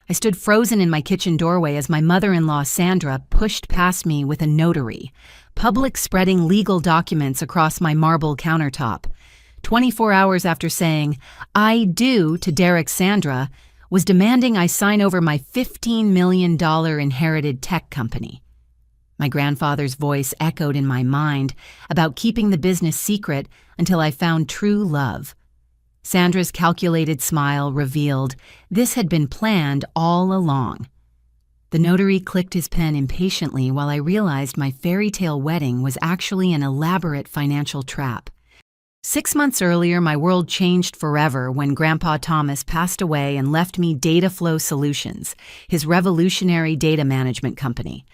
I stood frozen in my kitchen doorway as my mother-in-law Sandra pushed past me with a notary, public spreading legal documents across my marble countertop. 24 hours after saying, "I do" to Derek's Sandra, was demanding I sign over my $15 million inherited tech company. My grandfather's voice echoed in my mind about keeping the business secret until I found true love. Sandra's calculated smile revealed this had been planned all along. The notary clicked his pen impatiently while I realized my fairy tale wedding was actually an elaborate financial trap. 6 months earlier, my world changed forever when Grandpa Thomas passed away and left me Data Flow Solutions, his revolutionary data management company.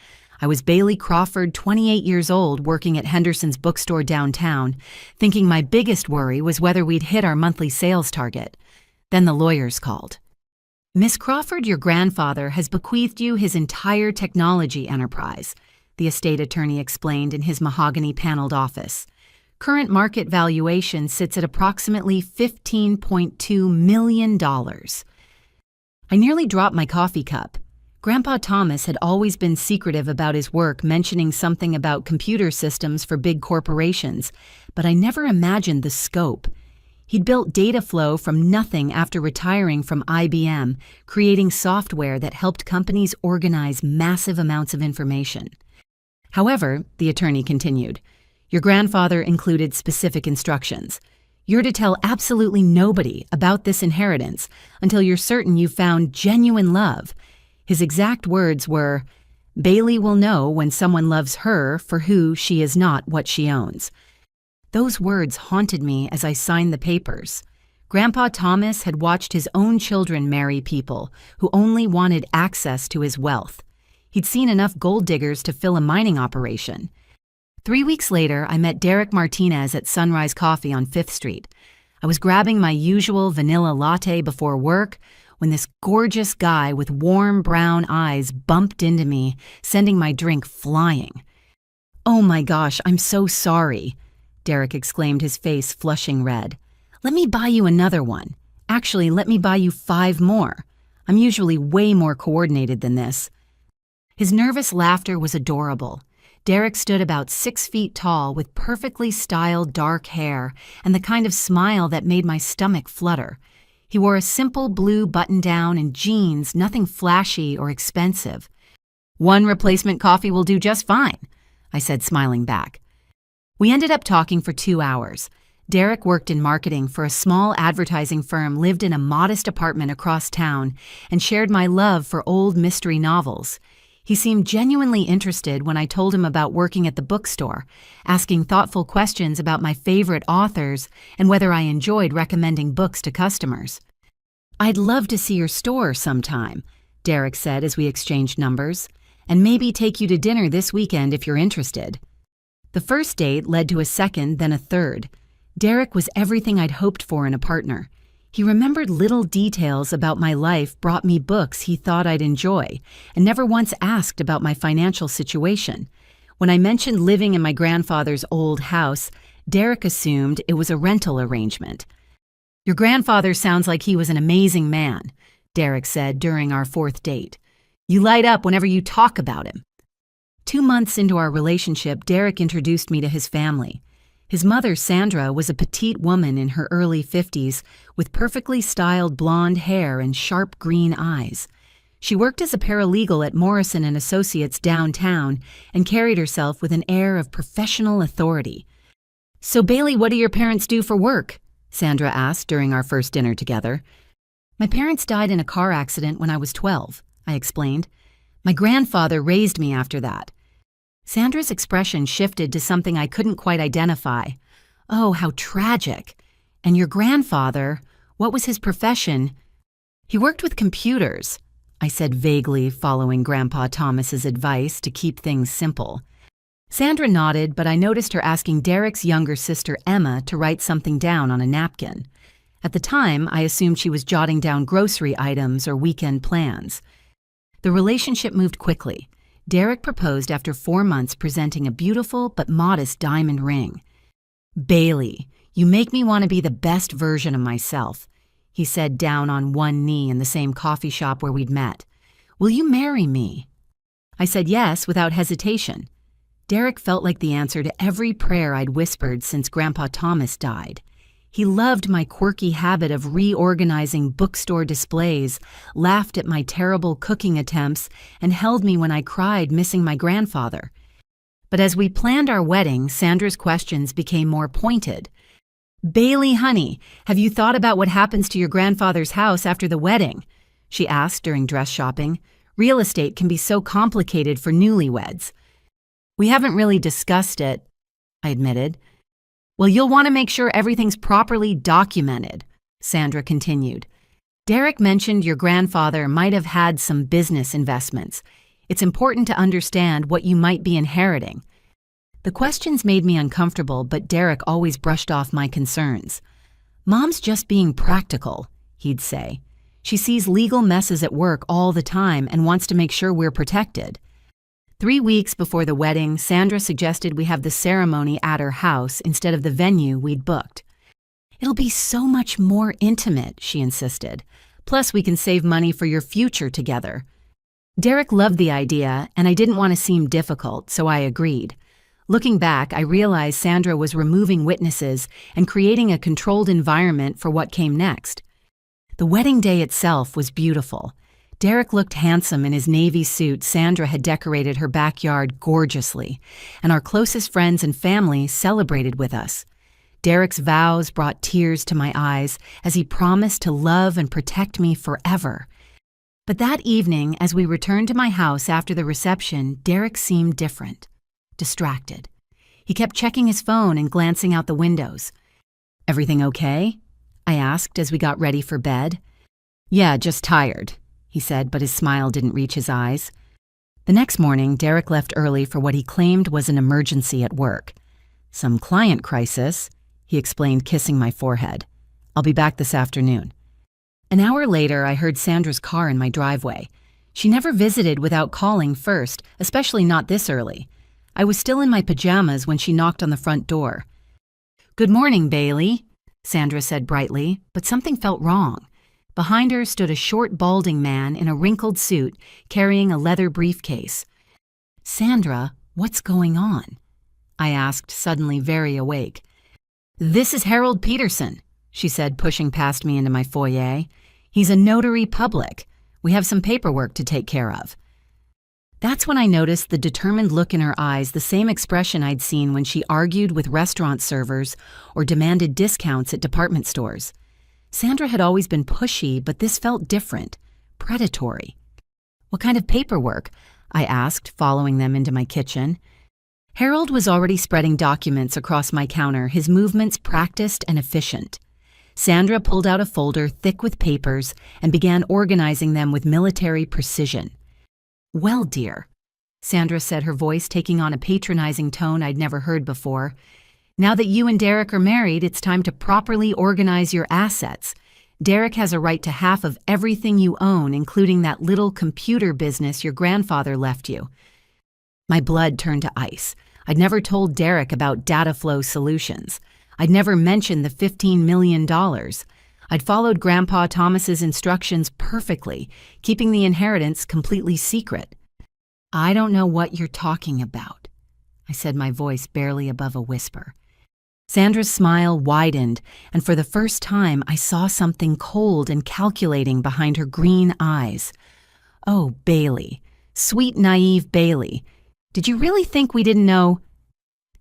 I was Bailey Crawford, 28 years old, working at Henderson's bookstore downtown, thinking my biggest worry was whether we'd hit our monthly sales target. Then the lawyers called. "Miss Crawford, your grandfather has bequeathed you his entire technology enterprise," the estate attorney explained in his mahogany-paneled office. "Current market valuation sits at approximately $15.2 million. I nearly dropped my coffee cup. Grandpa Thomas had always been secretive about his work, mentioning something about computer systems for big corporations, but I never imagined the scope. He'd built data flow from nothing after retiring from IBM, creating software that helped companies organize massive amounts of information. However, the attorney continued, your grandfather included specific instructions. You're to tell absolutely nobody about this inheritance until you're certain you've found genuine love. His exact words were, "Bailey will know when someone loves her for who she is, not what she owns." Those words haunted me as I signed the papers. Grandpa Thomas had watched his own children marry people who only wanted access to his wealth. He'd seen enough gold diggers to fill a mining operation. 3 weeks later, I met Derek Martinez at Sunrise Coffee on 5th Street. I was grabbing my usual vanilla latte before work when this gorgeous guy with warm brown eyes bumped into me, sending my drink flying. "Oh my gosh, I'm so sorry," Derek exclaimed, his face flushing red. "Let me buy you another one. Actually, let me buy you 5 more. I'm usually way more coordinated than this." His nervous laughter was adorable. Derek stood about 6 feet tall with perfectly styled dark hair and the kind of smile that made my stomach flutter. He wore a simple blue button-down and jeans, nothing flashy or expensive. "One replacement coffee will do just fine," I said, smiling back. We ended up talking for 2 hours. Derek worked in marketing for a small advertising firm, lived in a modest apartment across town, and shared my love for old mystery novels. He seemed genuinely interested when I told him about working at the bookstore, asking thoughtful questions about my favorite authors and whether I enjoyed recommending books to customers. "I'd love to see your store sometime," Derek said as we exchanged numbers, "and maybe take you to dinner this weekend if you're interested." The first date led to a second, then a third. Derek was everything I'd hoped for in a partner. He remembered little details about my life, brought me books he thought I'd enjoy, and never once asked about my financial situation. When I mentioned living in my grandfather's old house, Derek assumed it was a rental arrangement. "Your grandfather sounds like he was an amazing man," Derek said during our 4th date. "You light up whenever you talk about him." 2 months into our relationship, Derek introduced me to his family. His mother, Sandra, was a petite woman in her early 50s with perfectly styled blonde hair and sharp green eyes. She worked as a paralegal at Morrison & Associates downtown and carried herself with an air of professional authority. "So, Bailey, what do your parents do for work?" Sandra asked during our first dinner together. "My parents died in a car accident when I was 12, I explained. "My grandfather raised me after that." Sandra's expression shifted to something I couldn't quite identify. "Oh, how tragic. And your grandfather, what was his profession?" "He worked with computers," I said vaguely, following Grandpa Thomas's advice to keep things simple. Sandra nodded, but I noticed her asking Derek's younger sister Emma to write something down on a napkin. At the time, I assumed she was jotting down grocery items or weekend plans. The relationship moved quickly. Derek proposed after 4 months, presenting a beautiful but modest diamond ring. "Bailey, you make me want to be the best version of myself." he said down on one knee in the same coffee shop where we'd met. "Will you marry me?" I said yes without hesitation. Derek felt like the answer to every prayer I'd whispered since Grandpa Thomas died. He loved my quirky habit of reorganizing bookstore displays, laughed at my terrible cooking attempts, and held me when I cried missing my grandfather. But as we planned our wedding, Sandra's questions became more pointed. "Bailey, honey, have you thought about what happens to your grandfather's house after the wedding?" she asked during dress shopping. "Real estate can be so complicated for newlyweds." "We haven't really discussed it," I admitted. "Well, you'll want to make sure everything's properly documented," Sandra continued. "Derek mentioned your grandfather might have had some business investments. It's important to understand what you might be inheriting." The questions made me uncomfortable, but Derek always brushed off my concerns. "Mom's just being practical," he'd say. "She sees legal messes at work all the time and wants to make sure we're protected." 3 weeks before the wedding, Sandra suggested we have the ceremony at her house instead of the venue we'd booked. "It'll be so much more intimate," she insisted. "Plus, we can save money for your future together." Derek loved the idea, and I didn't want to seem difficult, so I agreed. Looking back, I realized Sandra was removing witnesses and creating a controlled environment for what came next. The wedding day itself was beautiful. Derek looked handsome in his navy suit. Sandra had decorated her backyard gorgeously, and our closest friends and family celebrated with us. Derek's vows brought tears to my eyes as he promised to love and protect me forever. But that evening, as we returned to my house after the reception, Derek seemed different, distracted. He kept checking his phone and glancing out the windows. "Everything okay?" I asked as we got ready for bed. "Yeah, just tired," he said, but his smile didn't reach his eyes. The next morning, Derek left early for what he claimed was an emergency at work. "Some client crisis," he explained, kissing my forehead. "I'll be back this afternoon." An hour later, I heard Sandra's car in my driveway. She never visited without calling first, especially not this early. I was still in my pajamas when she knocked on the front door. "Good morning, Bailey," Sandra said brightly, but something felt wrong. Behind her stood a short, balding man in a wrinkled suit carrying a leather briefcase. "Sandra, what's going on?" I asked, suddenly very awake. "This is Harold Peterson," she said, pushing past me into my foyer. "He's a notary public. We have some paperwork to take care of." That's when I noticed the determined look in her eyes, the same expression I'd seen when she argued with restaurant servers or demanded discounts at department stores. Sandra had always been pushy, but this felt different, predatory. "What kind of paperwork?" I asked, following them into my kitchen. Harold was already spreading documents across my counter, his movements practiced and efficient. Sandra pulled out a folder thick with papers and began organizing them with military precision. "Well, dear," Sandra said, her voice taking on a patronizing tone I'd never heard before, "now that you and Derek are married, it's time to properly organize your assets. Derek has a right to half of everything you own, including that little computer business your grandfather left you." My blood turned to ice. I'd never told Derek about data flow solutions. I'd never mentioned the $15 million. I'd followed Grandpa Thomas's instructions perfectly, keeping the inheritance completely secret. "I don't know what you're talking about," I said, my voice barely above a whisper. Sandra's smile widened, and for the first time I saw something cold and calculating behind her green eyes. "Oh, Bailey, sweet, naive Bailey, did you really think we didn't know?"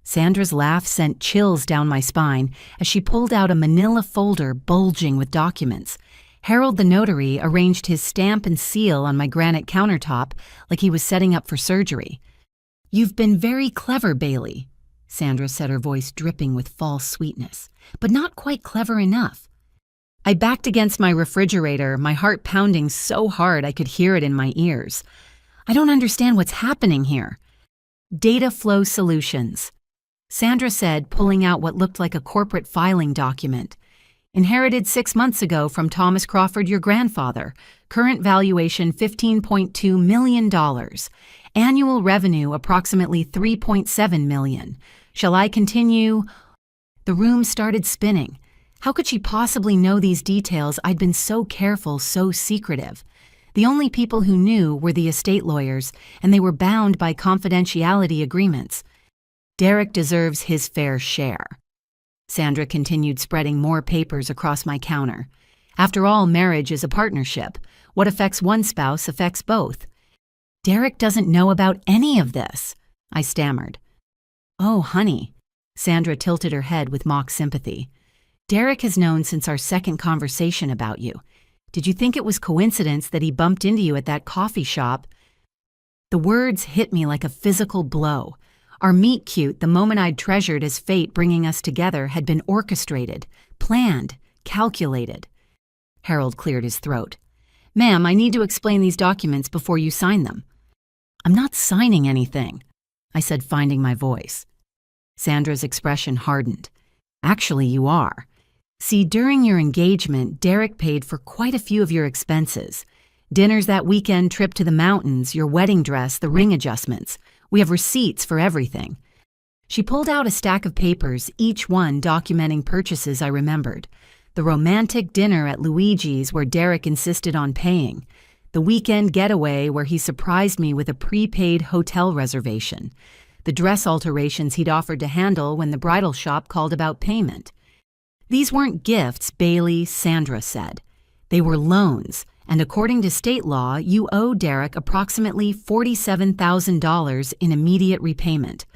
Sandra's laugh sent chills down my spine as she pulled out a manila folder bulging with documents. Harold the notary arranged his stamp and seal on my granite countertop like he was setting up for surgery. "You've been very clever, Bailey," Sandra said, her voice dripping with false sweetness, "but not quite clever enough." I backed against my refrigerator, my heart pounding so hard I could hear it in my ears. "I don't understand what's happening here." "Data flow solutions," Sandra said, pulling out what looked like a corporate filing document. "Inherited 6 months ago from Thomas Crawford, your grandfather. Current valuation $15.2 million. Annual revenue approximately $3.7 million. Shall I continue?" The room started spinning. How could she possibly know these details? I'd been so careful, so secretive. The only people who knew were the estate lawyers, and they were bound by confidentiality agreements. Derek deserves his fair share. Sandra continued spreading more papers across my counter. After all, marriage is a partnership. What affects one spouse affects both. Derek doesn't know about any of this, I stammered. Oh, honey. Sandra tilted her head with mock sympathy. Derek has known since our second conversation about you. Did you think it was coincidence that he bumped into you at that coffee shop? The words hit me like a physical blow. Our meet-cute, the moment I'd treasured as fate bringing us together, had been orchestrated, planned, calculated. Harold cleared his throat. Ma'am, I need to explain these documents before you sign them. I'm not signing anything, I said, finding my voice. Sandra's expression hardened. Actually, you are. See, during your engagement, Derek paid for quite a few of your expenses. Dinners that weekend, trip to the mountains, your wedding dress, the ring adjustments. We have receipts for everything. She pulled out a stack of papers, each one documenting purchases I remembered. The romantic dinner at Luigi's where Derek insisted on paying. The weekend getaway where he surprised me with a prepaid hotel reservation. The dress alterations he'd offered to handle when the bridal shop called about payment. These weren't gifts, Bailey, Sandra said. They were loans, and according to state law, you owe Derek approximately $47,000 in immediate repayment.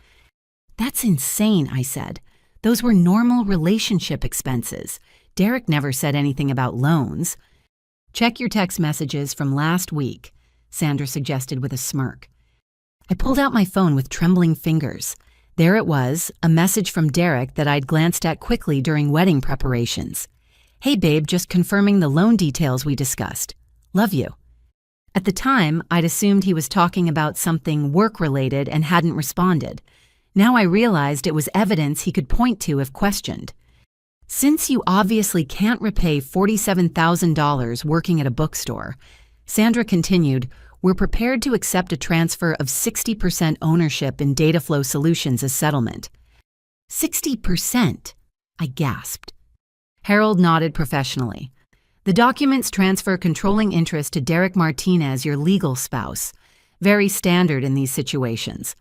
That's insane, I said. Those were normal relationship expenses. Derek never said anything about loans. Check your text messages from last week, Sandra suggested with a smirk. I pulled out my phone with trembling fingers. There it was, a message from Derek that I'd glanced at quickly during wedding preparations. Hey babe, just confirming the loan details we discussed. Love you. At the time, I'd assumed he was talking about something work-related and hadn't responded. Now I realized it was evidence he could point to if questioned. Since you obviously can't repay $47,000 working at a bookstore, Sandra continued, we're prepared to accept a transfer of 60% ownership in Dataflow Solutions as settlement. 60%? I gasped. Harold nodded professionally. The documents transfer controlling interest to Derek Martinez, your legal spouse. Very standard in these situations.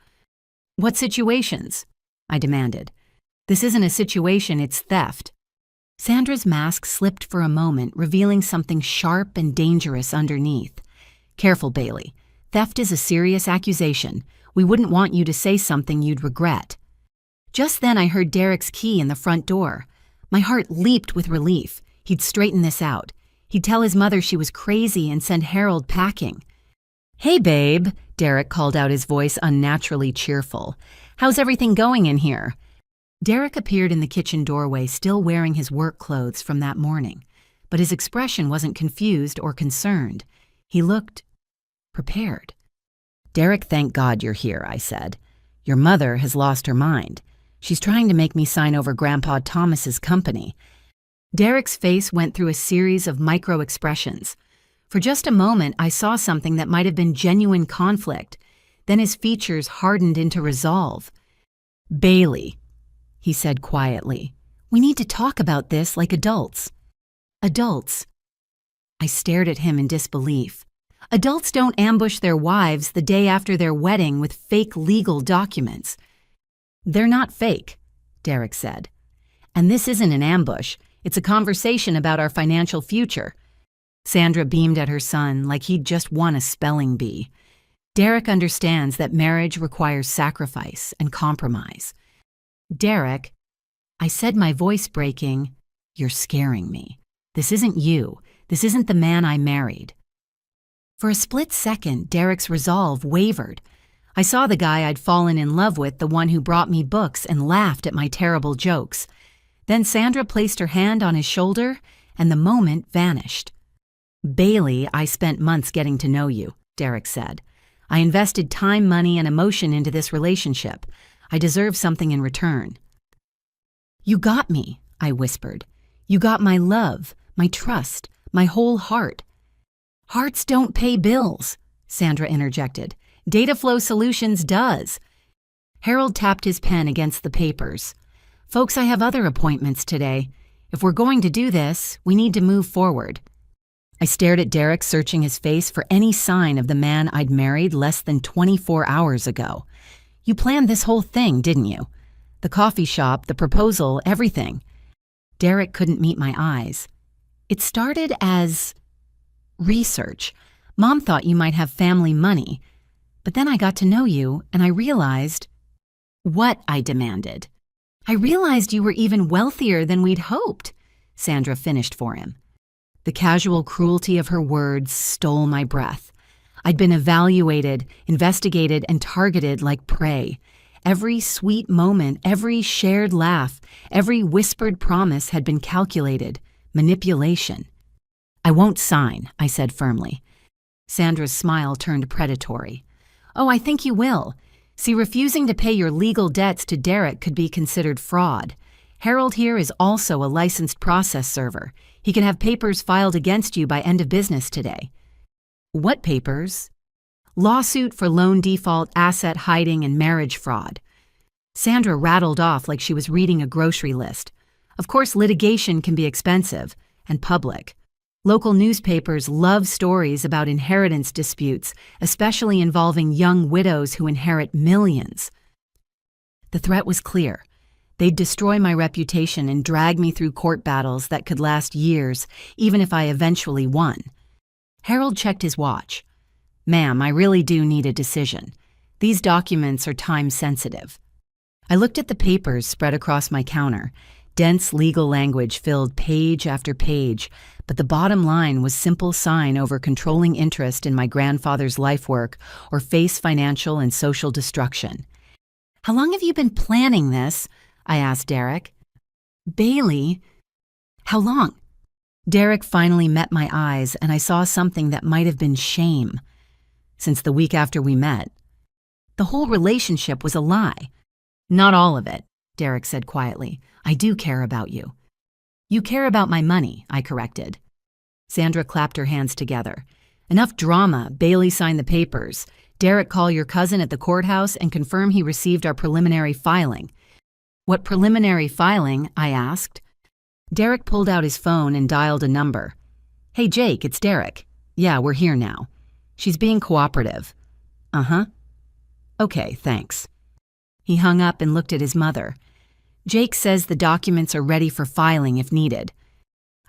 What situations? I demanded. This isn't a situation, it's theft. Sandra's mask slipped for a moment, revealing something sharp and dangerous underneath. Careful, Bailey. Theft is a serious accusation. We wouldn't want you to say something you'd regret. Just then I heard Derek's key in the front door. My heart leaped with relief. He'd straighten this out. He'd tell his mother she was crazy and send Harold packing. Hey, babe, Derek called out, his voice unnaturally cheerful. How's everything going in here? Derek appeared in the kitchen doorway, still wearing his work clothes from that morning, but his expression wasn't confused or concerned. He looked prepared. Derek, thank God you're here, I said. Your mother has lost her mind. She's trying to make me sign over Grandpa Thomas's company. Derek's face went through a series of micro-expressions. For just a moment, I saw something that might have been genuine conflict. Then his features hardened into resolve. Bailey, he said quietly, we need to talk about this like adults. Adults. I stared at him in disbelief. Adults don't ambush their wives the day after their wedding with fake legal documents. They're not fake, Derek said. And this isn't an ambush. It's a conversation about our financial future. Sandra beamed at her son like he'd just won a spelling bee. Derek understands that marriage requires sacrifice and compromise. Derek, I said, my voice breaking, you're scaring me. This isn't you. This isn't the man I married. For a split second, Derek's resolve wavered. I saw the guy I'd fallen in love with, the one who brought me books and laughed at my terrible jokes. Then Sandra placed her hand on his shoulder, and the moment vanished. Bailey, I spent months getting to know you, Derek said. I invested time, money, and emotion into this relationship. I deserve something in return. You got me, I whispered. You got my love, my trust, my whole heart. Hearts don't pay bills, Sandra interjected. Dataflow Solutions does. Harold tapped his pen against the papers. Folks, I have other appointments today. If we're going to do this, we need to move forward. I stared at Derek, searching his face for any sign of the man I'd married less than 24 hours ago. You planned this whole thing, didn't you? The coffee shop, the proposal, everything. Derek couldn't meet my eyes. It started as research. Mom thought you might have family money. But then I got to know you, and I realized what I demanded. I realized you were even wealthier than we'd hoped, Sandra finished for him. The casual cruelty of her words stole my breath. I'd been evaluated, investigated, and targeted like prey. Every sweet moment, every shared laugh, every whispered promise had been calculated. Manipulation. I won't sign, I said firmly. Sandra's smile turned predatory. Oh, I think you will. See, refusing to pay your legal debts to Derek could be considered fraud. Harold here is also a licensed process server. He can have papers filed against you by end of business today. What papers? Lawsuit for loan default, asset hiding, and marriage fraud. Sandra rattled off like she was reading a grocery list. Of course, litigation can be expensive and public. Local newspapers love stories about inheritance disputes, especially involving young widows who inherit millions. The threat was clear. They'd destroy my reputation and drag me through court battles that could last years, even if I eventually won. Harold checked his watch. Ma'am, I really do need a decision. These documents are time-sensitive. I looked at the papers spread across my counter. Dense legal language filled page after page, but the bottom line was simple sign over controlling interest in my grandfather's life work or face financial and social destruction. How long have you been planning this? I asked Derek. Bailey? How long? Derek finally met my eyes, and I saw something that might have been shame. Since the week after we met. The whole relationship was a lie. Not all of it, Derek said quietly. I do care about you. You care about my money, I corrected. Sandra clapped her hands together. Enough drama. Bailey signed the papers. Derek, call your cousin at the courthouse and confirm he received our preliminary filing. What preliminary filing? I asked. Derek pulled out his phone and dialed a number. Hey, Jake, it's Derek. Yeah, we're here now. She's being cooperative. Uh-huh. Okay, thanks. He hung up and looked at his mother. Jake says the documents are ready for filing if needed.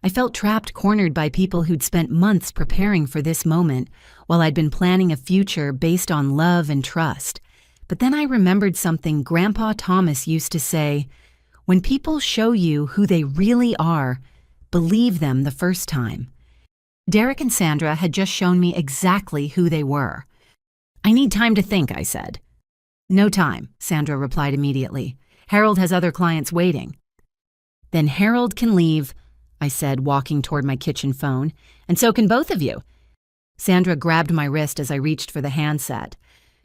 I felt trapped, cornered by people who'd spent months preparing for this moment while I'd been planning a future based on love and trust. But then I remembered something Grandpa Thomas used to say, when people show you who they really are, believe them the first time. Derek and Sandra had just shown me exactly who they were. I need time to think, I said. No time, Sandra replied immediately. Harold has other clients waiting. Then Harold can leave, I said, walking toward my kitchen phone, and so can both of you. Sandra grabbed my wrist as I reached for the handset.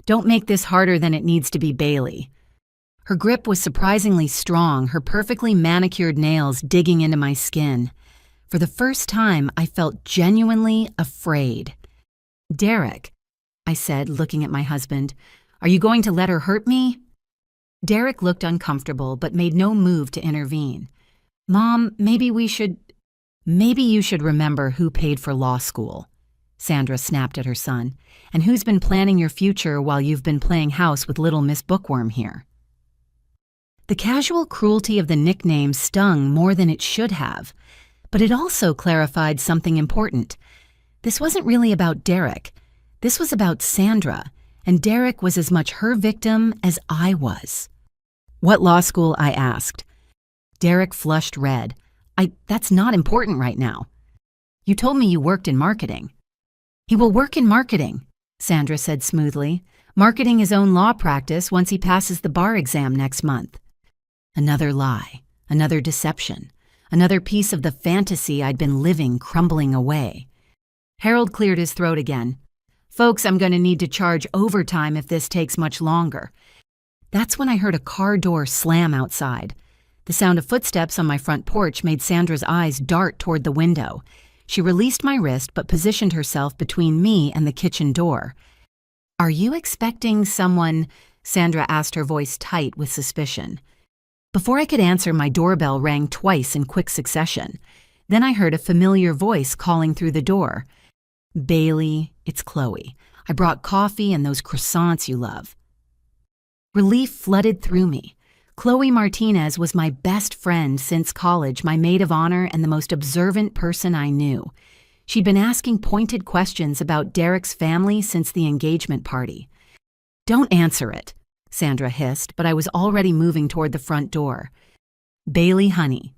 Don't make this harder than it needs to be, Bailey. Her grip was surprisingly strong, her perfectly manicured nails digging into my skin. For the first time, I felt genuinely afraid. Derek, I said, looking at my husband, are you going to let her hurt me? Derek looked uncomfortable but made no move to intervene. Mom, maybe you should remember who paid for law school. Sandra snapped at her son. And who's been planning your future while you've been playing house with little Miss Bookworm here? The casual cruelty of the nickname stung more than it should have, but it also clarified something important. This wasn't really about Derek. This was about Sandra, and Derek was as much her victim as I was. What law school? I asked. Derek flushed red. That's not important right now. You told me you worked in marketing. He will work in marketing, Sandra said smoothly, marketing his own law practice once he passes the bar exam next month. Another lie, another deception, another piece of the fantasy I'd been living crumbling away. Harold cleared his throat again. Folks, I'm going to need to charge overtime if this takes much longer. That's when I heard a car door slam outside. The sound of footsteps on my front porch made Sandra's eyes dart toward the window. She released my wrist but positioned herself between me and the kitchen door. Are you expecting someone? Sandra asked, her voice tight with suspicion. Before I could answer, my doorbell rang twice in quick succession. Then I heard a familiar voice calling through the door. "Bailey, it's Chloe. I brought coffee and those croissants you love." Relief flooded through me. Chloe Martinez was my best friend since college, my maid of honor, and the most observant person I knew. She'd been asking pointed questions about Derek's family since the engagement party. "Don't answer it," Sandra hissed, but I was already moving toward the front door. "Bailey, honey."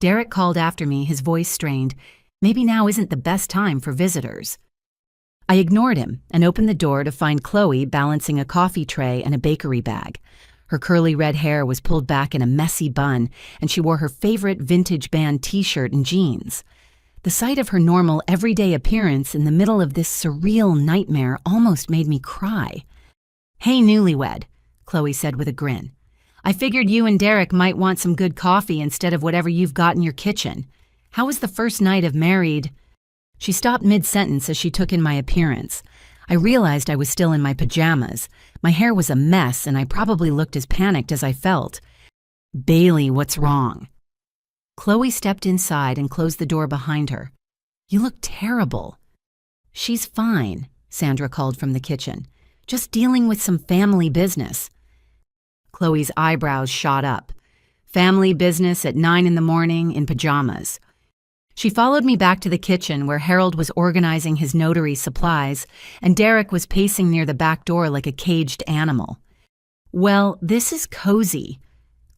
Derek called after me, his voice strained. Maybe now isn't the best time for visitors. I ignored him and opened the door to find Chloe balancing a coffee tray and a bakery bag. Her curly red hair was pulled back in a messy bun, and she wore her favorite vintage band t-shirt and jeans. The sight of her normal, everyday appearance in the middle of this surreal nightmare almost made me cry. "Hey, newlywed," Chloe said with a grin. "I figured you and Derek might want some good coffee instead of whatever you've got in your kitchen. How was the first night of married—" She stopped mid-sentence as she took in my appearance. I realized I was still in my pajamas. My hair was a mess, and I probably looked as panicked as I felt. "Bailey, what's wrong?" Chloe stepped inside and closed the door behind her. "You look terrible." "She's fine," Sandra called from the kitchen. "Just dealing with some family business." Chloe's eyebrows shot up. Family business at 9 in the morning in pajamas. She followed me back to the kitchen where Harold was organizing his notary supplies and Derek was pacing near the back door like a caged animal. "Well, this is cozy,"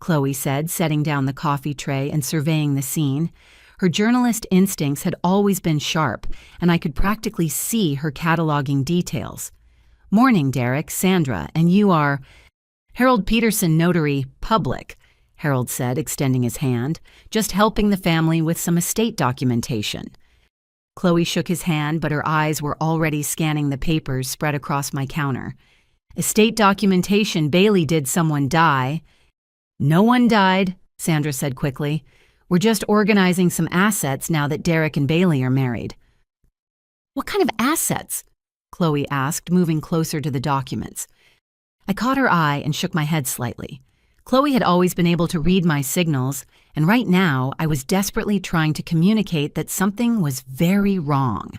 Chloe said, setting down the coffee tray and surveying the scene. Her journalist instincts had always been sharp, and I could practically see her cataloging details. "Morning, Derek, Sandra, and you are—" "Harold Peterson, notary, public," Harold said, extending his hand, "just helping the family with some estate documentation." Chloe shook his hand, but her eyes were already scanning the papers spread across my counter. "Estate documentation, Bailey, did someone die?" "No one died," Sandra said quickly. "We're just organizing some assets now that Derek and Bailey are married." "What kind of assets?" Chloe asked, moving closer to the documents. I caught her eye and shook my head slightly. Chloe had always been able to read my signals, and right now I was desperately trying to communicate that something was very wrong.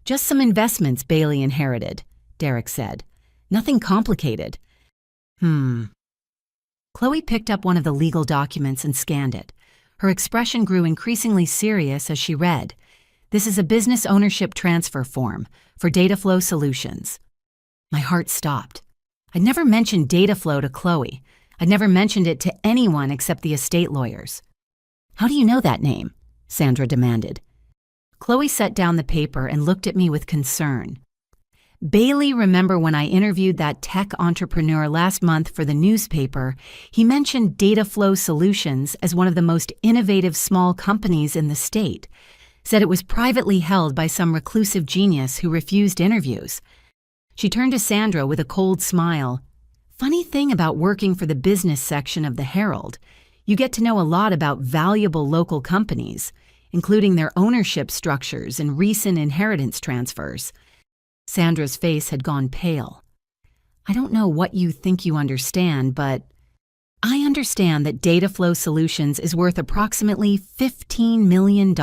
"Just some investments Bailey inherited," Derek said. "Nothing complicated." Chloe picked up one of the legal documents and scanned it. Her expression grew increasingly serious as she read. "This is a business ownership transfer form for Dataflow Solutions." My heart stopped. I'd never mentioned Dataflow to Chloe. I'd never mentioned it to anyone except the estate lawyers. "How do you know that name?" Sandra demanded. Chloe set down the paper and looked at me with concern. "Bailey, remember when I interviewed that tech entrepreneur last month for the newspaper, he mentioned Dataflow Solutions as one of the most innovative small companies in the state. Said it was privately held by some reclusive genius who refused interviews." She turned to Sandra with a cold smile. "Funny thing about working for the business section of the Herald, you get to know a lot about valuable local companies, including their ownership structures and recent inheritance transfers." Sandra's face had gone pale. "I don't know what you think you understand, but I understand that Dataflow Solutions is worth approximately $15 million,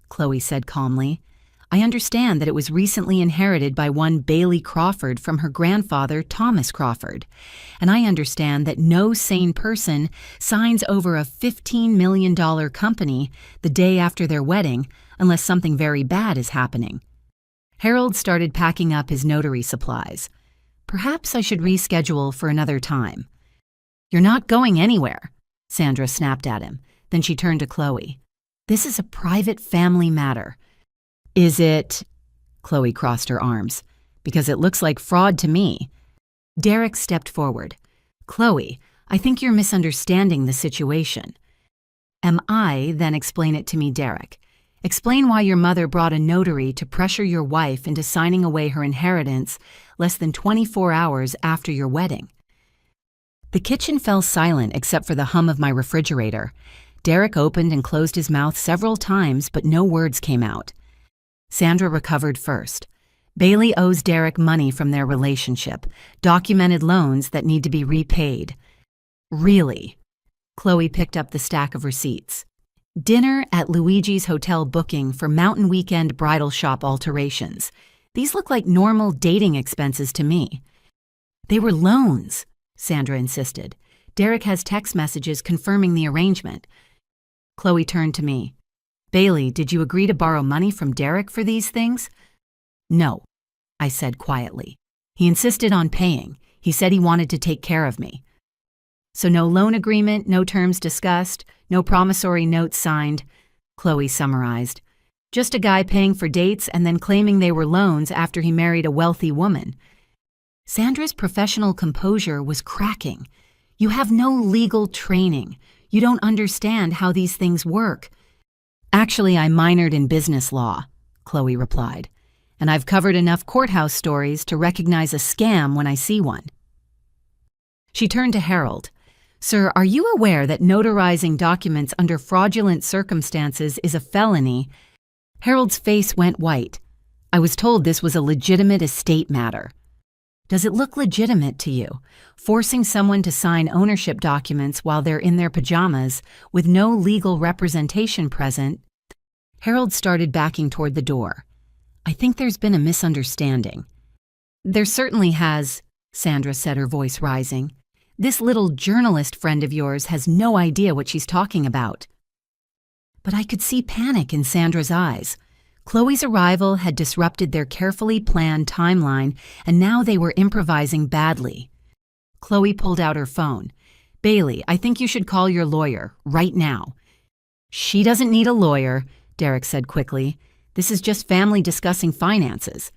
Chloe said calmly. "I understand that it was recently inherited by one Bailey Crawford from her grandfather, Thomas Crawford. And I understand that no sane person signs over a $15 million company the day after their wedding unless something very bad is happening." Harold started packing up his notary supplies. "Perhaps I should reschedule for another time." "You're not going anywhere," Sandra snapped at him. Then she turned to Chloe. "This is a private family matter." "Is it?" Chloe crossed her arms. "Because it looks like fraud to me." Derek stepped forward. "Chloe, I think you're misunderstanding the situation." "Am I? Then explain it to me, Derek. Explain why your mother brought a notary to pressure your wife into signing away her inheritance less than 24 hours after your wedding." The kitchen fell silent except for the hum of my refrigerator. Derek opened and closed his mouth several times, but no words came out. Sandra recovered first. "Bailey owes Derek money from their relationship, documented loans that need to be repaid." "Really?" Chloe picked up the stack of receipts. Dinner at Luigi's Hotel booking for Mountain Weekend bridal shop alterations. These look like normal dating expenses to me. They were loans, Sandra insisted. Derek has text messages confirming the arrangement. Chloe turned to me. Bailey, did you agree to borrow money from Derek for these things? No, I said quietly. He insisted on paying. He said he wanted to take care of me. So no loan agreement, no terms discussed, no promissory notes signed, Chloe summarized. Just a guy paying for dates and then claiming they were loans after he married a wealthy woman. Sandra's professional composure was cracking. You have no legal training. You don't understand how these things work. Actually, I minored in business law, Chloe replied, and I've covered enough courthouse stories to recognize a scam when I see one. She turned to Harold. Sir, are you aware that notarizing documents under fraudulent circumstances is a felony? Harold's face went white. I was told this was a legitimate estate matter. Does it look legitimate to you, forcing someone to sign ownership documents while they're in their pajamas with no legal representation present? Harold started backing toward the door. I think there's been a misunderstanding. There certainly has, Sandra said, her voice rising. This little journalist friend of yours has no idea what she's talking about. But I could see panic in Sandra's eyes. Chloe's arrival had disrupted their carefully planned timeline, and now they were improvising badly. Chloe pulled out her phone. Bailey, I think you should call your lawyer, right now. She doesn't need a lawyer, Derek said quickly. This is just family discussing finances.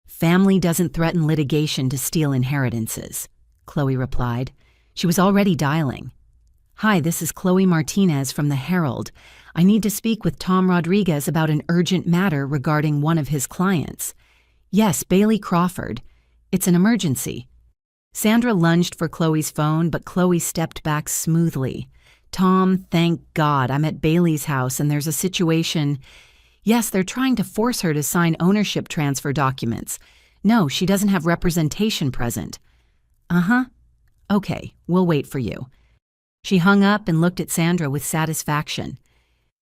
Family doesn't threaten litigation to steal inheritances, Chloe replied. She was already dialing. Hi, this is Chloe Martinez from the Herald. I need to speak with Tom Rodriguez about an urgent matter regarding one of his clients. Yes, Bailey Crawford. It's an emergency. Sandra lunged for Chloe's phone, but Chloe stepped back smoothly. Tom, thank God, I'm at Bailey's house and there's a situation. Yes, they're trying to force her to sign ownership transfer documents. No, she doesn't have representation present. Uh-huh. Okay, we'll wait for you. She hung up and looked at Sandra with satisfaction.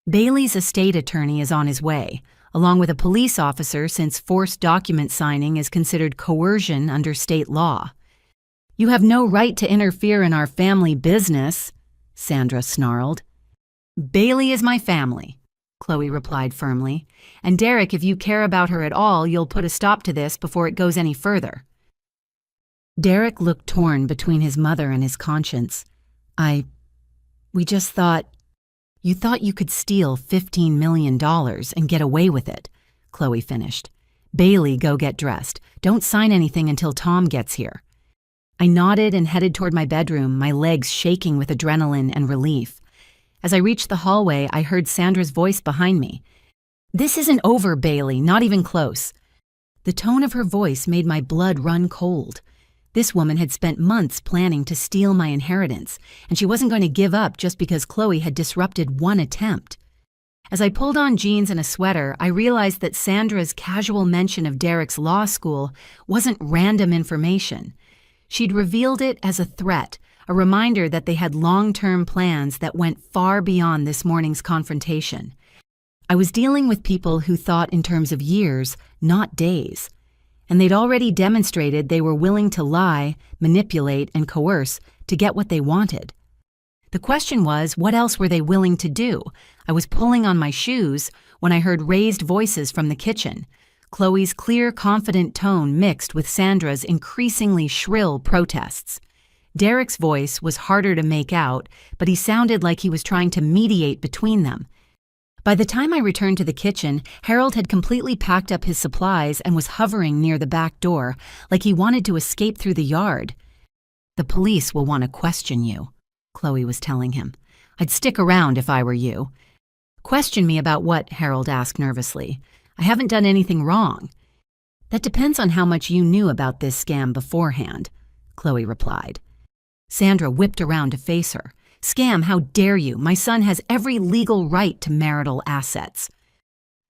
Bailey's estate attorney is on his way, along with a police officer since forced document signing is considered coercion under state law. You have no right to interfere in our family business, Sandra snarled. Bailey is my family, Chloe replied firmly. And Derek, if you care about her at all, you'll put a stop to this before it goes any further. Derek looked torn between his mother and his conscience. We just thought... You thought you could steal $15 million and get away with it, Chloe finished. Bailey, go get dressed. Don't sign anything until Tom gets here. I nodded and headed toward my bedroom, my legs shaking with adrenaline and relief. As I reached the hallway, I heard Sandra's voice behind me. This isn't over, Bailey, not even close. The tone of her voice made my blood run cold. This woman had spent months planning to steal my inheritance, and she wasn't going to give up just because Chloe had disrupted one attempt. As I pulled on jeans and a sweater, I realized that Sandra's casual mention of Derek's law school wasn't random information. She'd revealed it as a threat, a reminder that they had long-term plans that went far beyond this morning's confrontation. I was dealing with people who thought in terms of years, not days. And they'd already demonstrated they were willing to lie, manipulate, and coerce to get what they wanted. The question was, what else were they willing to do? I was pulling on my shoes when I heard raised voices from the kitchen. Chloe's clear, confident tone mixed with Sandra's increasingly shrill protests. Derek's voice was harder to make out, but he sounded like he was trying to mediate between them. By the time I returned to the kitchen, Harold had completely packed up his supplies and was hovering near the back door, like he wanted to escape through the yard. The police will want to question you, Chloe was telling him. I'd stick around if I were you. Question me about what? Harold asked nervously. I haven't done anything wrong. That depends on how much you knew about this scam beforehand, Chloe replied. Sandra whipped around to face her. Scam, how dare you? My son has every legal right to marital assets.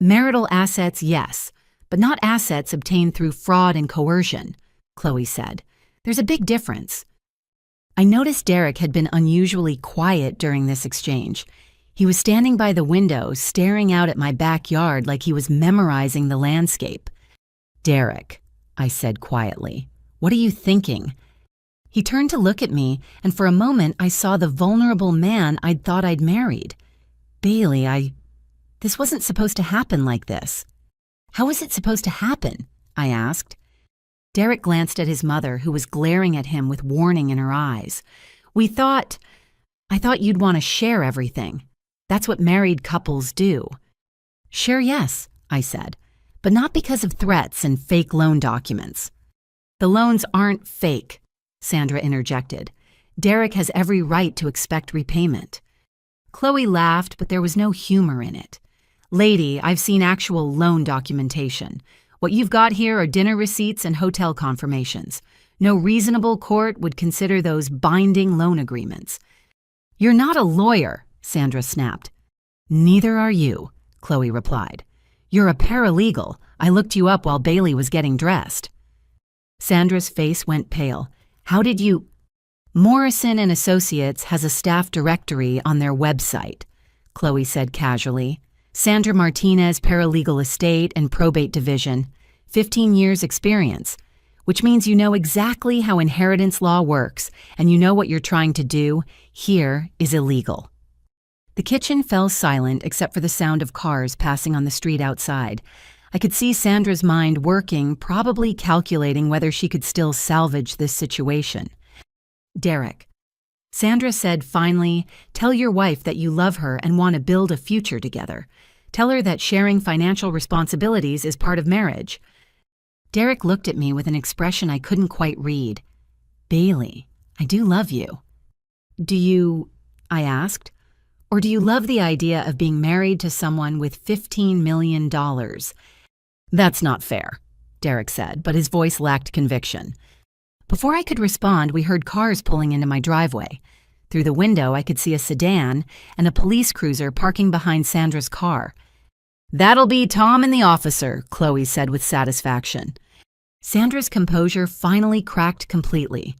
Marital assets, yes, but not assets obtained through fraud and coercion, Chloe said. There's a big difference. I noticed Derek had been unusually quiet during this exchange. He was standing by the window, staring out at my backyard like he was memorizing the landscape. "Derek," I said quietly, "what are you thinking?" He turned to look at me, and for a moment I saw the vulnerable man I'd thought I'd married. "Bailey, this wasn't supposed to happen like this." "How was it supposed to happen?" I asked. Derek glanced at his mother, who was glaring at him with warning in her eyes. I thought you'd want to share everything. That's what married couples do." "Share, yes," I said, "but not because of threats and fake loan documents." "The loans aren't fake," Sandra interjected. "Derek has every right to expect repayment." Chloe laughed, but there was no humor in it. "Lady, I've seen actual loan documentation. What you've got here are dinner receipts and hotel confirmations. No reasonable court would consider those binding loan agreements." "You're not a lawyer," Sandra snapped. "Neither are you," Chloe replied. "You're a paralegal. I looked you up while Bailey was getting dressed." Sandra's face went pale. "How did you—" "Morrison and Associates has a staff directory on their website," Chloe said casually. "Sandra Martinez Paralegal Estate and Probate Division, 15 years experience, which means you know exactly how inheritance law works and you know what you're trying to do here is illegal." The kitchen fell silent except for the sound of cars passing on the street outside. I could see Sandra's mind working, probably calculating whether she could still salvage this situation. "Derek," Sandra said finally, "tell your wife that you love her and want to build a future together. Tell her that sharing financial responsibilities is part of marriage." Derek looked at me with an expression I couldn't quite read. "Bailey, I do love you." "Do you?" I asked. "Or do you love the idea of being married to someone with $15 million? "That's not fair," Derek said, but his voice lacked conviction. Before I could respond, we heard cars pulling into my driveway. Through the window, I could see a sedan and a police cruiser parking behind Sandra's car. "That'll be Tom and the officer," Chloe said with satisfaction. Sandra's composure finally cracked completely.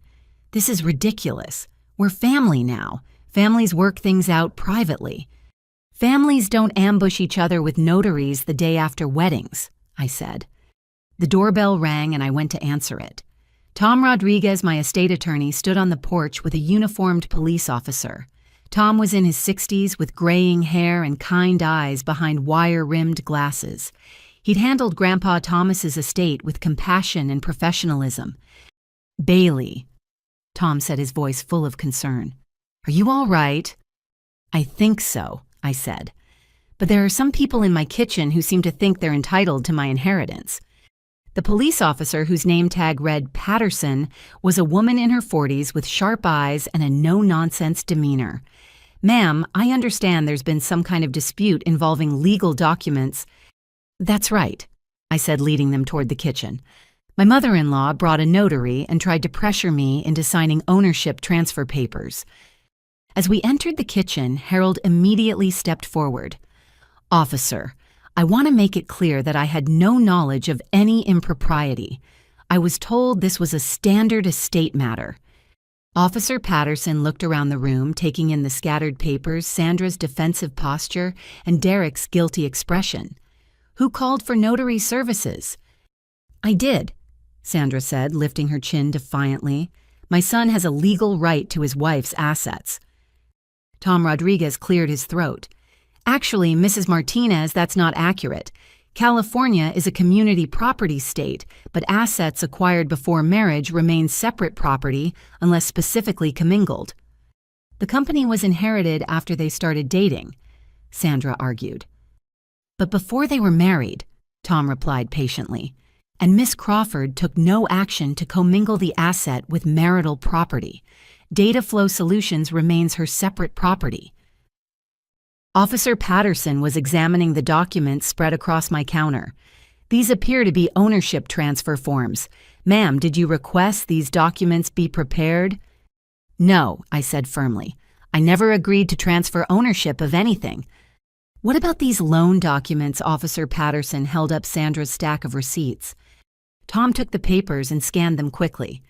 "This is ridiculous. We're family now. Families work things out privately. Families don't ambush each other with notaries the day after weddings," I said. The doorbell rang and I went to answer it. Tom Rodriguez, my estate attorney, stood on the porch with a uniformed police officer. Tom was in his 60s with graying hair and kind eyes behind wire-rimmed glasses. He'd handled Grandpa Thomas's estate with compassion and professionalism. "Bailey," Tom said, his voice full of concern. "Are you all right?" "I think so," I said. "But there are some people in my kitchen who seem to think they're entitled to my inheritance." The police officer, whose name tag read Patterson, was a woman in her 40s with sharp eyes and a no-nonsense demeanor. "Ma'am, I understand there's been some kind of dispute involving legal documents." "That's right," I said, leading them toward the kitchen. "My mother-in-law brought a notary and tried to pressure me into signing ownership transfer papers." As we entered the kitchen, Harold immediately stepped forward. "Officer, I want to make it clear that I had no knowledge of any impropriety. I was told this was a standard estate matter." Officer Patterson looked around the room, taking in the scattered papers, Sandra's defensive posture, and Derek's guilty expression. "Who called for notary services?" "I did," Sandra said, lifting her chin defiantly. "My son has a legal right to his wife's assets." Tom Rodriguez cleared his throat. "Actually, Mrs. Martinez, that's not accurate. California is a community property state, but assets acquired before marriage remain separate property unless specifically commingled." "The company was inherited after they started dating," Sandra argued. "But before they were married," Tom replied patiently, "and Miss Crawford took no action to commingle the asset with marital property. Data Flow Solutions remains her separate property." Officer Patterson was examining the documents spread across my counter. "These appear to be ownership transfer forms. Ma'am, did you request these documents be prepared?" "No," I said firmly. "I never agreed to transfer ownership of anything." "What about these loan documents?" Officer Patterson held up Sandra's stack of receipts. Tom took the papers and scanned them quickly.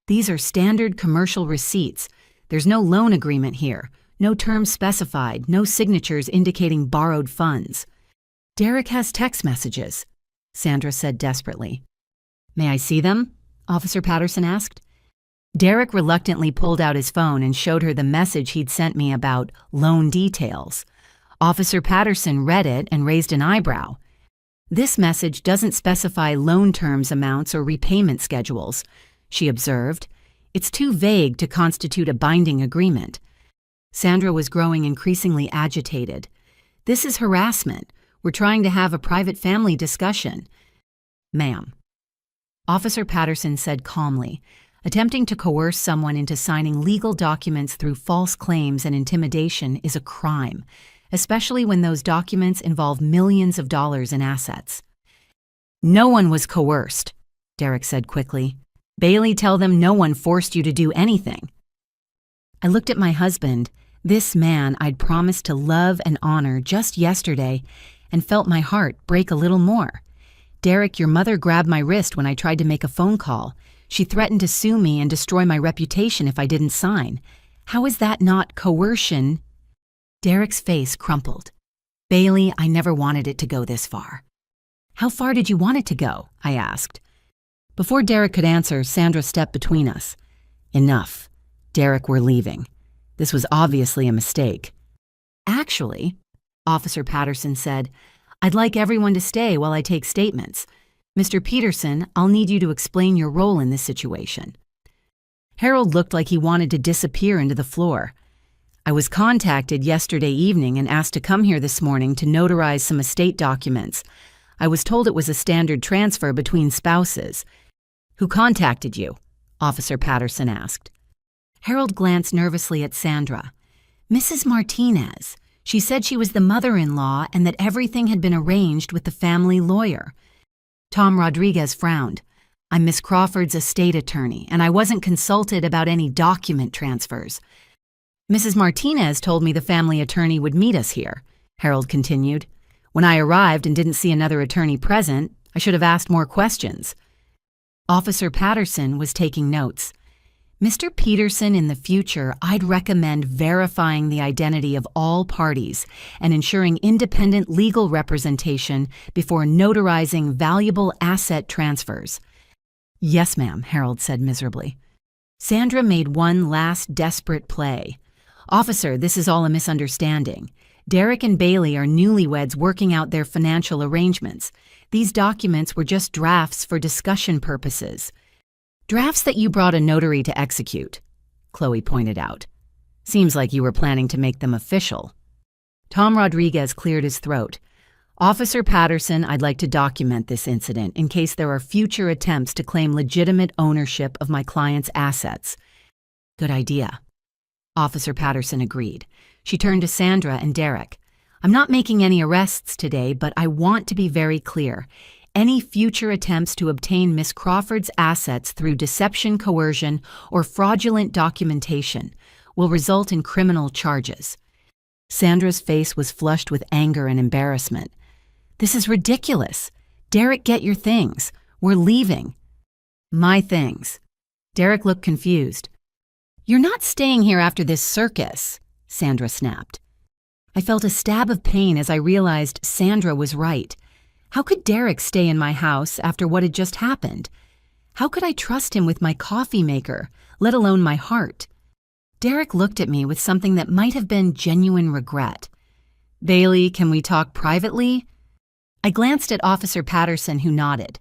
These are standard commercial receipts. There's no loan agreement here, no terms specified, no signatures indicating borrowed funds. Derek has text messages, Sandra said desperately. May I see them? Officer Patterson asked. Derek reluctantly pulled out his phone and showed her the message he'd sent me about loan details. Officer Patterson read it and raised an eyebrow. This message doesn't specify loan terms, amounts, or repayment schedules, she observed. It's too vague to constitute a binding agreement. Sandra was growing increasingly agitated. This is harassment. We're trying to have a private family discussion. Ma'am. Officer Patterson said calmly, attempting to coerce someone into signing legal documents through false claims and intimidation is a crime, especially when those documents involve millions of dollars in assets. No one was coerced, Derek said quickly. Bailey, tell them no one forced you to do anything. I looked at my husband, this man I'd promised to love and honor just yesterday, and felt my heart break a little more. Derek, your mother grabbed my wrist when I tried to make a phone call. She threatened to sue me and destroy my reputation if I didn't sign. How is that not coercion? Derek's face crumpled. Bailey, I never wanted it to go this far. How far did you want it to go? I asked. Before Derek could answer, Sandra stepped between us. Enough. Derek, we're leaving. This was obviously a mistake. Actually, Officer Patterson said, I'd like everyone to stay while I take statements. Mr. Peterson, I'll need you to explain your role in this situation. Harold looked like he wanted to disappear into the floor. I was contacted yesterday evening and asked to come here this morning to notarize some estate documents. I was told it was a standard transfer between spouses. Who contacted you? Officer Patterson asked. Harold glanced nervously at Sandra. Mrs. Martinez. She said she was the mother-in-law and that everything had been arranged with the family lawyer. Tom Rodriguez frowned. I'm Miss Crawford's estate attorney, and I wasn't consulted about any document transfers. Mrs. Martinez told me the family attorney would meet us here, Harold continued. When I arrived and didn't see another attorney present, I should have asked more questions. Officer Patterson was taking notes. Mr. Peterson, in the future, I'd recommend verifying the identity of all parties and ensuring independent legal representation before notarizing valuable asset transfers. Yes, ma'am, Harold said miserably. Sandra made one last desperate play. Officer, this is all a misunderstanding. Derek and Bailey are newlyweds working out their financial arrangements. These documents were just drafts for discussion purposes. Drafts that you brought a notary to execute, Chloe pointed out. Seems like you were planning to make them official. Tom Rodriguez cleared his throat. Officer Patterson, I'd like to document this incident in case there are future attempts to claim legitimate ownership of my client's assets. Good idea. Officer Patterson agreed. She turned to Sandra and Derek. I'm not making any arrests today, but I want to be very clear. Any future attempts to obtain Miss Crawford's assets through deception, coercion, or fraudulent documentation will result in criminal charges. Sandra's face was flushed with anger and embarrassment. This is ridiculous. Derek, get your things. We're leaving. My things. Derek looked confused. You're not staying here after this circus, Sandra snapped. I felt a stab of pain as I realized Sandra was right. How could Derek stay in my house after what had just happened? How could I trust him with my coffee maker, let alone my heart? Derek looked at me with something that might have been genuine regret. Bailey, can we talk privately? I glanced at Officer Patterson, who nodded.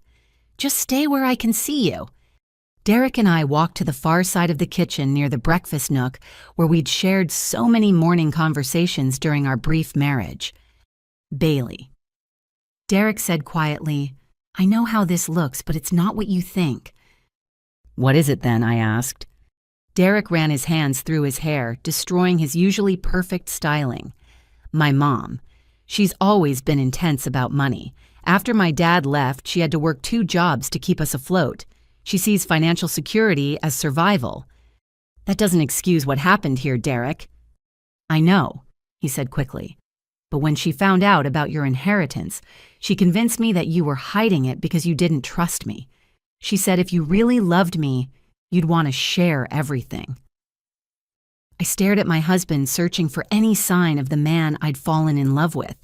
Just stay where I can see you. Derek and I walked to the far side of the kitchen near the breakfast nook where we'd shared so many morning conversations during our brief marriage. Bailey. Derek said quietly, I know how this looks, but it's not what you think. What is it then? I asked. Derek ran his hands through his hair, destroying his usually perfect styling. My mom. She's always been intense about money. After my dad left, she had to work 2 jobs to keep us afloat. She sees financial security as survival. That doesn't excuse what happened here, Derek. I know, he said quickly. But when she found out about your inheritance, she convinced me that you were hiding it because you didn't trust me. She said if you really loved me, You'd want to share everything. I stared at my husband, searching for any sign of the man I'd fallen in love with.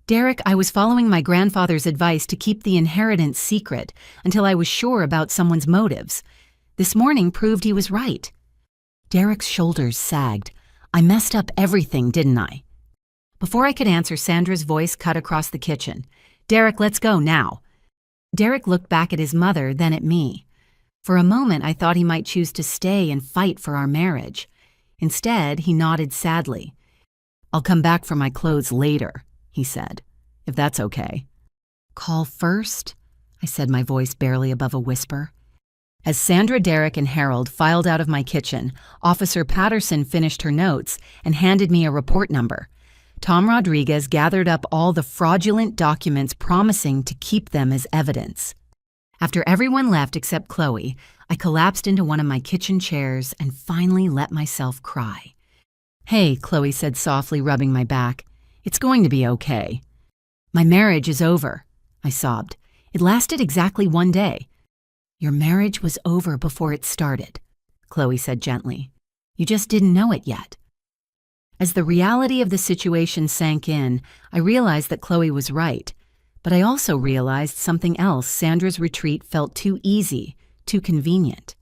Derek, I was following my grandfather's advice to keep the inheritance secret until I was sure about someone's motives. This morning proved he was right. Derek's shoulders sagged. I messed up everything, didn't I? Before I could answer, Sandra's voice cut across the kitchen. Derek, let's go now. Derek looked back at his mother, then at me. For a moment, I thought he might choose to stay and fight for our marriage. Instead, he nodded sadly. I'll come back for my clothes later, he said, if that's okay. Call first? I said, my voice barely above a whisper. As Sandra, Derek, and Harold filed out of my kitchen, Officer Patterson finished her notes and handed me a report number. Tom Rodriguez gathered up all the fraudulent documents, promising to keep them as evidence. After everyone left except Chloe, I collapsed into one of my kitchen chairs and finally let myself cry. Hey, Chloe said softly, rubbing my back. It's going to be okay. My marriage is over, I sobbed. It lasted exactly 1 day. Your marriage was over before it started, Chloe said gently. You just didn't know it yet. As the reality of the situation sank in, I realized that Chloe was right. But I also realized something else. Sandra's retreat felt too easy, too convenient.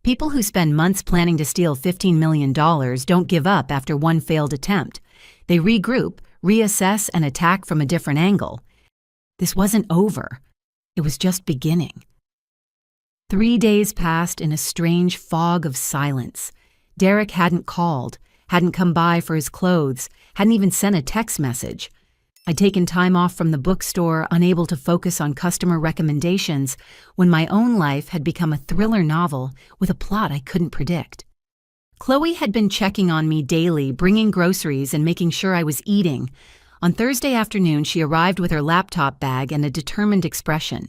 People who spend months planning to steal $15 million don't give up after one failed attempt. They regroup, reassess, and attack from a different angle. This wasn't over. It was just beginning. 3 days passed in a strange fog of silence. Derek hadn't called, hadn't come by for his clothes, hadn't even sent a text message. I'd taken time off from the bookstore, unable to focus on customer recommendations, when my own life had become a thriller novel with a plot I couldn't predict. Chloe had been checking on me daily, bringing groceries and making sure I was eating. On Thursday afternoon, she arrived with her laptop bag and a determined expression.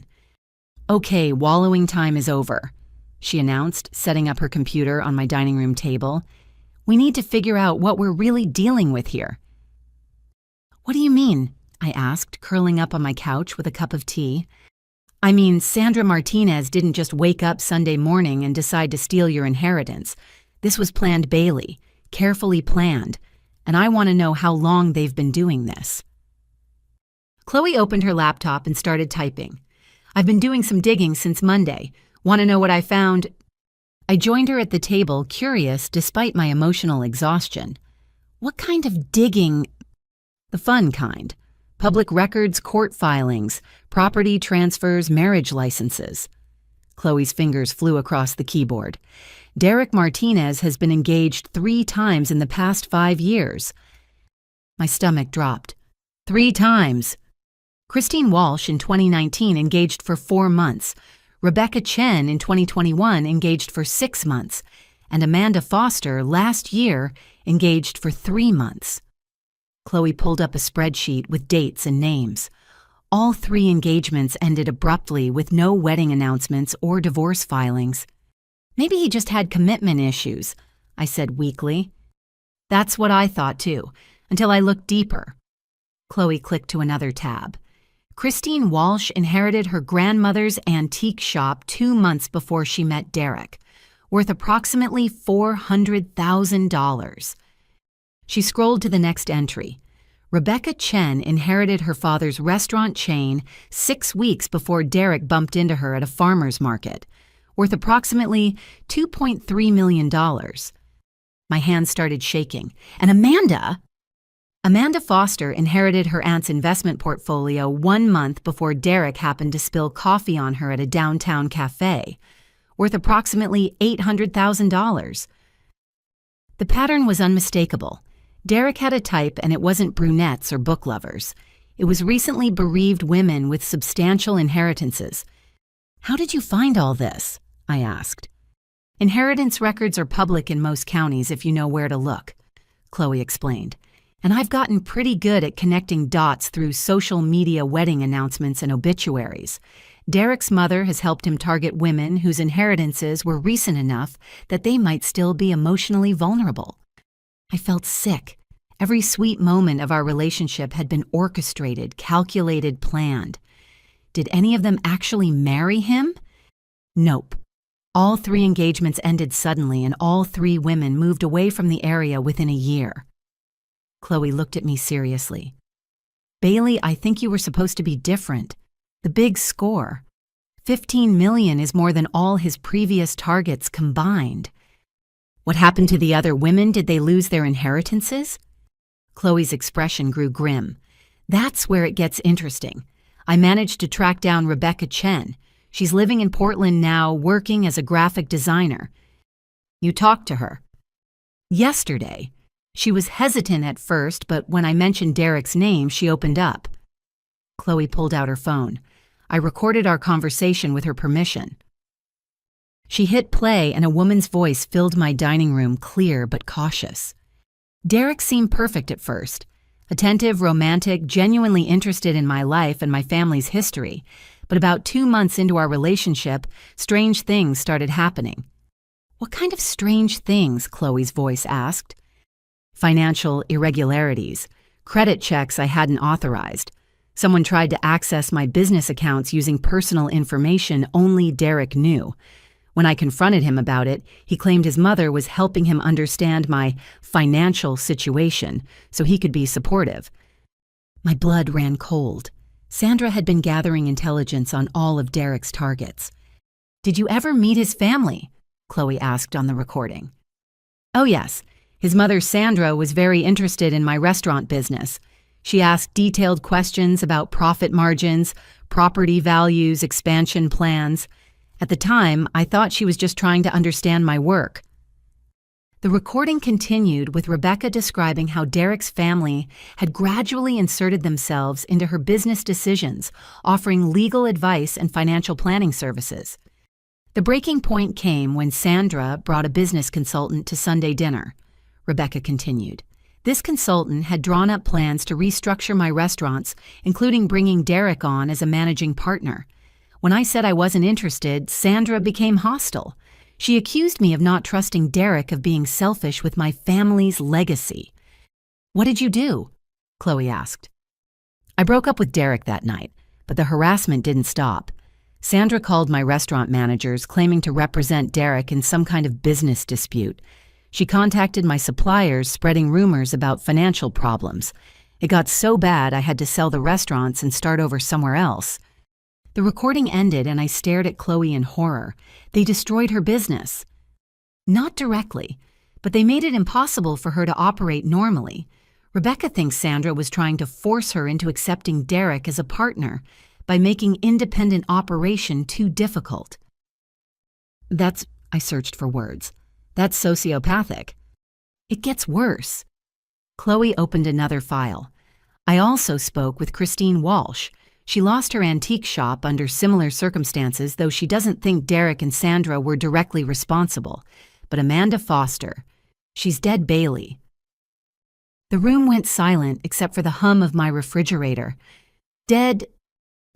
Okay, wallowing time is over, she announced, setting up her computer on my dining room table. We need to figure out what we're really dealing with here. What do you mean? I asked, curling up on my couch with a cup of tea. I mean, Sandra Martinez didn't just wake up Sunday morning and decide to steal your inheritance. This was planned, Bailey, carefully planned, and I want to know how long they've been doing this. Chloe opened her laptop and started typing. I've been doing some digging since Monday. Want to know what I found? I joined her at the table, curious despite my emotional exhaustion. What kind of digging? The fun kind. Public records, court filings, property transfers, marriage licenses. Chloe's fingers flew across the keyboard. Derek Martinez has been engaged 3 times in the past 5 years. My stomach dropped. 3 times. Christine Walsh in 2019 engaged for 4 months. Rebecca Chen in 2021 engaged for 6 months. And Amanda Foster last year engaged for 3 months. Chloe pulled up a spreadsheet with dates and names. All 3 engagements ended abruptly with no wedding announcements or divorce filings. Maybe he just had commitment issues, I said weakly. That's what I thought too, until I looked deeper. Chloe clicked to another tab. Christine Walsh inherited her grandmother's antique shop 2 months before she met Derek, worth approximately $400,000. She scrolled to the next entry. Rebecca Chen inherited her father's restaurant chain 6 weeks before Derek bumped into her at a farmer's market, worth approximately $2.3 million. My hands started shaking. And Amanda Foster inherited her aunt's investment portfolio 1 month before Derek happened to spill coffee on her at a downtown cafe, worth approximately $800,000. The pattern was unmistakable. Derek had a type, and it wasn't brunettes or book lovers. It was recently bereaved women with substantial inheritances. How did you find all this? I asked. Inheritance records are public in most counties if you know where to look, Chloe explained. And I've gotten pretty good at connecting dots through social media wedding announcements and obituaries. Derek's mother has helped him target women whose inheritances were recent enough that they might still be emotionally vulnerable. I felt sick. Every sweet moment of our relationship had been orchestrated, calculated, planned. Did any of them actually marry him? Nope. All 3 engagements ended suddenly, and all 3 women moved away from the area within a year. Chloe looked at me seriously. Bailey, I think you were supposed to be different. The big score. 15 million is more than all his previous targets combined. What happened to the other women? Did they lose their inheritances? Chloe's expression grew grim. That's where it gets interesting. I managed to track down Rebecca Chen. She's living in Portland now, working as a graphic designer. You talked to her? Yesterday. She was hesitant at first, but when I mentioned Derek's name, she opened up. Chloe pulled out her phone. I recorded our conversation with her permission. She hit play, and a woman's voice filled my dining room, clear but cautious. Derek seemed perfect at first. Attentive, romantic, genuinely interested in my life and my family's history. But about 2 months into our relationship, strange things started happening. What kind of strange things? Chloe's voice asked. Financial irregularities, credit checks I hadn't authorized. Someone tried to access my business accounts using personal information only Derek knew. When I confronted him about it, he claimed his mother was helping him understand my financial situation so he could be supportive. My blood ran cold. Sandra had been gathering intelligence on all of Derek's targets. Did you ever meet his family? Chloe asked on the recording. Oh yes. His mother, Sandra, was very interested in my restaurant business. She asked detailed questions about profit margins, property values, expansion plans. At the time, I thought she was just trying to understand my work. The recording continued with Rebecca describing how Derek's family had gradually inserted themselves into her business decisions, offering legal advice and financial planning services. The breaking point came when Sandra brought a business consultant to Sunday dinner. Rebecca continued. This consultant had drawn up plans to restructure my restaurants, including bringing Derek on as a managing partner. When I said I wasn't interested, Sandra became hostile. She accused me of not trusting Derek, of being selfish with my family's legacy. What did you do? Chloe asked. I broke up with Derek that night, but the harassment didn't stop. Sandra called my restaurant managers, claiming to represent Derek in some kind of business dispute. She contacted my suppliers, spreading rumors about financial problems. It got so bad I had to sell the restaurants and start over somewhere else. The recording ended and I stared at Chloe in horror. They destroyed her business. Not directly, but they made it impossible for her to operate normally. Rebecca thinks Sandra was trying to force her into accepting Derek as a partner by making independent operation too difficult. I searched for words. That's sociopathic. It gets worse. Chloe opened another file. I also spoke with Christine Walsh. She lost her antique shop under similar circumstances, though she doesn't think Derek and Sandra were directly responsible. But Amanda Foster. She's dead Bailey. The room went silent except for the hum of my refrigerator. Dead.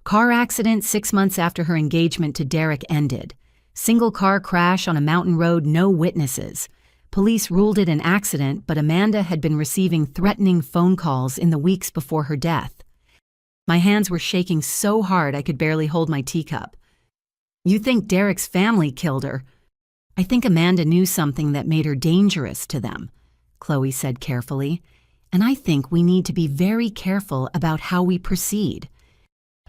Car accident 6 months after her engagement to Derek ended. Single car crash on a mountain road, no witnesses. Police ruled it an accident, but Amanda had been receiving threatening phone calls in the weeks before her death. My hands were shaking so hard I could barely hold my teacup. You think Derek's family killed her? I think Amanda knew something that made her dangerous to them, Chloe said carefully, and I think we need to be very careful about how we proceed.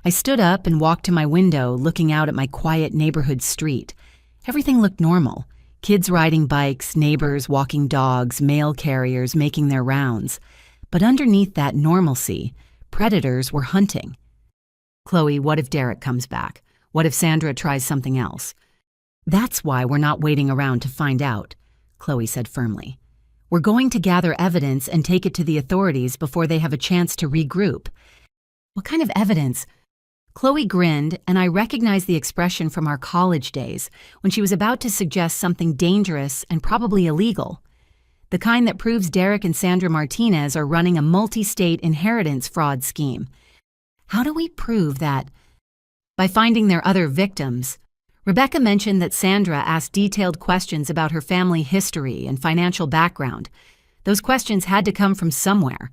I stood up and walked to my window, looking out at my quiet neighborhood street. Everything looked normal. Kids riding bikes, neighbors walking dogs, mail carriers making their rounds. But underneath that normalcy, predators were hunting. Chloe, what if Derek comes back? What if Sandra tries something else? That's why we're not waiting around to find out, Chloe said firmly. We're going to gather evidence and take it to the authorities before they have a chance to regroup. What kind of evidence? Chloe grinned, and I recognized the expression from our college days when she was about to suggest something dangerous and probably illegal. The kind that proves Derek and Sandra Martinez are running a multi-state inheritance fraud scheme. How do we prove that? By finding their other victims. Rebecca mentioned that Sandra asked detailed questions about her family history and financial background. Those questions had to come from somewhere.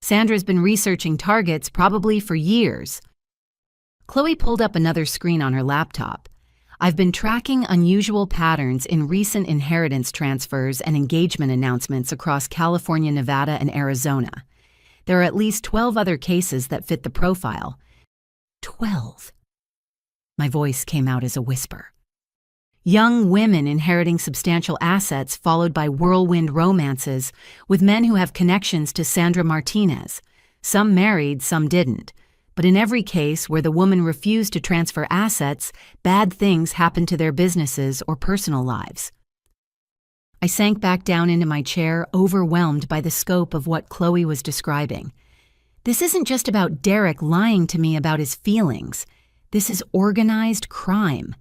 Sandra's been researching targets probably for years. Chloe pulled up another screen on her laptop. I've been tracking unusual patterns in recent inheritance transfers and engagement announcements across California, Nevada, and Arizona. There are at least 12 other cases that fit the profile. 12. My voice came out as a whisper. Young women inheriting substantial assets followed by whirlwind romances with men who have connections to Sandra Martinez. Some married, some didn't. But in every case where the woman refused to transfer assets, bad things happened to their businesses or personal lives. I sank back down into my chair, overwhelmed by the scope of what Chloe was describing. This isn't just about Derek lying to me about his feelings. This is organized crime.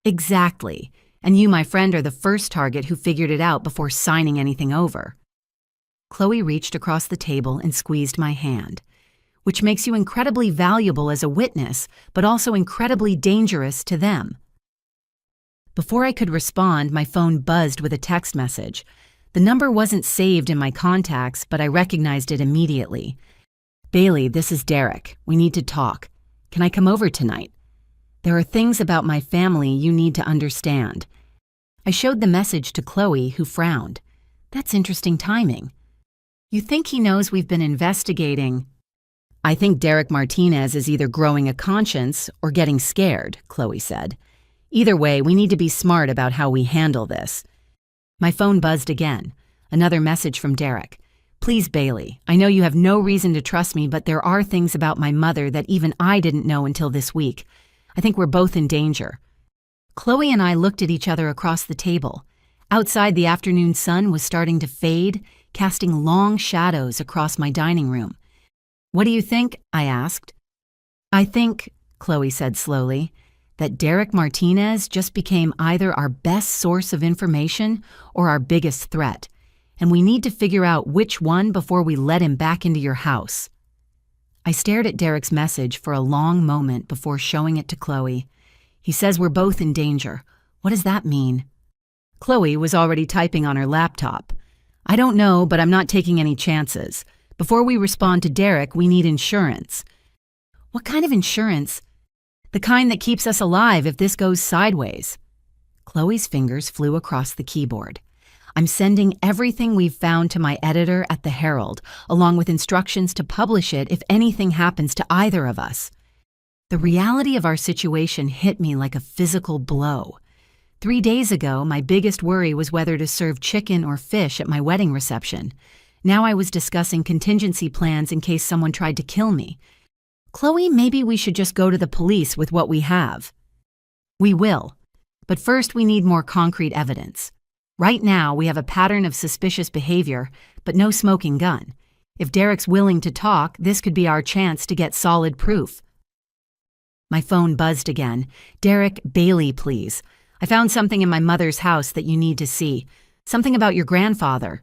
Exactly. And you, my friend, are the first target who figured it out before signing anything over. Chloe reached across the table and squeezed my hand, which makes you incredibly valuable as a witness, but also incredibly dangerous to them. Before I could respond, my phone buzzed with a text message. The number wasn't saved in my contacts, but I recognized it immediately. Bailey, this is Derek. We need to talk. Can I come over tonight? There are things about my family you need to understand. I showed the message to Chloe, who frowned. That's interesting timing. You think he knows we've been investigating? I think Derek Martinez is either growing a conscience or getting scared, Chloe said. Either way, we need to be smart about how we handle this. My phone buzzed again. Another message from Derek. Please, Bailey, I know you have no reason to trust me, but there are things about my mother that even I didn't know until this week. I think we're both in danger. Chloe and I looked at each other across the table. Outside, the afternoon sun was starting to fade, casting long shadows across my dining room. What do you think? I asked. I think, Chloe said slowly, that Derek Martinez just became either our best source of information or our biggest threat, and we need to figure out which one before we let him back into your house. I stared at Derek's message for a long moment before showing it to Chloe. He says we're both in danger. What does that mean? Chloe was already typing on her laptop. I don't know, but I'm not taking any chances. Before we respond to Derek, we need insurance. What kind of insurance? The kind that keeps us alive if this goes sideways. Chloe's fingers flew across the keyboard. I'm sending everything we've found to my editor at the Herald, along with instructions to publish it if anything happens to either of us. The reality of our situation hit me like a physical blow. 3 days ago, my biggest worry was whether to serve chicken or fish at my wedding reception. Now I was discussing contingency plans in case someone tried to kill me. Chloe, maybe we should just go to the police with what we have. We will. But first we need more concrete evidence. Right now, we have a pattern of suspicious behavior, but no smoking gun. If Derek's willing to talk, this could be our chance to get solid proof. My phone buzzed again. Derek, Bailey, please. I found something in my mother's house that you need to see. Something about your grandfather.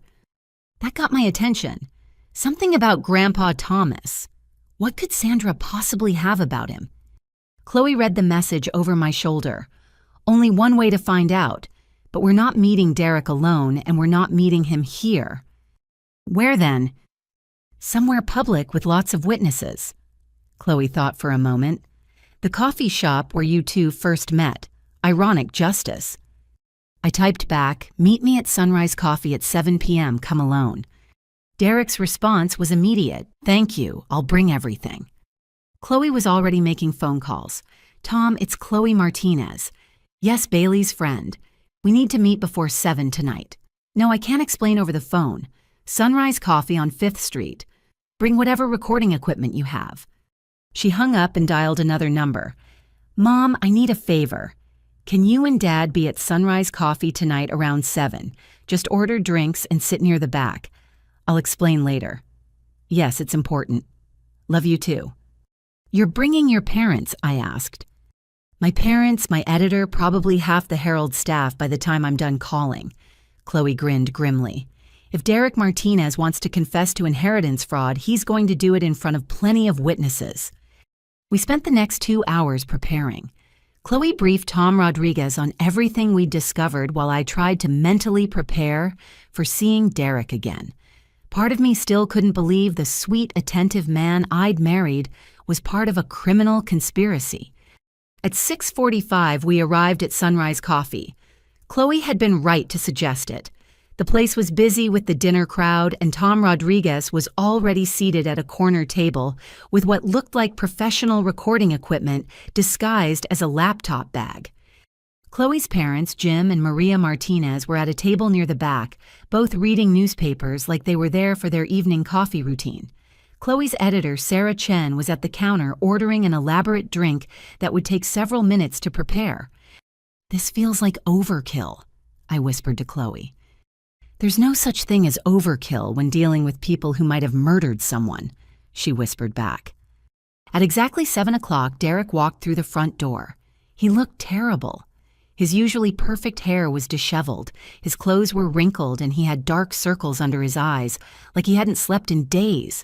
That got my attention. Something about Grandpa Thomas. What could Sandra possibly have about him? Chloe read the message over my shoulder. Only one way to find out. But we're not meeting Derek alone, and we're not meeting him here. Where then? Somewhere public with lots of witnesses. Chloe thought for a moment. The coffee shop where you two first met. Ironic justice. I typed back, meet me at Sunrise Coffee at 7 p.m., come alone. Derek's response was immediate. Thank you, I'll bring everything. Chloe was already making phone calls. Tom, it's Chloe Martinez. Yes, Bailey's friend. We need to meet before 7 tonight. No, I can't explain over the phone. Sunrise Coffee on 5th Street. Bring whatever recording equipment you have. She hung up and dialed another number. Mom, I need a favor. Can you and Dad be at Sunrise Coffee tonight around 7? Just order drinks and sit near the back. I'll explain later. Yes, it's important. Love you too. You're bringing your parents, I asked. My parents, my editor, probably half the Herald staff by the time I'm done calling. Chloe grinned grimly. If Derek Martinez wants to confess to inheritance fraud, he's going to do it in front of plenty of witnesses. We spent the next 2 hours preparing. Chloe briefed Tom Rodriguez on everything we'd discovered while I tried to mentally prepare for seeing Derek again. Part of me still couldn't believe the sweet, attentive man I'd married was part of a criminal conspiracy. At 6:45, we arrived at Sunrise Coffee. Chloe had been right to suggest it. The place was busy with the dinner crowd, and Tom Rodriguez was already seated at a corner table with what looked like professional recording equipment disguised as a laptop bag. Chloe's parents, Jim and Maria Martinez, were at a table near the back, both reading newspapers like they were there for their evening coffee routine. Chloe's editor, Sarah Chen, was at the counter ordering an elaborate drink that would take several minutes to prepare. "This feels like overkill," I whispered to Chloe. "There's no such thing as overkill when dealing with people who might have murdered someone," she whispered back. At exactly 7 o'clock, Derek walked through the front door. He looked terrible. His usually perfect hair was disheveled, his clothes were wrinkled, and he had dark circles under his eyes, like he hadn't slept in days.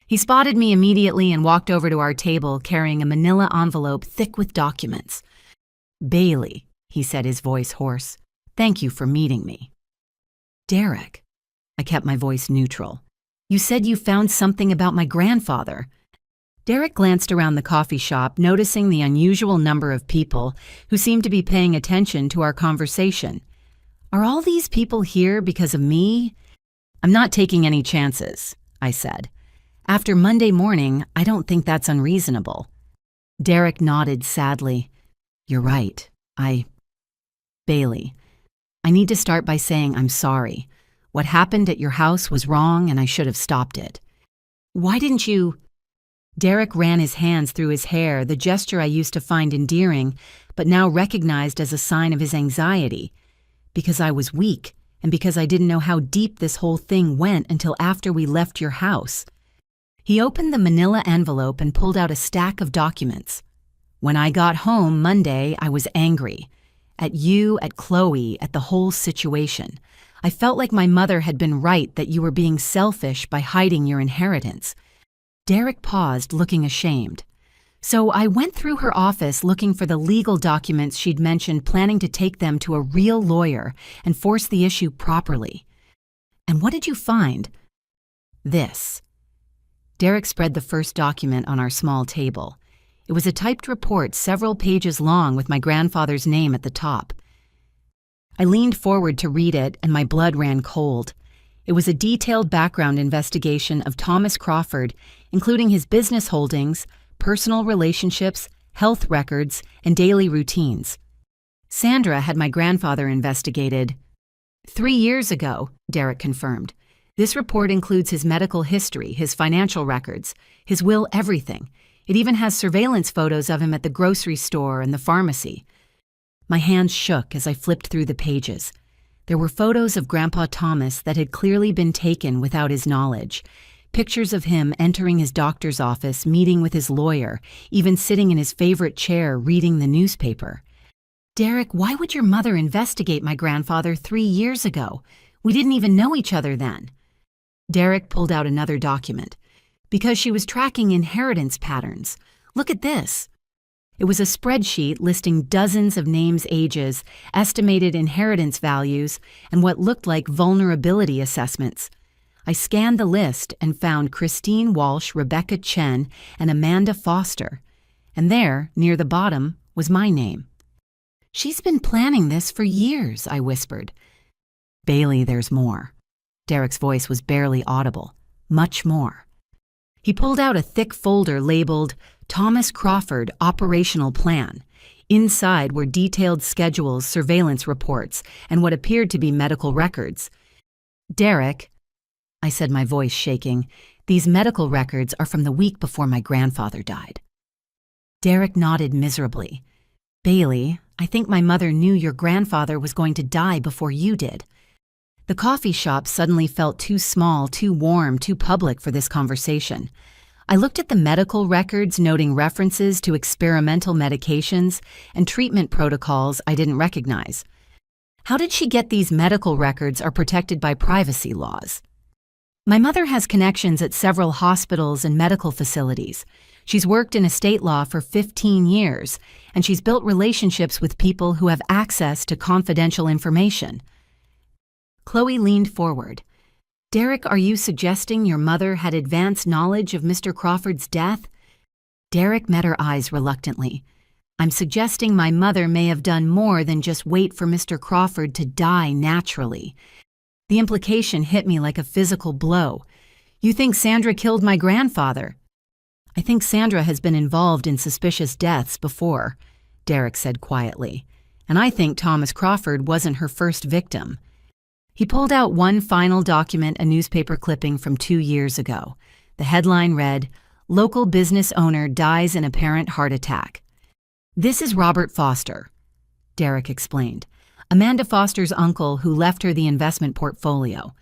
He spotted me immediately and walked over to our table carrying a manila envelope thick with documents. "Bailey," he said, his voice hoarse, "thank you for meeting me." "Derek," I kept my voice neutral, "you said you found something about my grandfather." Derek glanced around the coffee shop, noticing the unusual number of people who seemed to be paying attention to our conversation. "Are all these people here because of me?" "I'm not taking any chances," I said. "After Monday morning, I don't think that's unreasonable." Derek nodded sadly. "You're right. Bailey, I need to start by saying I'm sorry. What happened at your house was wrong and I should have stopped it." "Why didn't you—" Derek ran his hands through his hair, the gesture I used to find endearing, but now recognized as a sign of his anxiety. "Because I was weak, and because I didn't know how deep this whole thing went until after we left your house." He opened the manila envelope and pulled out a stack of documents. "When I got home Monday, I was angry. At you, at Chloe, at the whole situation. I felt like my mother had been right that you were being selfish by hiding your inheritance." Derek paused, looking ashamed. "So I went through her office looking for the legal documents she'd mentioned, planning to take them to a real lawyer and force the issue properly. And what did you find?" "This." Derek spread the first document on our small table. It was a typed report several pages long with my grandfather's name at the top. I leaned forward to read it, and my blood ran cold. It was a detailed background investigation of Thomas Crawford, including his business holdings, personal relationships, health records, and daily routines. Sandra had my grandfather investigated 3 years ago, Derek confirmed. "This report includes his medical history, his financial records, his will, everything. It even has surveillance photos of him at the grocery store and the pharmacy." My hands shook as I flipped through the pages. There were photos of Grandpa Thomas that had clearly been taken without his knowledge. Pictures of him entering his doctor's office, meeting with his lawyer, even sitting in his favorite chair reading the newspaper. "Derek, why would your mother investigate my grandfather 3 years ago? We didn't even know each other then." Derek pulled out another document. "Because she was tracking inheritance patterns. Look at this." It was a spreadsheet listing dozens of names' ages, estimated inheritance values, and what looked like vulnerability assessments. I scanned the list and found Christine Walsh, Rebecca Chen, and Amanda Foster. And there, near the bottom, was my name. "She's been planning this for years," I whispered. "Bailey, there's more." Derek's voice was barely audible. "Much more." He pulled out a thick folder labeled Thomas Crawford Operational Plan. Inside were detailed schedules, surveillance reports, and what appeared to be medical records. "Derek," I said, my voice shaking, "these medical records are from the week before my grandfather died." Derek nodded miserably. "Bailey, I think my mother knew your grandfather was going to die before you did." The coffee shop suddenly felt too small, too warm, too public for this conversation. I looked at the medical records, noting references to experimental medications and treatment protocols I didn't recognize. How did she get these medical records are protected by privacy laws? "My mother has connections at several hospitals and medical facilities. She's worked in estate law for 15 years, and she's built relationships with people who have access to confidential information." Chloe leaned forward. "Derek, are you suggesting your mother had advance knowledge of Mr. Crawford's death?" Derek met her eyes reluctantly. I'm suggesting my mother may have done more than just wait for Mr. Crawford to die naturally. The implication hit me like a physical blow. You think Sandra killed my grandfather? I think Sandra has been involved in suspicious deaths before, Derek said quietly, and I think Thomas Crawford wasn't her first victim. He pulled out one final document, a newspaper clipping from 2 years ago. The headline read, "Local business owner dies in apparent heart attack." "This is Robert Foster," Derek explained, Amanda Foster's uncle who left her the investment portfolio.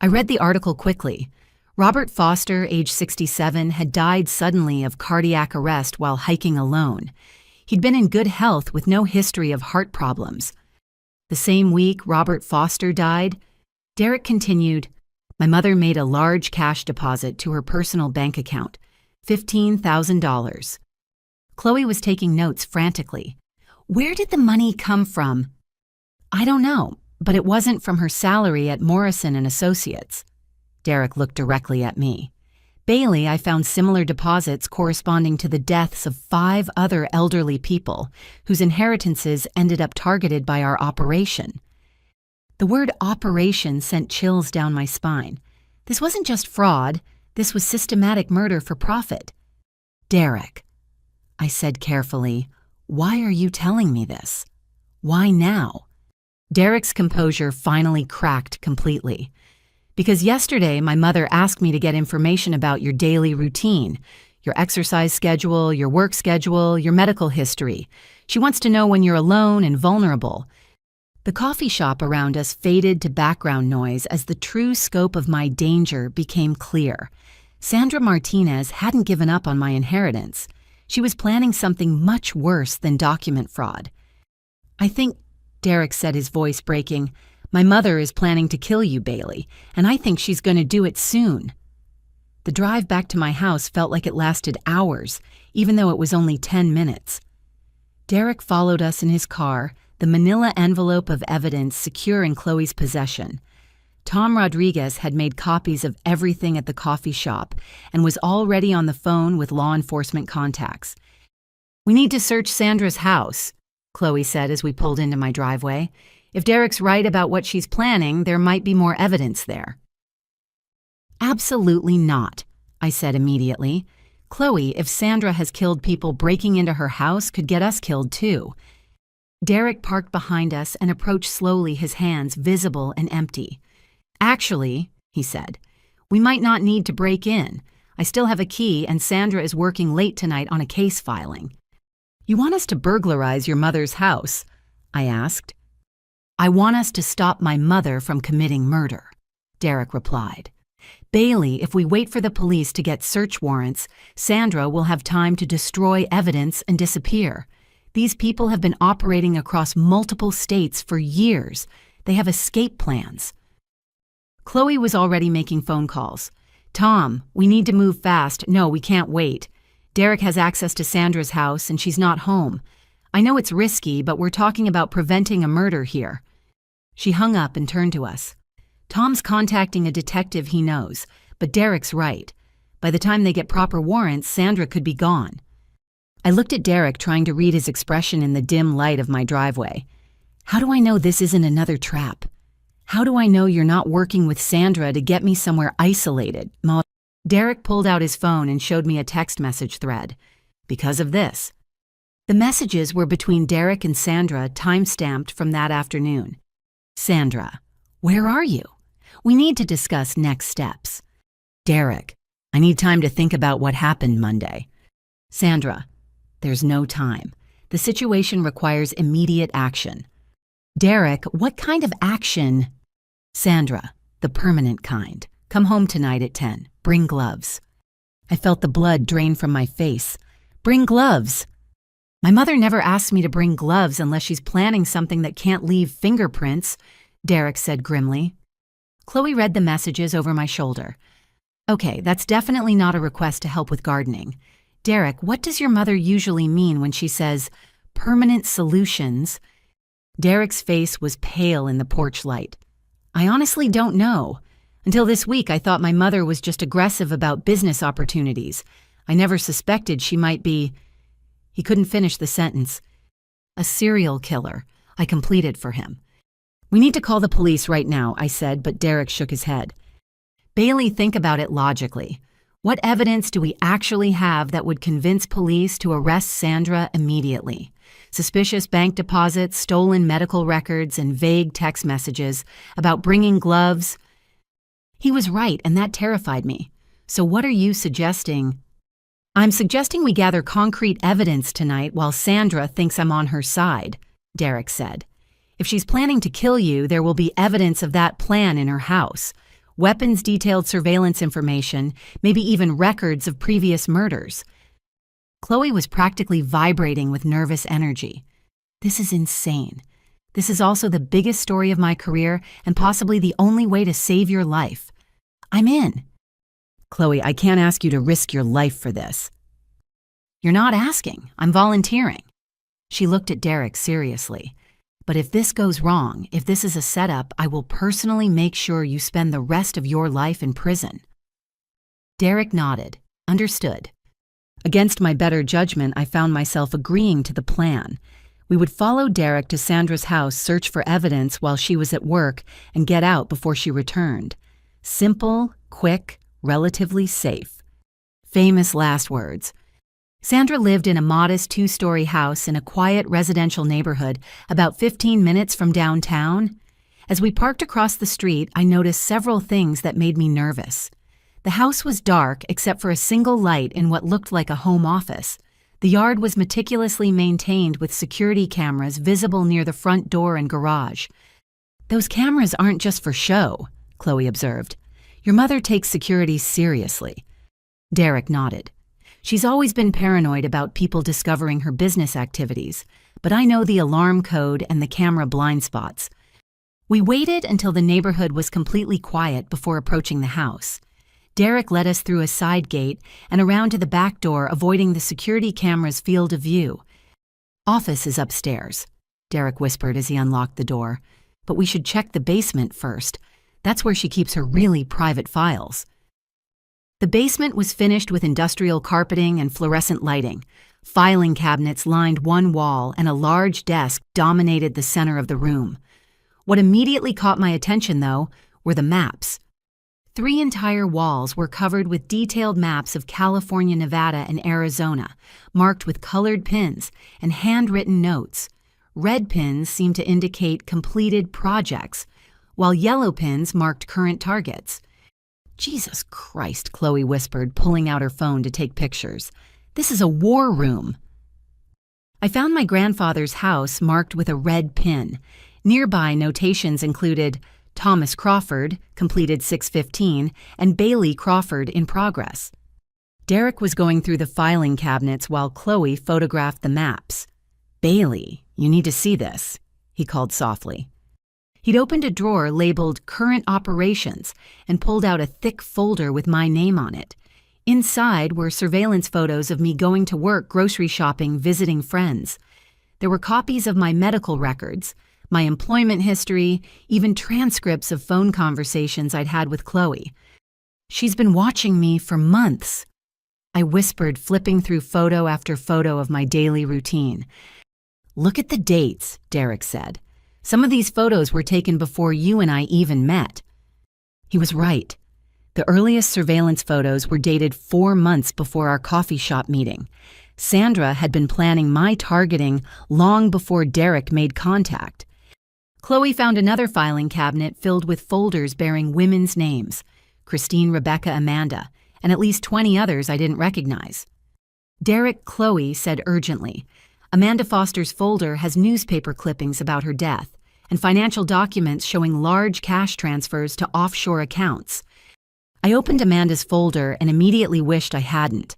I read the article quickly. Robert Foster, age 67, had died suddenly of cardiac arrest while hiking alone. He'd been in good health with no history of heart problems. The same week Robert Foster died, Derek continued, my mother made a large cash deposit to her personal bank account, $15,000. Chloe was taking notes frantically. Where did the money come from? I don't know, but it wasn't from her salary at Morrison and Associates. Derek looked directly at me. Bailey, I found similar deposits corresponding to the deaths of 5 other elderly people whose inheritances ended up targeted by our operation. The word operation sent chills down my spine. This wasn't just fraud, this was systematic murder for profit. Derek, I said carefully, why are you telling me this? Why now? Derek's composure finally cracked completely. Because yesterday my mother asked me to get information about your daily routine, your exercise schedule, your work schedule, your medical history. She wants to know when you're alone and vulnerable. The coffee shop around us faded to background noise as the true scope of my danger became clear. Sandra Martinez hadn't given up on my inheritance. She was planning something much worse than document fraud. I think, Derek said, his voice breaking, my mother is planning to kill you, Bailey, and I think she's going to do it soon. The drive back to my house felt like it lasted hours, even though it was only 10 minutes. Derek followed us in his car, the manila envelope of evidence secure in Chloe's possession. Tom Rodriguez had made copies of everything at the coffee shop and was already on the phone with law enforcement contacts. We need to search Sandra's house, Chloe said as we pulled into my driveway. If Derek's right about what she's planning, there might be more evidence there. Absolutely not, I said immediately. Chloe, if Sandra has killed people, breaking into her house could get us killed too. Derek parked behind us and approached slowly, his hands visible and empty. Actually, he said, we might not need to break in. I still have a key and Sandra is working late tonight on a case filing. You want us to burglarize your mother's house? I asked. I want us to stop my mother from committing murder, Derek replied. Bailey, if we wait for the police to get search warrants, Sandra will have time to destroy evidence and disappear. These people have been operating across multiple states for years. They have escape plans. Chloe was already making phone calls. Tom, we need to move fast. No, we can't wait. Derek has access to Sandra's house and she's not home. I know it's risky, but we're talking about preventing a murder here. She hung up and turned to us. Tom's contacting a detective he knows, but Derek's right. By the time they get proper warrants, Sandra could be gone. I looked at Derek, trying to read his expression in the dim light of my driveway. How do I know this isn't another trap? How do I know you're not working with Sandra to get me somewhere isolated? Derek pulled out his phone and showed me a text message thread. Because of this. The messages were between Derek and Sandra, time-stamped from that afternoon. Sandra, where are you? We need to discuss next steps. Derek, I need time to think about what happened Monday. Sandra, there's no time. The situation requires immediate action. Derek, what kind of action? Sandra, the permanent kind. Come home tonight at 10. Bring gloves. I felt the blood drain from my face. Bring gloves. My mother never asked me to bring gloves unless she's planning something that can't leave fingerprints, Derek said grimly. Chloe read the messages over my shoulder. Okay, that's definitely not a request to help with gardening. Derek, what does your mother usually mean when she says, permanent solutions? Derek's face was pale in the porch light. I honestly don't know. Until this week, I thought my mother was just aggressive about business opportunities. I never suspected she might be... He couldn't finish the sentence. A serial killer, I completed for him. We need to call the police right now, I said, but Derek shook his head. Bailey, think about it logically. What evidence do we actually have that would convince police to arrest Sandra immediately? Suspicious bank deposits, stolen medical records, and vague text messages about bringing gloves. He was right, and that terrified me. So what are you suggesting? I'm suggesting we gather concrete evidence tonight while Sandra thinks I'm on her side, Derek said. If she's planning to kill you, there will be evidence of that plan in her house. Weapons, detailed surveillance information, maybe even records of previous murders. Chloe was practically vibrating with nervous energy. This is insane. This is also the biggest story of my career and possibly the only way to save your life. I'm in. Chloe, I can't ask you to risk your life for this. You're not asking. I'm volunteering. She looked at Derek seriously. But if this goes wrong, if this is a setup, I will personally make sure you spend the rest of your life in prison. Derek nodded. Understood. Against my better judgment, I found myself agreeing to the plan. We would follow Derek to Sandra's house, search for evidence while she was at work, and get out before she returned. Simple, quick, relatively safe. Famous last words. Sandra lived in a modest 2-story house in a quiet residential neighborhood about 15 minutes from downtown. As we parked across the street, I noticed several things that made me nervous. The house was dark except for a single light in what looked like a home office. The yard was meticulously maintained with security cameras visible near the front door and garage. Those cameras aren't just for show, Chloe observed. Your mother takes security seriously. Derek nodded. She's always been paranoid about people discovering her business activities, but I know the alarm code and the camera blind spots. We waited until the neighborhood was completely quiet before approaching the house. Derek led us through a side gate and around to the back door, avoiding the security camera's field of view. Office is upstairs, Derek whispered as he unlocked the door. But we should check the basement first. That's where she keeps her really private files. The basement was finished with industrial carpeting and fluorescent lighting. Filing cabinets lined one wall and a large desk dominated the center of the room. What immediately caught my attention, though, were the maps. 3 entire walls were covered with detailed maps of California, Nevada, and Arizona, marked with colored pins and handwritten notes. Red pins seemed to indicate completed projects, while yellow pins marked current targets. Jesus Christ, Chloe whispered, pulling out her phone to take pictures. This is a war room. I found my grandfather's house marked with a red pin. Nearby notations included Thomas Crawford, completed 6/15, and Bailey Crawford in progress. Derek was going through the filing cabinets while Chloe photographed the maps. Bailey, you need to see this, he called softly. He'd opened a drawer labeled Current Operations and pulled out a thick folder with my name on it. Inside were surveillance photos of me going to work, grocery shopping, visiting friends. There were copies of my medical records, my employment history, even transcripts of phone conversations I'd had with Chloe. She's been watching me for months, I whispered, flipping through photo after photo of my daily routine. Look at the dates, Derek said. Some of these photos were taken before you and I even met. He was right. The earliest surveillance photos were dated 4 months before our coffee shop meeting. Sandra had been planning my targeting long before Derek made contact. Chloe found another filing cabinet filled with folders bearing women's names, Christine, Rebecca, Amanda, and at least 20 others I didn't recognize. Derek, Chloe said urgently, Amanda Foster's folder has newspaper clippings about her death and financial documents showing large cash transfers to offshore accounts. I opened Amanda's folder and immediately wished I hadn't.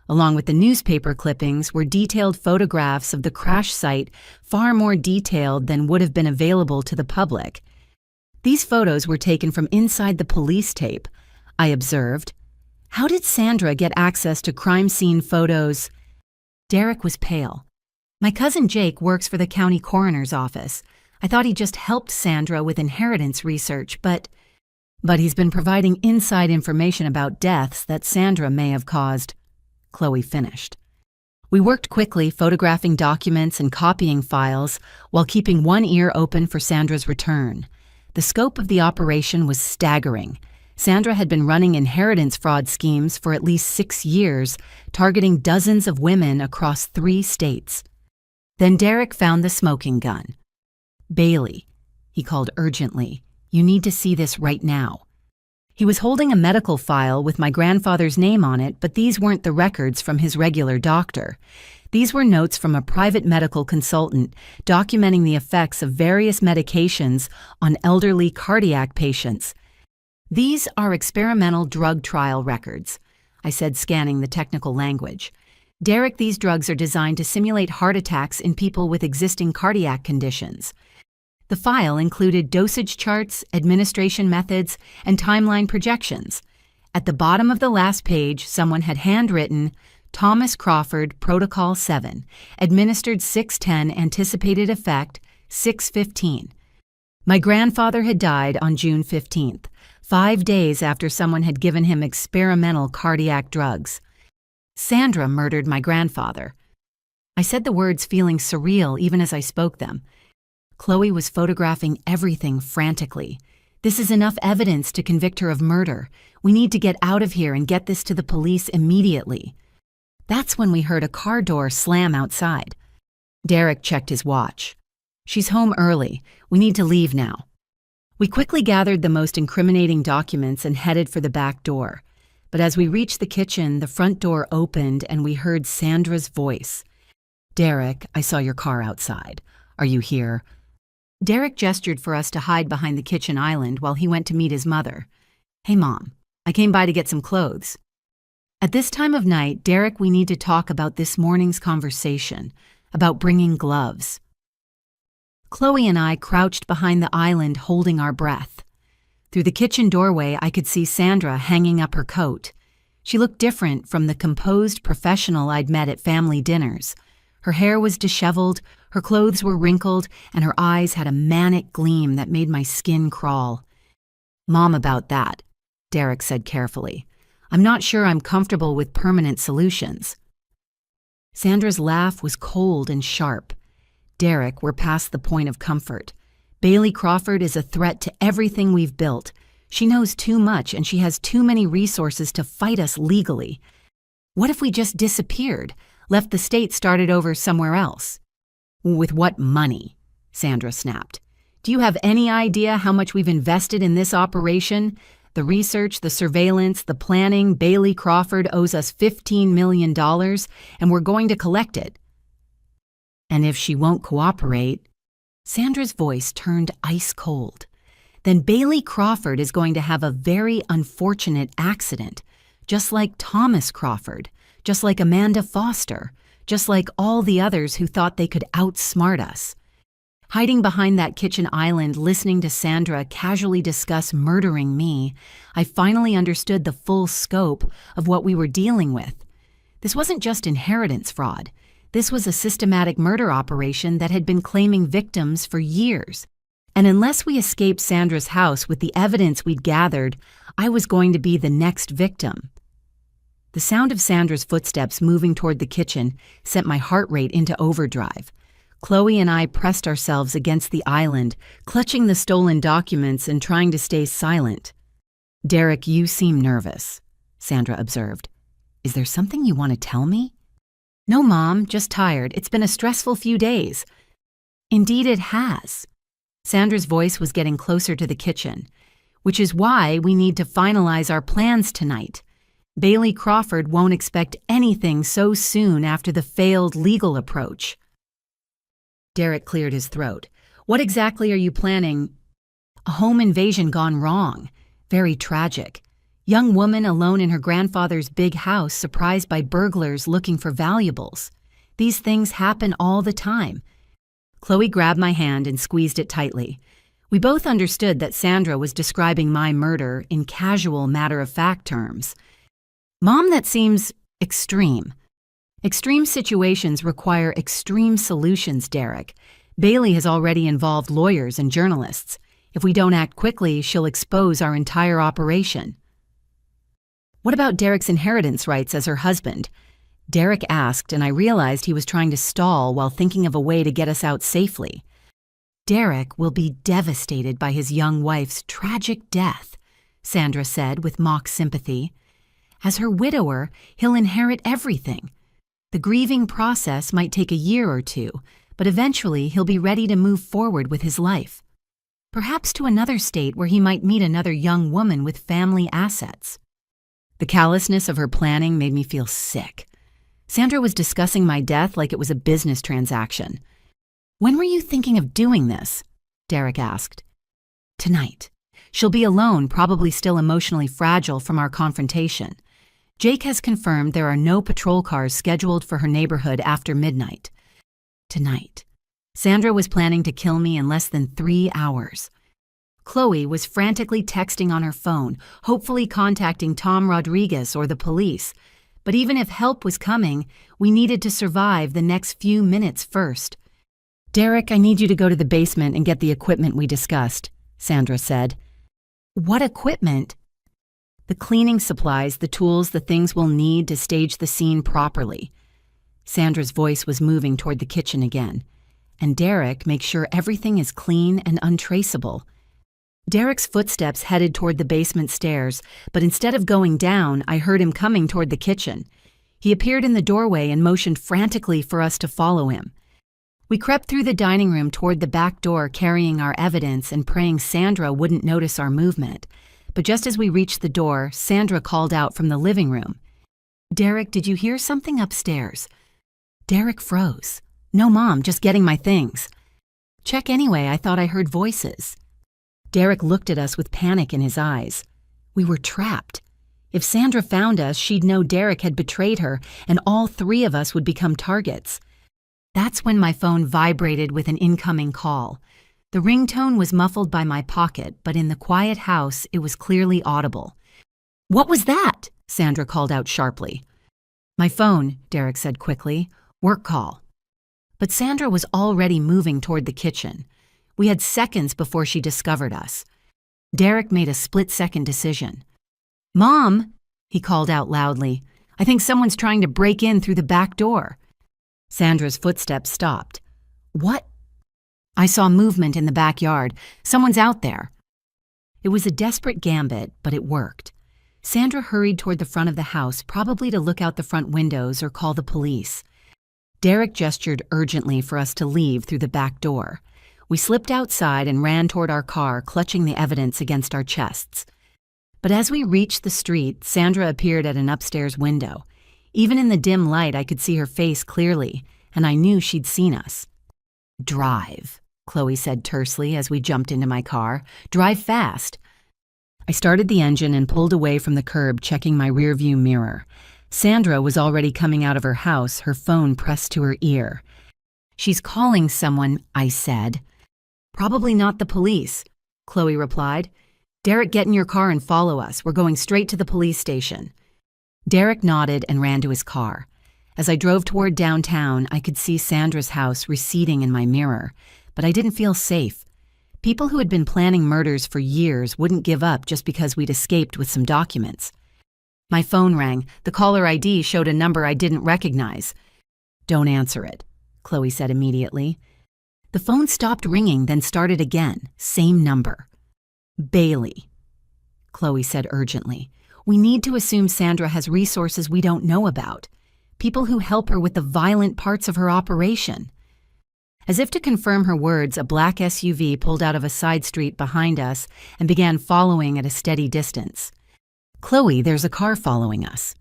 Along with the newspaper clippings were detailed photographs of the crash site, far more detailed than would have been available to the public. These photos were taken from inside the police tape, I observed. How did Sandra get access to crime scene photos? Derek was pale. My cousin Jake works for the county coroner's office. I thought he just helped Sandra with inheritance research, but he's been providing inside information about deaths that Sandra may have caused. Chloe finished. We worked quickly, photographing documents and copying files while keeping one ear open for Sandra's return. The scope of the operation was staggering. Sandra had been running inheritance fraud schemes for at least 6 years, targeting dozens of women across 3 states. Then Derek found the smoking gun. "Bailey," he called urgently, "you need to see this right now." He was holding a medical file with my grandfather's name on it, but these weren't the records from his regular doctor. These were notes from a private medical consultant documenting the effects of various medications on elderly cardiac patients. "These are experimental drug trial records," I said, scanning the technical language. "Derek, these drugs are designed to simulate heart attacks in people with existing cardiac conditions." The file included dosage charts, administration methods, and timeline projections. At the bottom of the last page, someone had handwritten, "Thomas Crawford, Protocol 7, administered 6/10, anticipated effect 6/15. My grandfather had died on June 15th, 5 days after someone had given him experimental cardiac drugs. Sandra murdered my grandfather. I said the words feeling surreal even as I spoke them. Chloe was photographing everything frantically. "This is enough evidence to convict her of murder. We need to get out of here and get this to the police immediately." That's when we heard a car door slam outside. Derek checked his watch. "She's home early. We need to leave now." We quickly gathered the most incriminating documents and headed for the back door. But as we reached the kitchen, the front door opened and we heard Sandra's voice. "Derek, I saw your car outside. Are you here?" Derek gestured for us to hide behind the kitchen island while he went to meet his mother. "Hey, Mom, I came by to get some clothes." At this time of night, "Derek, we need to talk about this morning's conversation, about bringing gloves." Chloe and I crouched behind the island holding our breath. Through the kitchen doorway, I could see Sandra hanging up her coat. She looked different from the composed professional I'd met at family dinners. Her hair was disheveled, her clothes were wrinkled, and her eyes had a manic gleam that made my skin crawl. "Mom, about that," Derek said carefully. "I'm not sure I'm comfortable with permanent solutions." Sandra's laugh was cold and sharp. "Derek, we're past the point of comfort. Bailey Crawford is a threat to everything we've built. She knows too much and she has too many resources to fight us legally. What if we just disappeared, left the state, started over somewhere else?" "With what money?" Sandra snapped. "Do you have any idea how much we've invested in this operation? The research, the surveillance, the planning. Bailey Crawford owes us $15 million, and we're going to collect it." "And if she won't cooperate?" Sandra's voice turned ice cold. "Then Bailey Crawford is going to have a very unfortunate accident, just like Thomas Crawford, just like Amanda Foster, just like all the others who thought they could outsmart us." Hiding behind that kitchen island, listening to Sandra casually discuss murdering me, I finally understood the full scope of what we were dealing with. This wasn't just inheritance fraud. This was a systematic murder operation that had been claiming victims for years. And unless we escaped Sandra's house with the evidence we'd gathered, I was going to be the next victim. The sound of Sandra's footsteps moving toward the kitchen sent my heart rate into overdrive. Chloe and I pressed ourselves against the island, clutching the stolen documents and trying to stay silent. "Derek, you seem nervous," Sandra observed. "Is there something you want to tell me?" "No, Mom, just tired. It's been a stressful few days." "Indeed it has." Sandra's voice was getting closer to the kitchen. "Which is why we need to finalize our plans tonight. Bailey Crawford won't expect anything so soon after the failed legal approach." Derek cleared his throat. "What exactly are you planning?" "A home invasion gone wrong. Very tragic. Young woman alone in her grandfather's big house, surprised by burglars looking for valuables. These things happen all the time." Chloe grabbed my hand and squeezed it tightly. We both understood that Sandra was describing my murder in casual, matter-of-fact terms. "Mom, that seems extreme." "Extreme situations require extreme solutions, Derek. Bailey has already involved lawyers and journalists. If we don't act quickly, she'll expose our entire operation." "What about Derek's inheritance rights as her husband? Derek asked, and I realized he was trying to stall while thinking of a way to get us out safely. Derek will be devastated by his young wife's tragic death, Sandra said with mock sympathy. As her widower, he'll inherit everything. The grieving process might take a year or two, but eventually he'll be ready to move forward with his life. Perhaps to another state where he might meet another young woman with family assets. The callousness of her planning made me feel sick. Sandra was discussing my death like it was a business transaction. "When were you thinking of doing this?" Derek asked. "Tonight. She'll be alone, probably still emotionally fragile from our confrontation. Jake has confirmed there are no patrol cars scheduled for her neighborhood after midnight. Tonight. Sandra was planning to kill me in less than 3 hours. Chloe was frantically texting on her phone, hopefully contacting Tom Rodriguez or the police. But even if help was coming, we needed to survive the next few minutes first. Derek, I need you to go to the basement and get the equipment we discussed," Sandra said. "What equipment?" "The cleaning supplies, the tools, the things we'll need to stage the scene properly." Sandra's voice was moving toward the kitchen again. "And Derek, make sure everything is clean and untraceable." Derek's footsteps headed toward the basement stairs, but instead of going down, I heard him coming toward the kitchen. He appeared in the doorway and motioned frantically for us to follow him. We crept through the dining room toward the back door carrying our evidence and praying Sandra wouldn't notice our movement. But just as we reached the door, Sandra called out from the living room. "Derek, did you hear something upstairs?" Derek froze. "No, Mom, just getting my things." "Check anyway, I thought I heard voices." Derek looked at us with panic in his eyes. We were trapped. If Sandra found us, she'd know Derek had betrayed her, and all 3 of us would become targets. That's when my phone vibrated with an incoming call. The ringtone was muffled by my pocket, but in the quiet house, it was clearly audible. "What was that?" Sandra called out sharply. "My phone," Derek said quickly. "Work call." But Sandra was already moving toward the kitchen. We had seconds before she discovered us. Derek made a split-second decision. "Mom," he called out loudly, "I think someone's trying to break in through the back door." Sandra's footsteps stopped. "What?" "I saw movement in the backyard. Someone's out there." It was a desperate gambit, but it worked. Sandra hurried toward the front of the house, probably to look out the front windows or call the police. Derek gestured urgently for us to leave through the back door. We slipped outside and ran toward our car, clutching the evidence against our chests. But as we reached the street, Sandra appeared at an upstairs window. Even in the dim light, I could see her face clearly, and I knew she'd seen us. "Drive," Chloe said tersely as we jumped into my car. "Drive fast." I started the engine and pulled away from the curb, checking my rearview mirror. Sandra was already coming out of her house, her phone pressed to her ear. "She's calling someone," I said. "Probably not the police," Chloe replied. "Derek, get in your car and follow us. We're going straight to the police station." Derek nodded and ran to his car. As I drove toward downtown, I could see Sandra's house receding in my mirror, but I didn't feel safe. People who had been planning murders for years wouldn't give up just because we'd escaped with some documents. My phone rang. The caller ID showed a number I didn't recognize. "Don't answer it," Chloe said immediately. The phone stopped ringing, then started again. Same number. "Bailey," Chloe said urgently. "We need to assume Sandra has resources we don't know about. People who help her with the violent parts of her operation." As if to confirm her words, a black SUV pulled out of a side street behind us and began following at a steady distance. "Chloe, there's a car following us."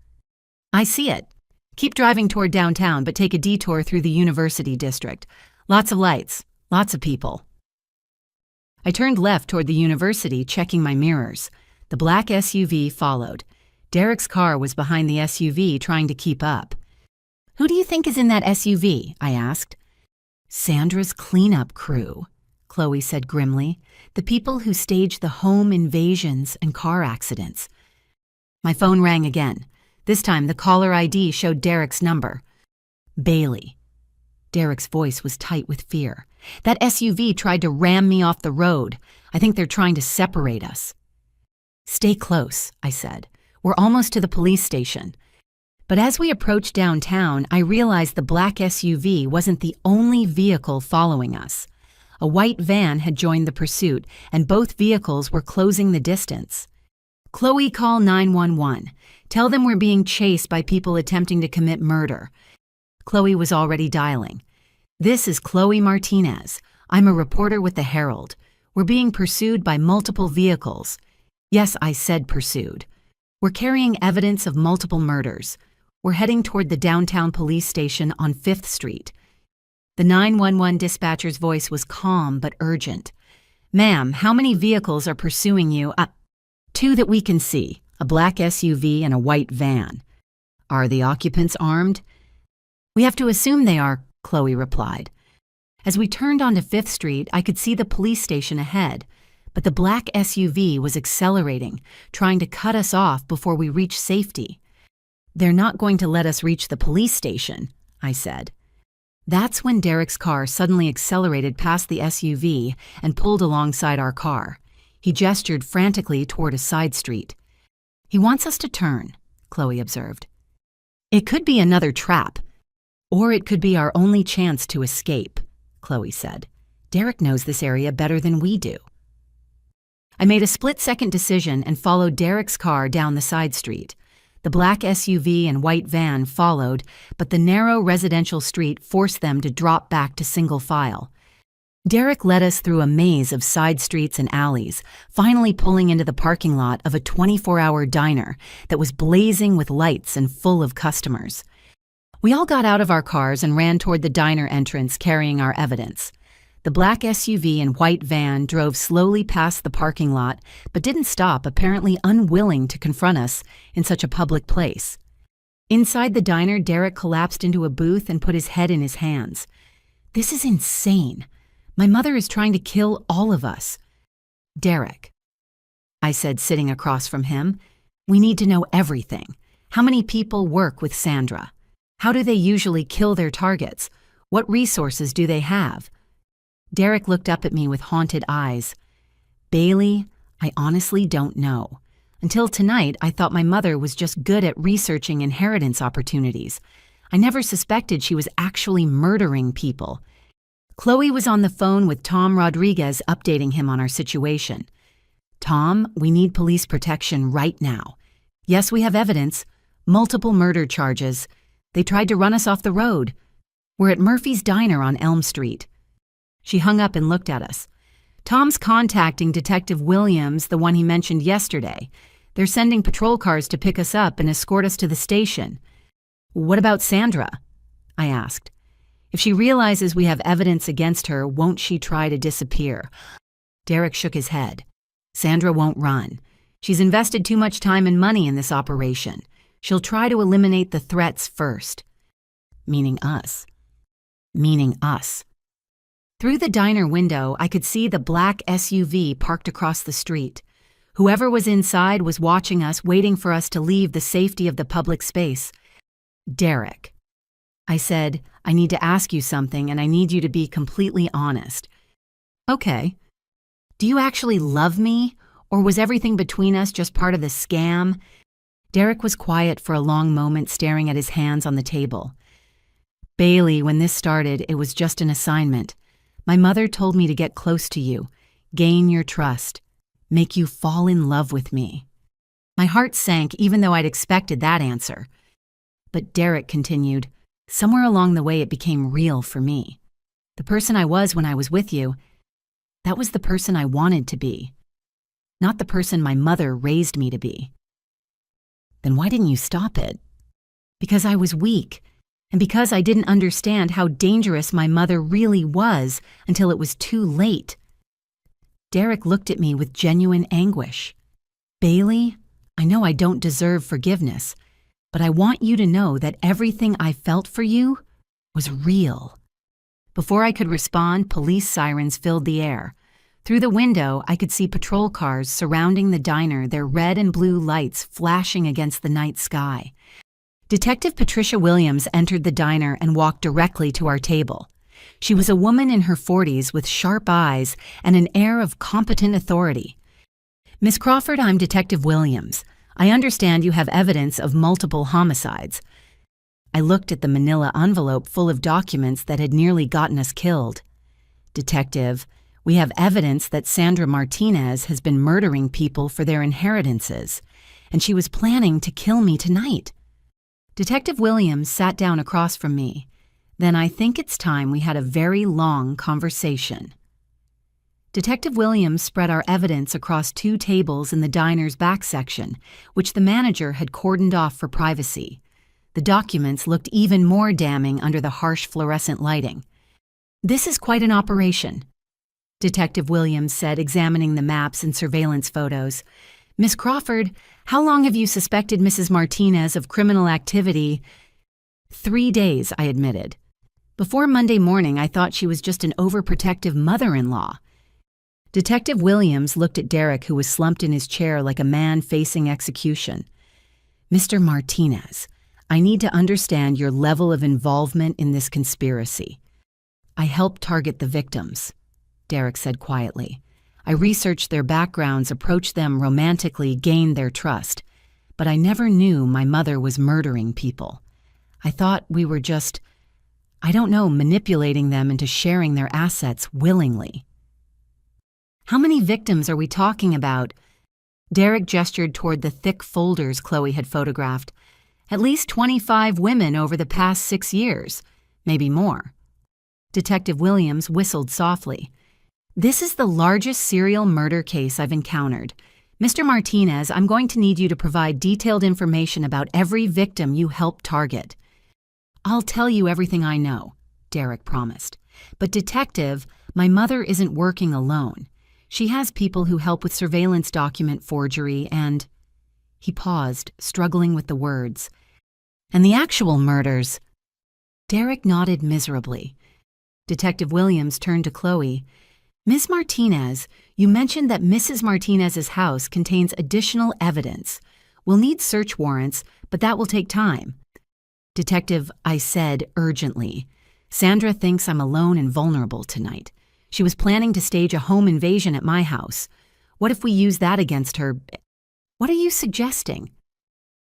"I see it. Keep driving toward downtown, but take a detour through the University District. Lots of lights, lots of people." I turned left toward the university, checking my mirrors. The black SUV followed. Derek's car was behind the SUV, trying to keep up. "Who do you think is in that SUV?" I asked. "Sandra's cleanup crew," Chloe said grimly. "The people who stage the home invasions and car accidents." My phone rang again. This time, the caller ID showed Derek's number. "Bailey." Derek's voice was tight with fear. "That SUV tried to ram me off the road. I think they're trying to separate us." "Stay close," I said. "We're almost to the police station." But as we approached downtown, I realized the black SUV wasn't the only vehicle following us. A white van had joined the pursuit, and both vehicles were closing the distance. "Chloe, call 911. Tell them we're being chased by people attempting to commit murder." Chloe was already dialing. "This is Chloe Martinez. I'm a reporter with the Herald. We're being pursued by multiple vehicles." Yes, I said pursued. "We're carrying evidence of multiple murders. We're heading toward the downtown police station on 5th Street. The 911 dispatcher's voice was calm but urgent. "Ma'am, how many vehicles are pursuing you?" "Two that we can see, a black SUV and a white van." "Are the occupants armed?" "We have to assume they are," Chloe replied. As we turned onto 5th Street, I could see the police station ahead, but the black SUV was accelerating, trying to cut us off before we reached safety. "They're not going to let us reach the police station," I said. That's when Derek's car suddenly accelerated past the SUV and pulled alongside our car. He gestured frantically toward a side street. "He wants us to turn," Chloe observed. "It could be another trap, or it could be our only chance to escape," Chloe said. "Derek knows this area better than we do." I made a split-second decision and followed Derek's car down the side street. The black SUV and white van followed, but the narrow residential street forced them to drop back to single file. Derek led us through a maze of side streets and alleys, finally pulling into the parking lot of a 24-hour diner that was blazing with lights and full of customers. We all got out of our cars and ran toward the diner entrance carrying our evidence. The black SUV and white van drove slowly past the parking lot, but didn't stop, apparently unwilling to confront us in such a public place. Inside the diner, Derek collapsed into a booth and put his head in his hands. "This is insane. My mother is trying to kill all of us." "Derek," I said, sitting across from him, "we need to know everything. How many people work with Sandra? How do they usually kill their targets? What resources do they have?" Derek looked up at me with haunted eyes. "Bailey, I honestly don't know. Until tonight, I thought my mother was just good at researching inheritance opportunities. I never suspected she was actually murdering people." Chloe was on the phone with Tom Rodriguez, updating him on our situation. "Tom, we need police protection right now. Yes, we have evidence. Multiple murder charges. They tried to run us off the road. We're at Murphy's Diner on Elm Street." She hung up and looked at us. "Tom's contacting Detective Williams, the one he mentioned yesterday. They're sending patrol cars to pick us up and escort us to the station." "What about Sandra?" I asked. "If she realizes we have evidence against her, won't she try to disappear?" Derek shook his head. "Sandra won't run. She's invested too much time and money in this operation. She'll try to eliminate the threats first." Meaning us. Meaning us. Through the diner window, I could see the black SUV parked across the street. Whoever was inside was watching us, waiting for us to leave the safety of the public space. "Derek," I said, "I need to ask you something, and I need you to be completely honest." "Okay. Do you actually love me, or was everything between us just part of the scam?" Derek was quiet for a long moment, staring at his hands on the table. "Bailey, when this started, it was just an assignment. My mother told me to get close to you, gain your trust, make you fall in love with me." My heart sank, even though I'd expected that answer. But Derek continued, "Somewhere along the way it became real for me. The person I was when I was with you, that was the person I wanted to be, not the person my mother raised me to be." "Then why didn't you stop it?" "Because I was weak. And because I didn't understand how dangerous my mother really was until it was too late." Derek looked at me with genuine anguish. "Bailey, I know I don't deserve forgiveness, but I want you to know that everything I felt for you was real." Before I could respond, police sirens filled the air. Through the window, I could see patrol cars surrounding the diner, their red and blue lights flashing against the night sky. Detective Patricia Williams entered the diner and walked directly to our table. She was a woman in her 40s with sharp eyes and an air of competent authority. "Miss Crawford, I'm Detective Williams. I understand you have evidence of multiple homicides. I looked at the manila envelope full of documents that had nearly gotten us killed. Detective, we have evidence that Sandra Martinez has been murdering people for their inheritances, and she was planning to kill me tonight. Detective Williams sat down across from me. Then I think it's time we had a very long conversation. Detective Williams spread our evidence across 2 tables in the diner's back section, which the manager had cordoned off for privacy. The documents looked even more damning under the harsh fluorescent lighting. This is quite an operation, Detective Williams said, examining the maps and surveillance photos. Miss Crawford, how long have you suspected Mrs. Martinez of criminal activity? 3 days, I admitted. Before Monday morning, I thought she was just an overprotective mother-in-law. Detective Williams looked at Derek, who was slumped in his chair like a man facing execution. Mr. Martinez, I need to understand your level of involvement in this conspiracy. I helped target the victims, Derek said quietly. I researched their backgrounds, approached them romantically, gained their trust. But I never knew my mother was murdering people. I thought we were just, manipulating them into sharing their assets willingly. How many victims are we talking about? Derek gestured toward the thick folders Chloe had photographed. At least 25 women over the past 6 years, maybe more. Detective Williams whistled softly. This is the largest serial murder case I've encountered. Mr. Martinez, I'm going to need you to provide detailed information about every victim you helped target. I'll tell you everything I know, Derek promised. But Detective, my mother isn't working alone. She has people who help with surveillance document forgery and... He paused, struggling with the words. And the actual murders... Derek nodded miserably. Detective Williams turned to Chloe. Ms. Martinez, you mentioned that Mrs. Martinez's house contains additional evidence. We'll need search warrants, but that will take time. Detective, I said urgently. Sandra thinks I'm alone and vulnerable tonight. She was planning to stage a home invasion at my house. What if we use that against her? What are you suggesting?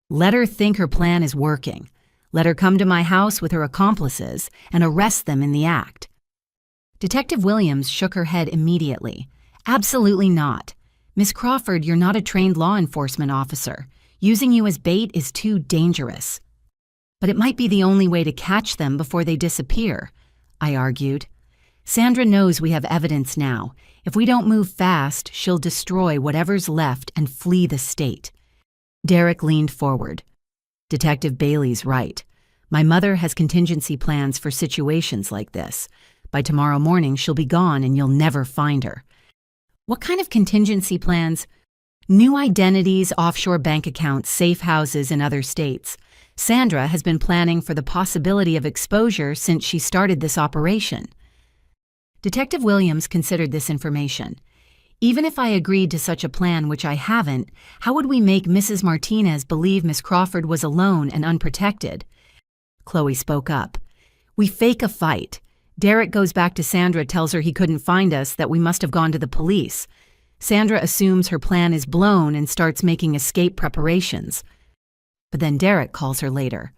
Let her think her plan is working. Let her come to my house with her accomplices and arrest them in the act. Detective Williams shook her head immediately. Absolutely not. Miss Crawford, you're not a trained law enforcement officer. Using you as bait is too dangerous. But it might be the only way to catch them before they disappear, I argued. Sandra knows we have evidence now. If we don't move fast, she'll destroy whatever's left and flee the state. Derek leaned forward. Detective Bailey's right. My mother has contingency plans for situations like this. By tomorrow morning, she'll be gone and you'll never find her. What kind of contingency plans? New identities, offshore bank accounts, safe houses in other states. Sandra has been planning for the possibility of exposure since she started this operation. Detective Williams considered this information. Even if I agreed to such a plan, which I haven't, how would we make Mrs. Martinez believe Miss Crawford was alone and unprotected? Chloe spoke up. We fake a fight. Derek goes back to Sandra, tells her he couldn't find us, that we must have gone to the police. Sandra assumes her plan is blown and starts making escape preparations. But then Derek calls her later.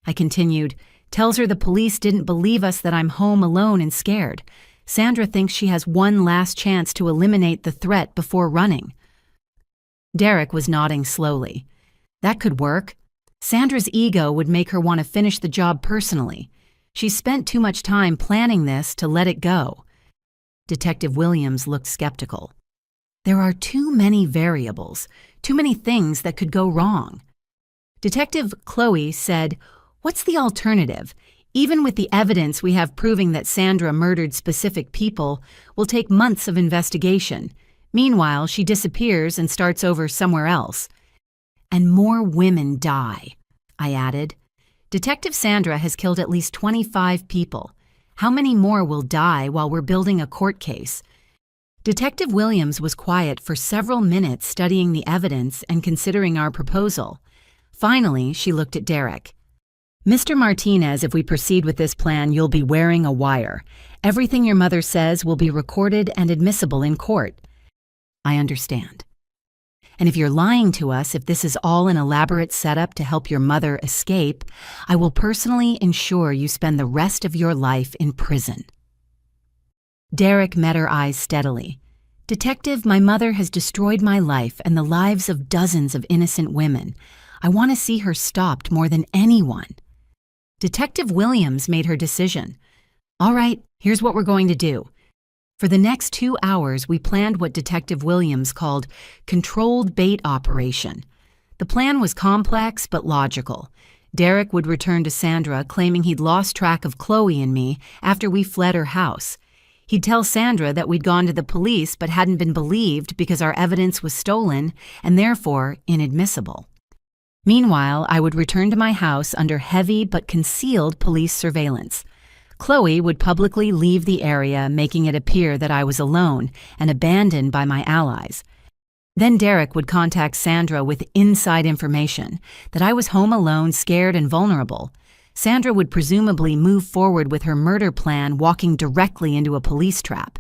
I continued, tells her the police didn't believe us, that I'm home alone and scared. Sandra thinks she has one last chance to eliminate the threat before running. Derek was nodding slowly. That could work. Sandra's ego would make her want to finish the job personally. She spent too much time planning this to let it go. Detective Williams looked skeptical. There are too many variables, too many things that could go wrong. Detective Chloe said, "What's the alternative? Even with the evidence we have proving that Sandra murdered specific people, will take months of investigation. Meanwhile, she disappears and starts over somewhere else. And more women die," I added. Detective Sandra has killed at least 25 people. How many more will die while we're building a court case? Detective Williams was quiet for several minutes, studying the evidence and considering our proposal. Finally, she looked at Derek. Mr. Martinez, if we proceed with this plan, you'll be wearing a wire. Everything your mother says will be recorded and admissible in court. I understand. And if you're lying to us, if this is all an elaborate setup to help your mother escape, I will personally ensure you spend the rest of your life in prison." Derek met her eyes steadily. "Detective, my mother has destroyed my life and the lives of dozens of innocent women. I want to see her stopped more than anyone." Detective Williams made her decision. "All right, here's what we're going to do." For the next 2 hours, we planned what Detective Williams called controlled bait operation. The plan was complex but logical. Derek would return to Sandra, claiming he'd lost track of Chloe and me after we fled her house. He'd tell Sandra that we'd gone to the police but hadn't been believed because our evidence was stolen and therefore inadmissible. Meanwhile, I would return to my house under heavy but concealed police surveillance. Chloe would publicly leave the area, making it appear that I was alone and abandoned by my allies. Then Derek would contact Sandra with inside information that I was home alone, scared and vulnerable. Sandra would presumably move forward with her murder plan, walking directly into a police trap.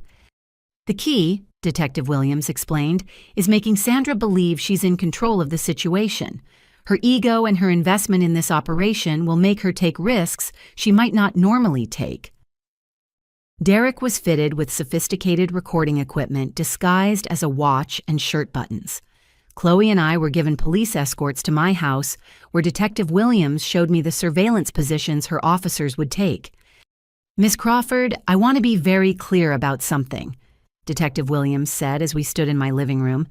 "The key," Detective Williams explained, "is making Sandra believe she's in control of the situation. Her ego and her investment in this operation will make her take risks she might not normally take." Derek was fitted with sophisticated recording equipment disguised as a watch and shirt buttons. Chloe and I were given police escorts to my house, where Detective Williams showed me the surveillance positions her officers would take. "Miss Crawford, I want to be very clear about something," Detective Williams said as we stood in my living room.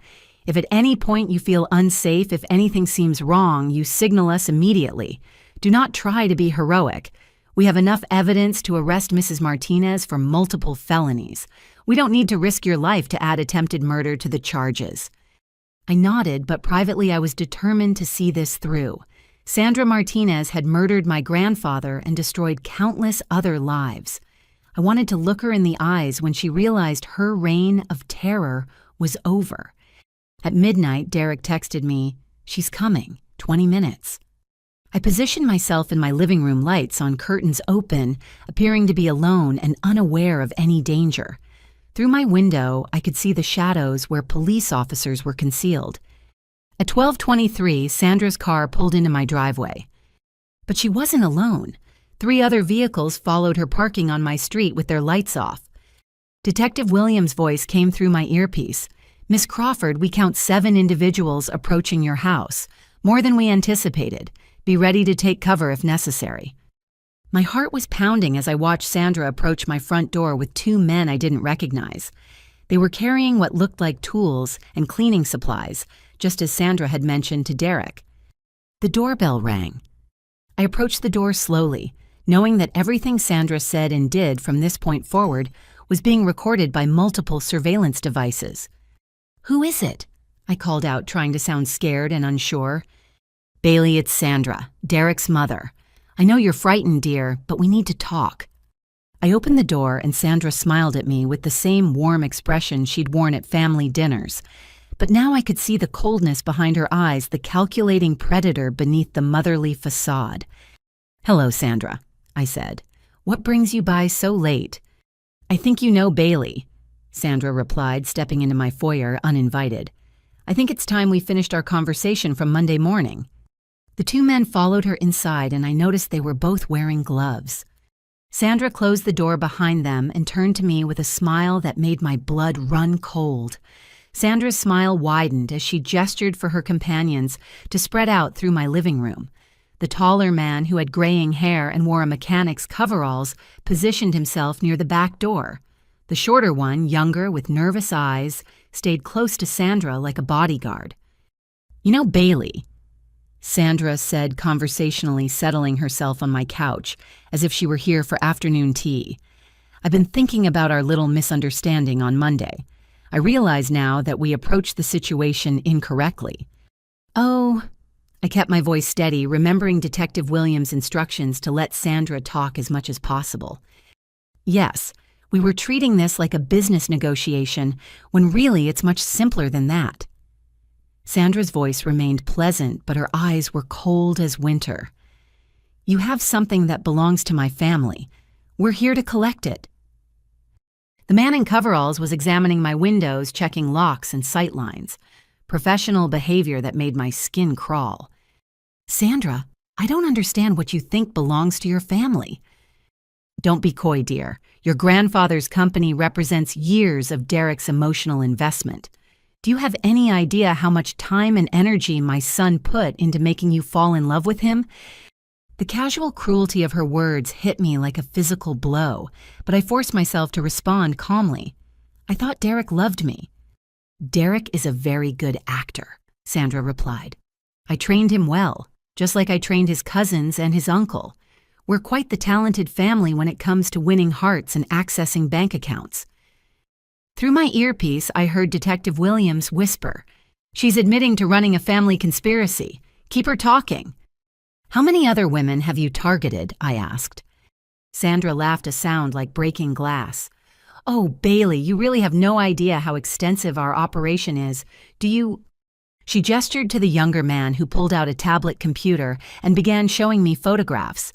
"If at any point you feel unsafe, if anything seems wrong, you signal us immediately. Do not try to be heroic. We have enough evidence to arrest Mrs. Martinez for multiple felonies. We don't need to risk your life to add attempted murder to the charges." I nodded, but privately I was determined to see this through. Sandra Martinez had murdered my grandfather and destroyed countless other lives. I wanted to look her in the eyes when she realized her reign of terror was over. At midnight, Derek texted me, "She's coming, 20 minutes." I positioned myself in my living room, lights on, curtains open, appearing to be alone and unaware of any danger. Through my window, I could see the shadows where police officers were concealed. At 12:23, Sandra's car pulled into my driveway. But she wasn't alone. 3 other vehicles followed her, parking on my street with their lights off. Detective Williams' voice came through my earpiece. "Miss Crawford, we count 7 individuals approaching your house. More than we anticipated. Be ready to take cover if necessary." My heart was pounding as I watched Sandra approach my front door with 2 men I didn't recognize. They were carrying what looked like tools and cleaning supplies, just as Sandra had mentioned to Derek. The doorbell rang. I approached the door slowly, knowing that everything Sandra said and did from this point forward was being recorded by multiple surveillance devices. "Who is it?" I called out, trying to sound scared and unsure. "Bailey, it's Sandra, Derek's mother. I know you're frightened, dear, but we need to talk." I opened the door and Sandra smiled at me with the same warm expression she'd worn at family dinners. But now I could see the coldness behind her eyes, the calculating predator beneath the motherly facade. "Hello, Sandra," I said. "What brings you by so late?" "I think you know Bailey," Sandra replied, stepping into my foyer uninvited. "I think it's time we finished our conversation from Monday morning." The 2 men followed her inside, and I noticed they were both wearing gloves. Sandra closed the door behind them and turned to me with a smile that made my blood run cold. Sandra's smile widened as she gestured for her companions to spread out through my living room. The taller man, who had graying hair and wore a mechanic's coveralls, positioned himself near the back door. The shorter one, younger with nervous eyes, stayed close to Sandra like a bodyguard. "You know Bailey," Sandra said conversationally, settling herself on my couch, as if she were here for afternoon tea. "I've been thinking about our little misunderstanding on Monday. I realize now that we approached the situation incorrectly." "Oh," I kept my voice steady, remembering Detective Williams' instructions to let Sandra talk as much as possible. "Yes, we were treating this like a business negotiation, when really it's much simpler than that." Sandra's voice remained pleasant, but her eyes were cold as winter. "You have something that belongs to my family. We're here to collect it." The man in coveralls was examining my windows, checking locks and sight lines. professional behavior that made my skin crawl. Sandra, I don't understand what you think belongs to your family. Don't be coy, dear. Your grandfather's company represents years of Derek's emotional investment. Do you have any idea how much time and energy my son put into making you fall in love with him? The casual cruelty of her words hit me like a physical blow, but I forced myself to respond calmly. I thought Derek loved me. Derek is a very good actor, Sandra replied. I trained him well, just like I trained his cousins and his uncle. We're quite the talented family when it comes to winning hearts and accessing bank accounts. Through my earpiece, I heard Detective Williams whisper, "She's admitting to running a family conspiracy. Keep her talking." "How many other women have you targeted?" I asked. Sandra laughed a sound like breaking glass. "Oh, Bailey, you really have no idea how extensive our operation is. Do you—" She gestured to the younger man who pulled out a tablet computer and began showing me photographs.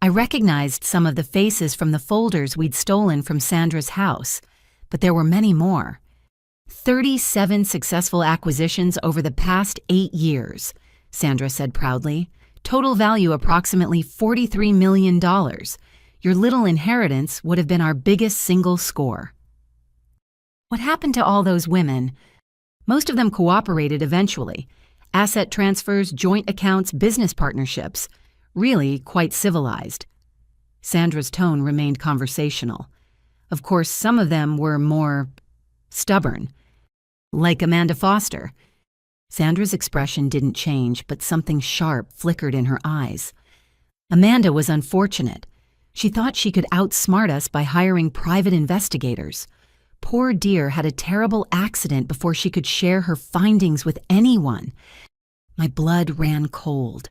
I recognized some of the faces from the folders we'd stolen from Sandra's house, but there were many more. 37 successful acquisitions over the past 8 years, Sandra said proudly. Total value approximately $43 million. Your little inheritance would have been our biggest single score. What happened to all those women? Most of them cooperated eventually. Asset transfers, joint accounts, business partnerships. Really quite civilized. Sandra's tone remained conversational. Of course, some of them were more stubborn. Like Amanda Foster. Sandra's expression didn't change, but something sharp flickered in her eyes. Amanda was unfortunate. She thought she could outsmart us by hiring private investigators. Poor dear had a terrible accident before she could share her findings with anyone. My blood ran cold.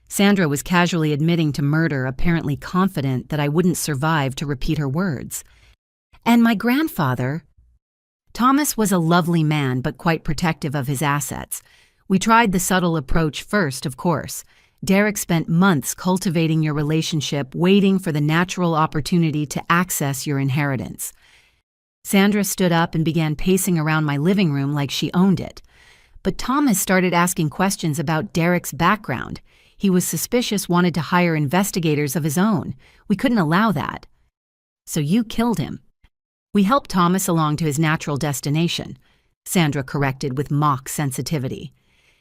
Sandra was casually admitting to murder, apparently confident that I wouldn't survive to repeat her words. And my grandfather? Thomas was a lovely man, but quite protective of his assets. We tried the subtle approach first, of course. Derek spent months cultivating your relationship, waiting for the natural opportunity to access your inheritance. Sandra stood up and began pacing around my living room like she owned it. But Thomas started asking questions about Derek's background. He was suspicious, wanted to hire investigators of his own. We couldn't allow that. So you killed him. We helped Thomas along to his natural destination, Sandra corrected with mock sensitivity.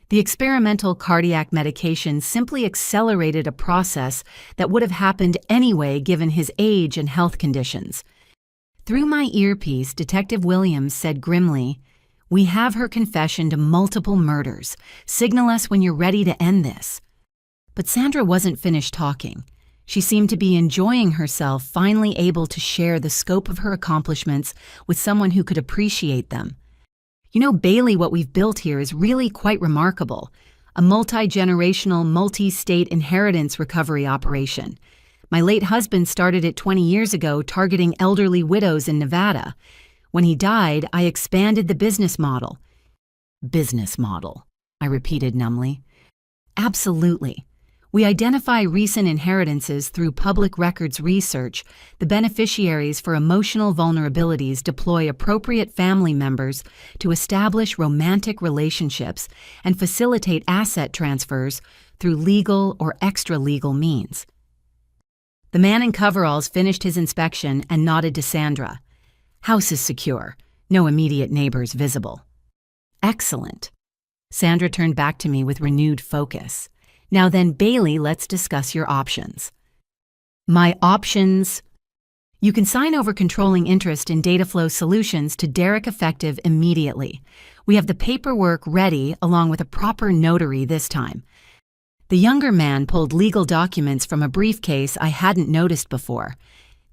The experimental cardiac medication simply accelerated a process that would have happened anyway given his age and health conditions. Through my earpiece, Detective Williams said grimly, "We have her confession to multiple murders. Signal us when you're ready to end this." But Sandra wasn't finished talking. She seemed to be enjoying herself, finally able to share the scope of her accomplishments with someone who could appreciate them. "You know, Bailey, what we've built here is really quite remarkable. A multi-generational, multi-state inheritance recovery operation. My late husband started it 20 years ago, targeting elderly widows in Nevada. When he died, I expanded the business model." "Business model," I repeated numbly. "Absolutely. We identify recent inheritances through public records research. The beneficiaries for emotional vulnerabilities deploy appropriate family members to establish romantic relationships and facilitate asset transfers through legal or extra-legal means." The man in coveralls finished his inspection and nodded to Sandra. "House is secure. No immediate neighbors visible." "Excellent." Sandra turned back to me with renewed focus. "Now then, Bailey, let's discuss your options." "My options?" "You can sign over controlling interest in Dataflow Solutions to Derek effective immediately. We have the paperwork ready along with a proper notary this time." The younger man pulled legal documents from a briefcase I hadn't noticed before.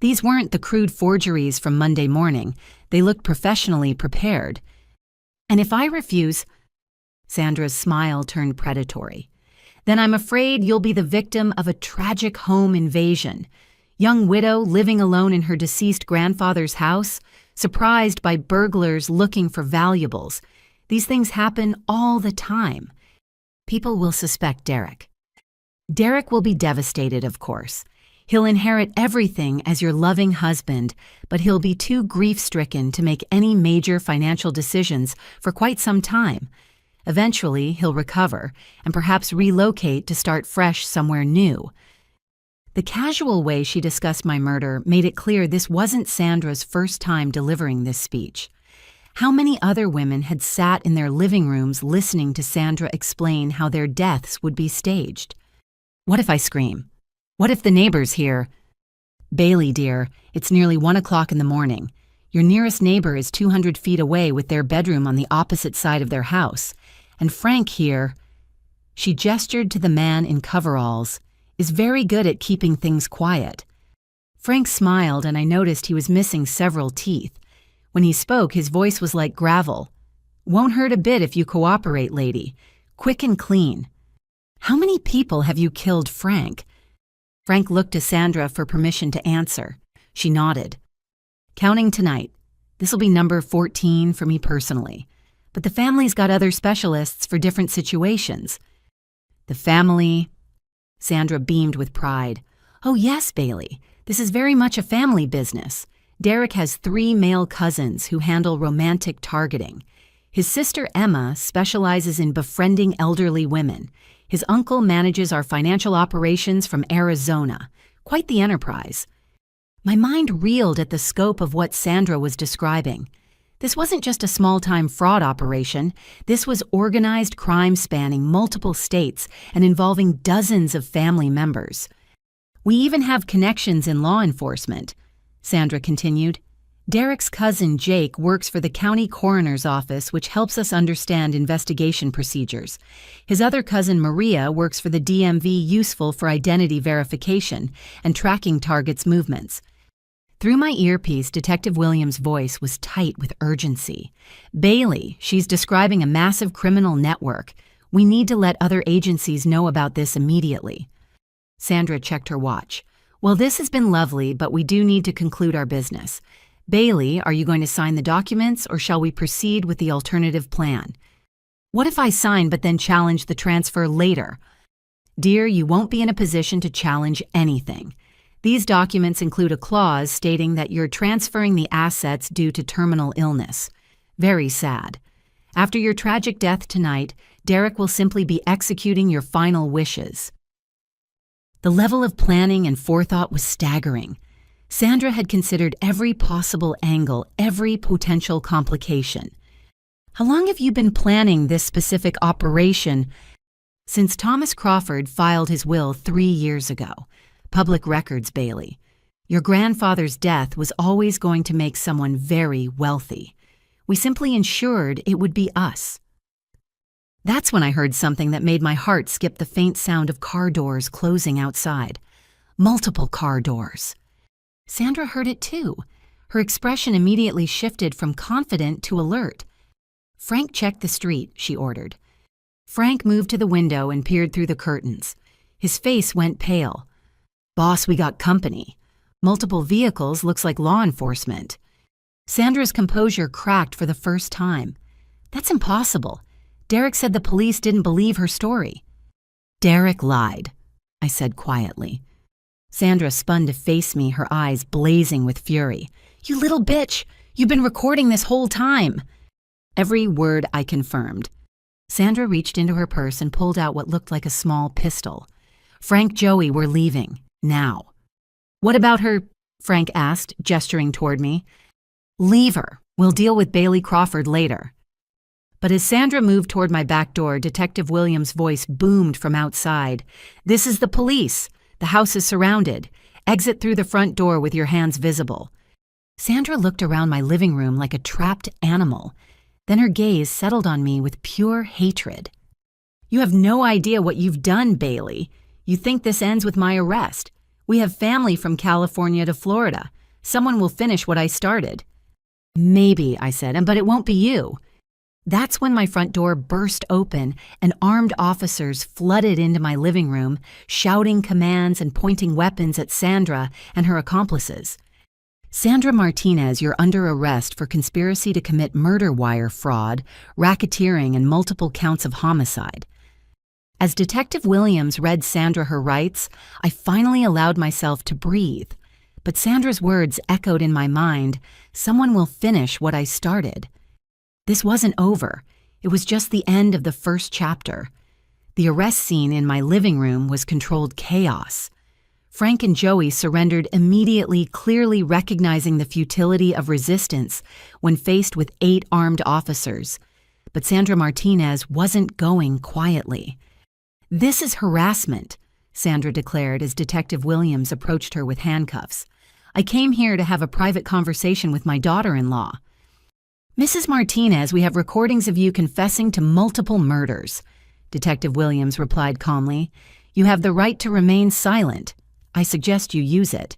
These weren't the crude forgeries from Monday morning. They looked professionally prepared. "And if I refuse—" Sandra's smile turned predatory. "Then I'm afraid you'll be the victim of a tragic home invasion. Young widow living alone in her deceased grandfather's house, surprised by burglars looking for valuables. These things happen all the time. People will suspect Derek. Derek will be devastated, of course. He'll inherit everything as your loving husband, but he'll be too grief-stricken to make any major financial decisions for quite some time. Eventually, he'll recover and perhaps relocate to start fresh somewhere new. The casual way she discussed my murder made it clear this wasn't Sandra's first time delivering this speech. How many other women had sat in their living rooms listening to Sandra explain how their deaths would be staged? What if I scream? What if the neighbors hear? Bailey, dear, it's nearly 1 o'clock in the morning. Your nearest neighbor is 200 feet away with their bedroom on the opposite side of their house. And Frank here, she gestured to the man in coveralls, is very good at keeping things quiet. Frank smiled and I noticed he was missing several teeth. When he spoke, his voice was like gravel. Won't hurt a bit if you cooperate, lady. Quick and clean. How many people have you killed, Frank? Frank looked to Sandra for permission to answer. She nodded. Counting tonight. This'll be number 14 for me personally. But the family's got other specialists for different situations. The family... Sandra beamed with pride. Oh yes, Bailey. This is very much a family business. Derek has 3 male cousins who handle romantic targeting. His sister Emma specializes in befriending elderly women. His uncle manages our financial operations from Arizona. Quite the enterprise. My mind reeled at the scope of what Sandra was describing. This wasn't just a small-time fraud operation. This was organized crime spanning multiple states and involving dozens of family members. We even have connections in law enforcement, Sandra continued. Derek's cousin Jake works for the county coroner's office, which helps us understand investigation procedures. His other cousin Maria works for the DMV, useful for identity verification and tracking targets' movements. Through my earpiece, Detective Williams' voice was tight with urgency. Bailey, she's describing a massive criminal network. We need to let other agencies know about this immediately. Sandra checked her watch. Well, this has been lovely, but we do need to conclude our business. Bailey, are you going to sign the documents, or shall we proceed with the alternative plan? What if I sign but then challenge the transfer later? Dear, you won't be in a position to challenge anything. These documents include a clause stating that you're transferring the assets due to terminal illness. Very sad. After your tragic death tonight, Derek will simply be executing your final wishes. The level of planning and forethought was staggering. Sandra had considered every possible angle, every potential complication. How long have you been planning this specific operation? Since Thomas Crawford filed his will 3 years ago. Public records, Bailey. Your grandfather's death was always going to make someone very wealthy. We simply ensured it would be us. That's when I heard something that made my heart skip the faint sound of car doors closing outside. Multiple car doors. Sandra heard it too. Her expression immediately shifted from confident to alert. Frank, check the street, she ordered. Frank moved to the window and peered through the curtains. His face went pale. Boss, we got company. Multiple vehicles looks like law enforcement. Sandra's composure cracked for the first time. That's impossible. Derek said the police didn't believe her story. Derek lied, I said quietly. Sandra spun to face me, her eyes blazing with fury. You little bitch! You've been recording this whole time! Every word I confirmed. Sandra reached into her purse and pulled out what looked like a small pistol. Frank, Joey, we're leaving. Now. What about her? Frank asked, gesturing toward me. Leave her. We'll deal with Bailey Crawford later. But as Sandra moved toward my back door, Detective Williams' voice boomed from outside. This is the police. The house is surrounded. Exit through the front door with your hands visible. Sandra looked around my living room like a trapped animal. Then her gaze settled on me with pure hatred. You have no idea what you've done, Bailey. You think this ends with my arrest. We have family from California to Florida. Someone will finish what I started. Maybe, I said, but it won't be you. That's when my front door burst open and armed officers flooded into my living room, shouting commands and pointing weapons at Sandra and her accomplices. Sandra Martinez, you're under arrest for conspiracy to commit murder wire fraud, racketeering, and multiple counts of homicide. As Detective Williams read Sandra her rights, I finally allowed myself to breathe. But Sandra's words echoed in my mind, someone will finish what I started. This wasn't over. It was just the end of the first chapter. The arrest scene in my living room was controlled chaos. Frank and Joey surrendered immediately, clearly recognizing the futility of resistance when faced with 8 armed officers. But Sandra Martinez wasn't going quietly. "This is harassment," Sandra declared as Detective Williams approached her with handcuffs. "I came here to have a private conversation with my daughter-in-law." "Mrs. Martinez, we have recordings of you confessing to multiple murders," Detective Williams replied calmly. "You have the right to remain silent. I suggest you use it."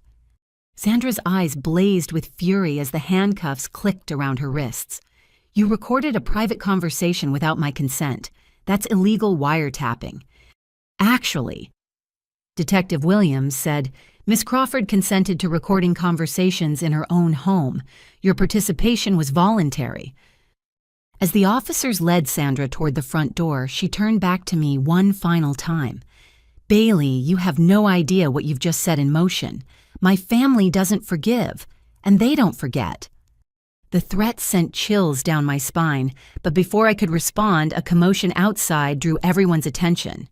Sandra's eyes blazed with fury as the handcuffs clicked around her wrists. "You recorded a private conversation without my consent. That's illegal wiretapping." "Actually," Detective Williams said, "Miss Crawford consented to recording conversations in her own home. Your participation was voluntary." As the officers led Sandra toward the front door, she turned back to me one final time. "Bailey, you have no idea what you've just set in motion. My family doesn't forgive, and they don't forget." The threat sent chills down my spine, but before I could respond, a commotion outside drew everyone's attention.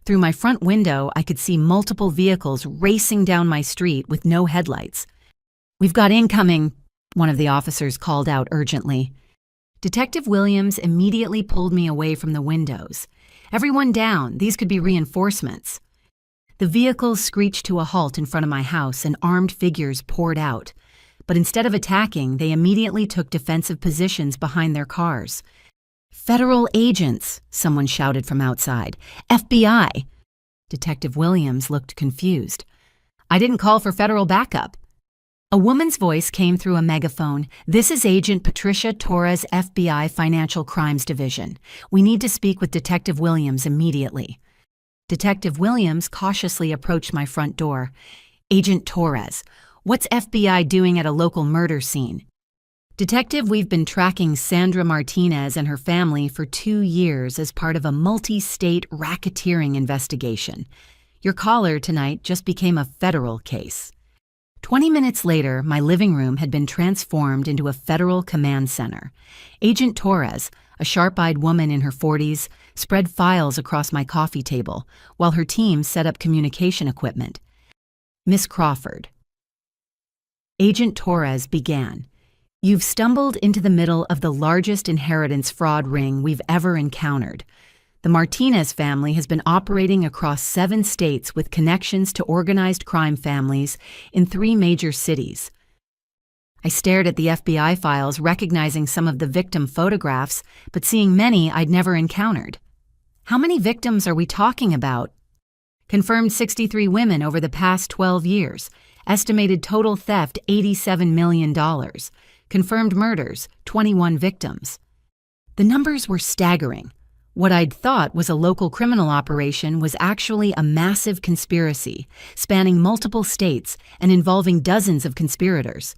Through my front window, I could see multiple vehicles racing down my street with no headlights. "We've got incoming," one of the officers called out urgently. Detective Williams immediately pulled me away from the windows. "Everyone down, these could be reinforcements." The vehicles screeched to a halt in front of my house and armed figures poured out. But instead of attacking, they immediately took defensive positions behind their cars. "Federal agents," someone shouted from outside. "FBI." Detective Williams looked confused. "I didn't call for federal backup." A woman's voice came through a megaphone. "This is Agent Patricia Torres, FBI Financial Crimes Division. We need to speak with Detective Williams immediately." Detective Williams cautiously approached my front door. "Agent Torres, what's FBI doing at a local murder scene?" "Detective, we've been tracking Sandra Martinez and her family for 2 years as part of a multi-state racketeering investigation. Your caller tonight just became a federal case." 20 minutes later, my living room had been transformed into a federal command center. Agent Torres, a sharp-eyed woman in her 40s, spread files across my coffee table, while her team set up communication equipment. "Miss Crawford." Agent Torres began. "You've stumbled into the middle of the largest inheritance fraud ring we've ever encountered. The Martinez family has been operating across 7 states with connections to organized crime families in 3 major cities." I stared at the FBI files, recognizing some of the victim photographs, but seeing many I'd never encountered. "How many victims are we talking about?" "Confirmed 63 women over the past 12 years. Estimated total theft $87 million. Confirmed murders, 21 victims." The numbers were staggering. What I'd thought was a local criminal operation was actually a massive conspiracy, spanning multiple states and involving dozens of conspirators.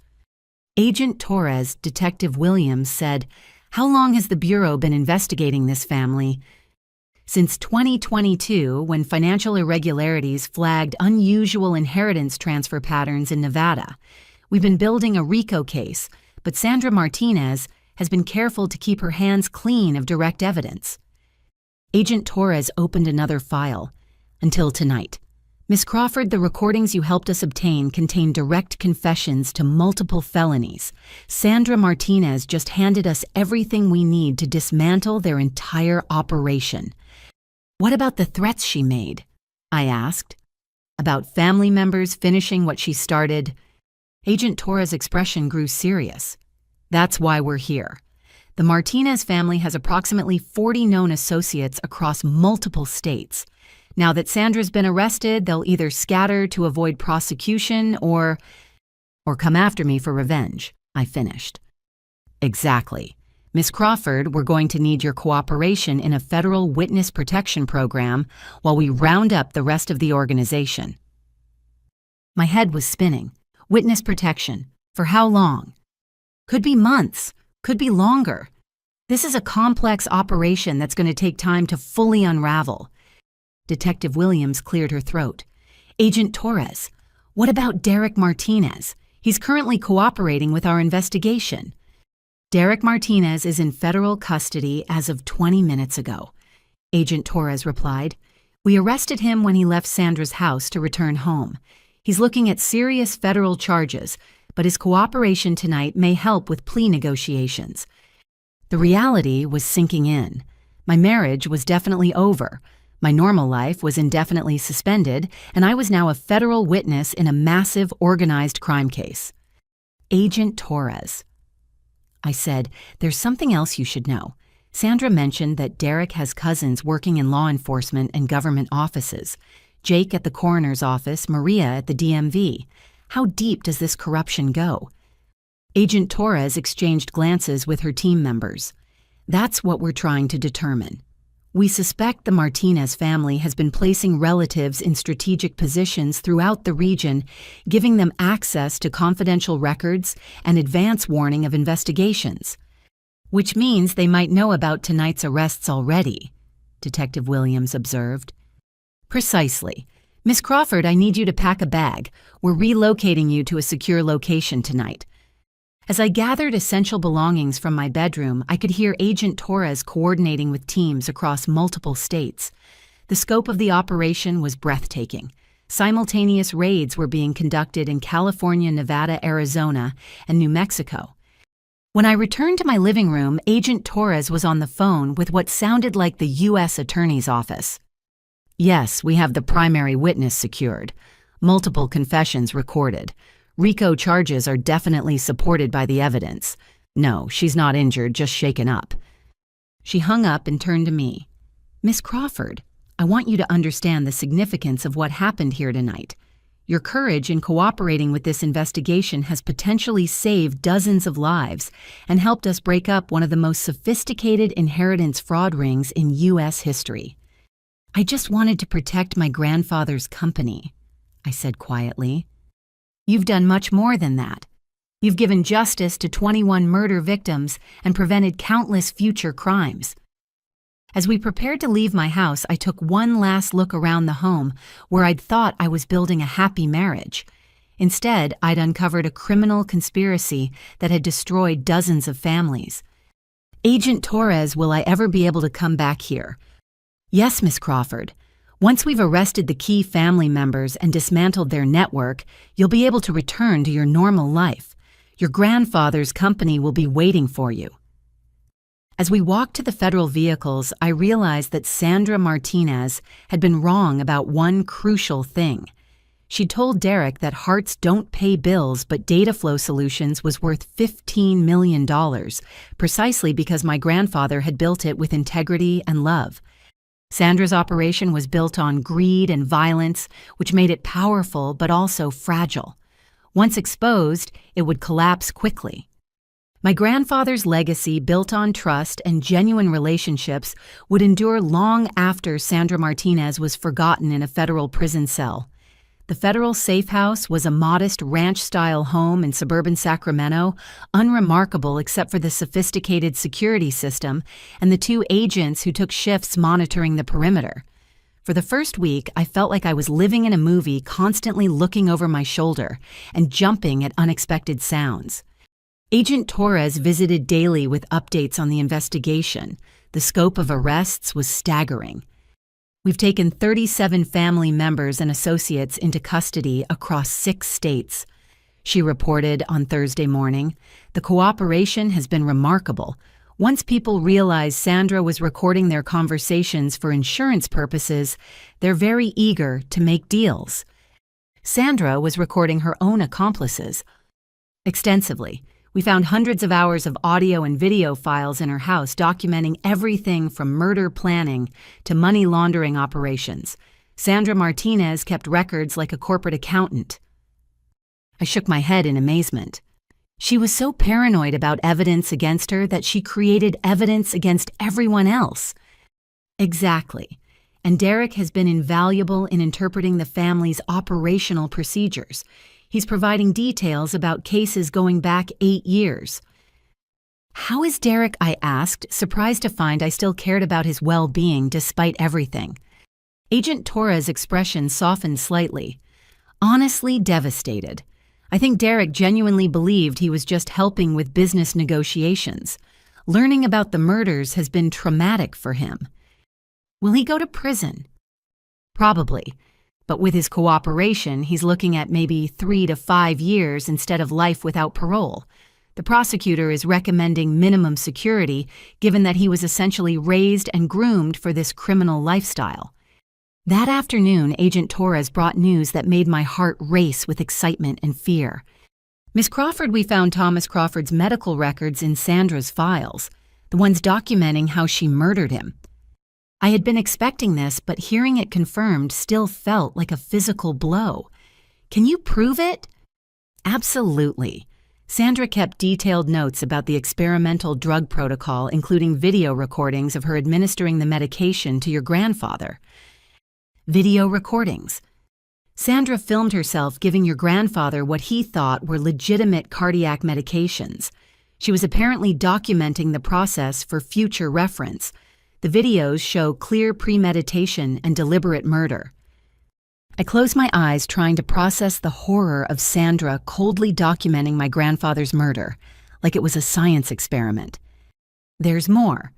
Agent Torres, Detective Williams, said, "How long has the Bureau been investigating this family?" "Since 2022, when financial irregularities flagged unusual inheritance transfer patterns in Nevada. We've been building a RICO case, but Sandra Martinez has been careful to keep her hands clean of direct evidence." Agent Torres opened another file. "Until tonight. Miss Crawford, the recordings you helped us obtain contain direct confessions to multiple felonies. Sandra Martinez just handed us everything we need to dismantle their entire operation." "What about the threats she made?" I asked. "About family members finishing what she started?" Agent Torres' expression grew serious. "That's why we're here. The Martinez family has approximately 40 known associates across multiple states. Now that Sandra's been arrested, they'll either scatter to avoid prosecution or come after me for revenge," I finished. "Exactly. Miss Crawford, we're going to need your cooperation in a federal witness protection program while we round up the rest of the organization." My head was spinning. Witness protection. For how long? Could be months. Could be longer. This is a complex operation that's going to take time to fully unravel. Detective Williams cleared her throat. "Agent Torres, what about Derek Martinez? He's currently cooperating with our investigation." Derek Martinez is in federal custody as of 20 minutes ago, Agent Torres replied. We arrested him when he left Sandra's house to return home. He's looking at serious federal charges, but his cooperation tonight may help with plea negotiations. The reality was sinking in. My marriage was definitely over. My normal life was indefinitely suspended, and I was now a federal witness in a massive organized crime case. Agent Torres. I said, there's something else you should know. Sandra mentioned that Derek has cousins working in law enforcement and government offices. Jake at the coroner's office, Maria at the DMV. How deep does this corruption go? Agent Torres exchanged glances with her team members. That's what we're trying to determine. We suspect the Martinez family has been placing relatives in strategic positions throughout the region, giving them access to confidential records and advance warning of investigations. Which means they might know about tonight's arrests already, Detective Williams observed. Precisely. Miss Crawford, I need you to pack a bag. We're relocating you to a secure location tonight. As I gathered essential belongings from my bedroom, I could hear Agent Torres coordinating with teams across multiple states. The scope of the operation was breathtaking. Simultaneous raids were being conducted in California, Nevada, Arizona, and New Mexico. When I returned to my living room, Agent Torres was on the phone with what sounded like the U.S. Attorney's Office. Yes, we have the primary witness secured. Multiple confessions recorded. RICO charges are definitely supported by the evidence. No, she's not injured, just shaken up. She hung up and turned to me. Miss Crawford, I want you to understand the significance of what happened here tonight. Your courage in cooperating with this investigation has potentially saved dozens of lives and helped us break up one of the most sophisticated inheritance fraud rings in U.S. history. I just wanted to protect my grandfather's company, I said quietly. You've done much more than that. You've given justice to 21 murder victims and prevented countless future crimes. As we prepared to leave my house, I took one last look around the home where I'd thought I was building a happy marriage. Instead, I'd uncovered a criminal conspiracy that had destroyed dozens of families. Agent Torres, will I ever be able to come back here? Yes, Miss Crawford. Once we've arrested the key family members and dismantled their network, you'll be able to return to your normal life. Your grandfather's company will be waiting for you. As we walked to the federal vehicles, I realized that Sandra Martinez had been wrong about one crucial thing. She told Derek that Hearts don't pay bills, but Data Flow Solutions was worth $15 million, precisely because my grandfather had built it with integrity and love. Sandra's operation was built on greed and violence, which made it powerful but also fragile. Once exposed, it would collapse quickly. My grandfather's legacy, built on trust and genuine relationships, would endure long after Sandra Martinez was forgotten in a federal prison cell. The federal safe house was a modest ranch-style home in suburban Sacramento, unremarkable except for the sophisticated security system and the 2 agents who took shifts monitoring the perimeter. For the first week, I felt like I was living in a movie, constantly looking over my shoulder and jumping at unexpected sounds. Agent Torres visited daily with updates on the investigation. The scope of arrests was staggering. We've taken 37 family members and associates into custody across 6 states. She reported on Thursday morning. The cooperation has been remarkable. Once people realize Sandra was recording their conversations for insurance purposes, they're very eager to make deals. Sandra was recording her own accomplices extensively. We found hundreds of hours of audio and video files in her house documenting everything from murder planning to money laundering operations. Sandra Martinez kept records like a corporate accountant. I shook my head in amazement. She was so paranoid about evidence against her that she created evidence against everyone else. Exactly. And Derek has been invaluable in interpreting the family's operational procedures. He's providing details about cases going back 8 years. How is Derek? I asked, surprised to find I still cared about his well-being despite everything. Agent Torres' expression softened slightly. Honestly devastated. I think Derek genuinely believed he was just helping with business negotiations. Learning about the murders has been traumatic for him. Will he go to prison? Probably. But with his cooperation, he's looking at maybe 3 to 5 years instead of life without parole. The prosecutor is recommending minimum security, given that he was essentially raised and groomed for this criminal lifestyle. That afternoon, Agent Torres brought news that made my heart race with excitement and fear. Miss Crawford, we found Thomas Crawford's medical records in Sandra's files, the ones documenting how she murdered him. I had been expecting this, but hearing it confirmed still felt like a physical blow. Can you prove it? Absolutely. Sandra kept detailed notes about the experimental drug protocol, including video recordings of her administering the medication to your grandfather. Video recordings. Sandra filmed herself giving your grandfather what he thought were legitimate cardiac medications. She was apparently documenting the process for future reference. The videos show clear premeditation and deliberate murder. I closed my eyes trying to process the horror of Sandra coldly documenting my grandfather's murder, like it was a science experiment. There's more,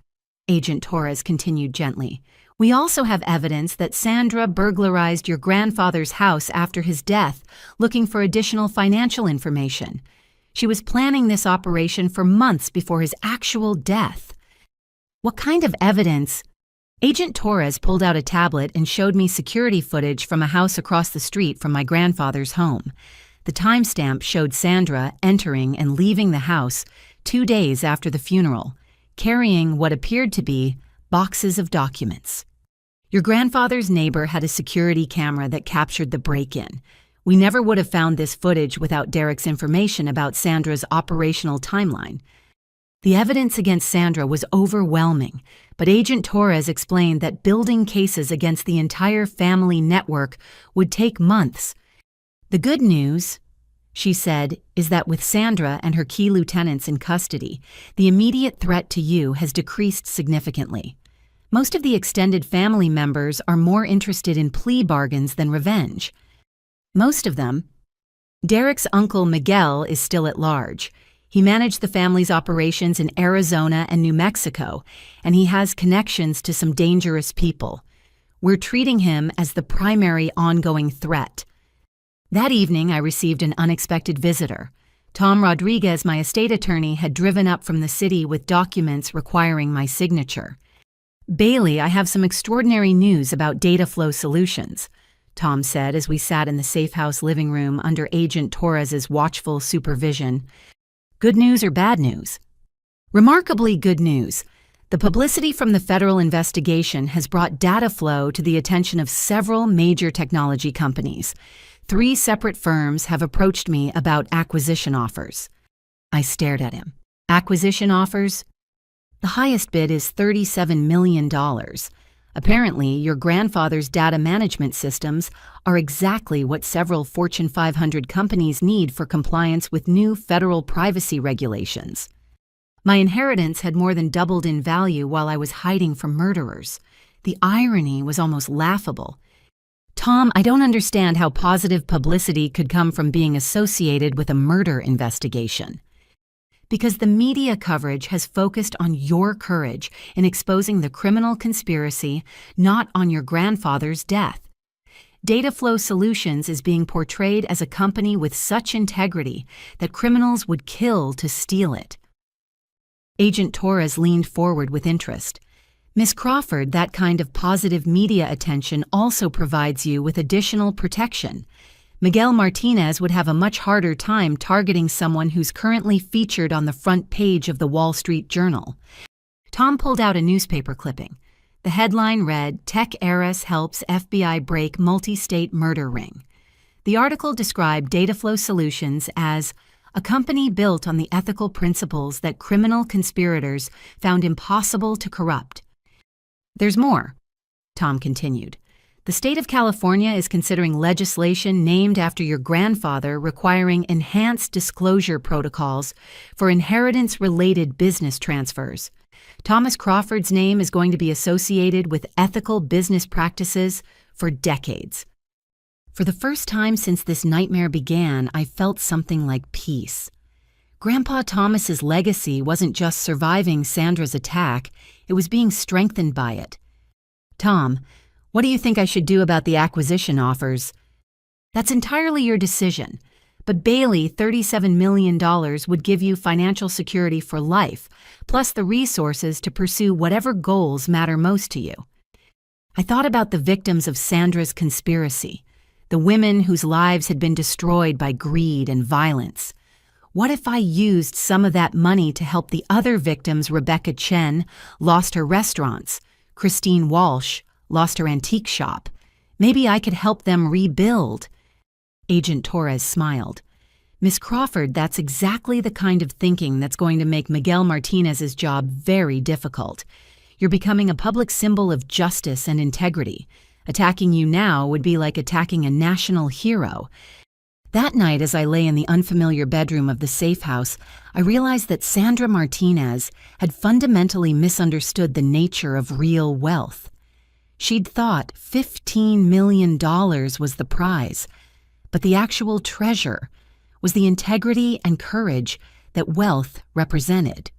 Agent Torres continued gently. We also have evidence that Sandra burglarized your grandfather's house after his death, looking for additional financial information. She was planning this operation for months before his actual death. What kind of evidence? Agent Torres pulled out a tablet and showed me security footage from a house across the street from my grandfather's home. The timestamp showed Sandra entering and leaving the house 2 days after the funeral, carrying what appeared to be boxes of documents. Your grandfather's neighbor had a security camera that captured the break-in. We never would have found this footage without Derek's information about Sandra's operational timeline. The evidence against Sandra was overwhelming, but Agent Torres explained that building cases against the entire family network would take months. The good news, she said, is that with Sandra and her key lieutenants in custody, the immediate threat to you has decreased significantly. Most of the extended family members are more interested in plea bargains than revenge. Most of them. Derek's uncle Miguel is still at large. He managed the family's operations in Arizona and New Mexico, and he has connections to some dangerous people. We're treating him as the primary ongoing threat. That evening, I received an unexpected visitor. Tom Rodriguez, my estate attorney, had driven up from the city with documents requiring my signature. Bailey, I have some extraordinary news about data flow solutions, Tom said as we sat in the safe house living room under Agent Torres's watchful supervision. Good news or bad news? Remarkably good news. The publicity from the federal investigation has brought data flow to the attention of several major technology companies. 3 separate firms have approached me about acquisition offers. I stared at him. Acquisition offers? The highest bid is $37 million. Apparently, your grandfather's data management systems are exactly what several Fortune 500 companies need for compliance with new federal privacy regulations. My inheritance had more than doubled in value while I was hiding from murderers. The irony was almost laughable. Tom, I don't understand how positive publicity could come from being associated with a murder investigation. Because the media coverage has focused on your courage in exposing the criminal conspiracy, not on your grandfather's death. Data Flow Solutions is being portrayed as a company with such integrity that criminals would kill to steal it. Agent Torres leaned forward with interest. Miss Crawford, that kind of positive media attention also provides you with additional protection. Miguel Martinez would have a much harder time targeting someone who's currently featured on the front page of the Wall Street Journal. Tom pulled out a newspaper clipping. The headline read, "Tech Heiress Helps FBI Break Multi-State Murder Ring." The article described Data Flow Solutions as a company built on the ethical principles that criminal conspirators found impossible to corrupt. There's more, Tom continued. The state of California is considering legislation named after your grandfather requiring enhanced disclosure protocols for inheritance-related business transfers. Thomas Crawford's name is going to be associated with ethical business practices for decades. For the first time since this nightmare began, I felt something like peace. Grandpa Thomas's legacy wasn't just surviving Sandra's attack, it was being strengthened by it. Tom, what do you think I should do about the acquisition offers? That's entirely your decision. But Bailey, $37 million would give you financial security for life, plus the resources to pursue whatever goals matter most to you. I thought about the victims of Sandra's conspiracy, the women whose lives had been destroyed by greed and violence. What if I used some of that money to help the other victims? Rebecca Chen lost her restaurants. Christine Walsh lost her antique shop. Maybe I could help them rebuild. Agent Torres smiled. Miss Crawford, that's exactly the kind of thinking that's going to make Miguel Martinez's job very difficult. You're becoming a public symbol of justice and integrity. Attacking you now would be like attacking a national hero. That night, as I lay in the unfamiliar bedroom of the safe house, I realized that Sandra Martinez had fundamentally misunderstood the nature of real wealth. She'd thought $15 million was the prize, but the actual treasure was the integrity and courage that wealth represented.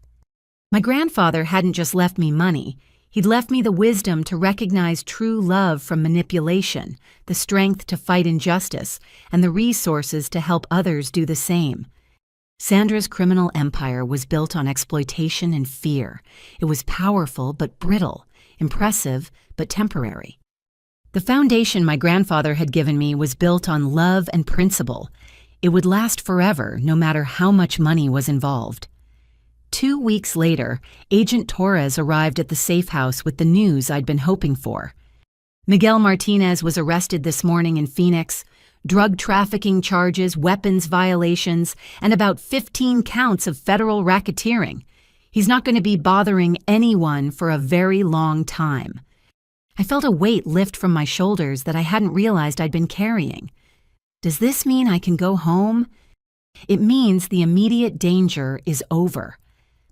My grandfather hadn't just left me money. He'd left me the wisdom to recognize true love from manipulation, the strength to fight injustice, and the resources to help others do the same. Sandra's criminal empire was built on exploitation and fear. It was powerful but brittle, impressive but temporary. The foundation my grandfather had given me was built on love and principle. It would last forever, no matter how much money was involved. 2 weeks later, Agent Torres arrived at the safe house with the news I'd been hoping for. Miguel Martinez was arrested this morning in Phoenix. Drug trafficking charges, weapons violations, and about 15 counts of federal racketeering. He's not going to be bothering anyone for a very long time. I felt a weight lift from my shoulders that I hadn't realized I'd been carrying. Does this mean I can go home? It means the immediate danger is over.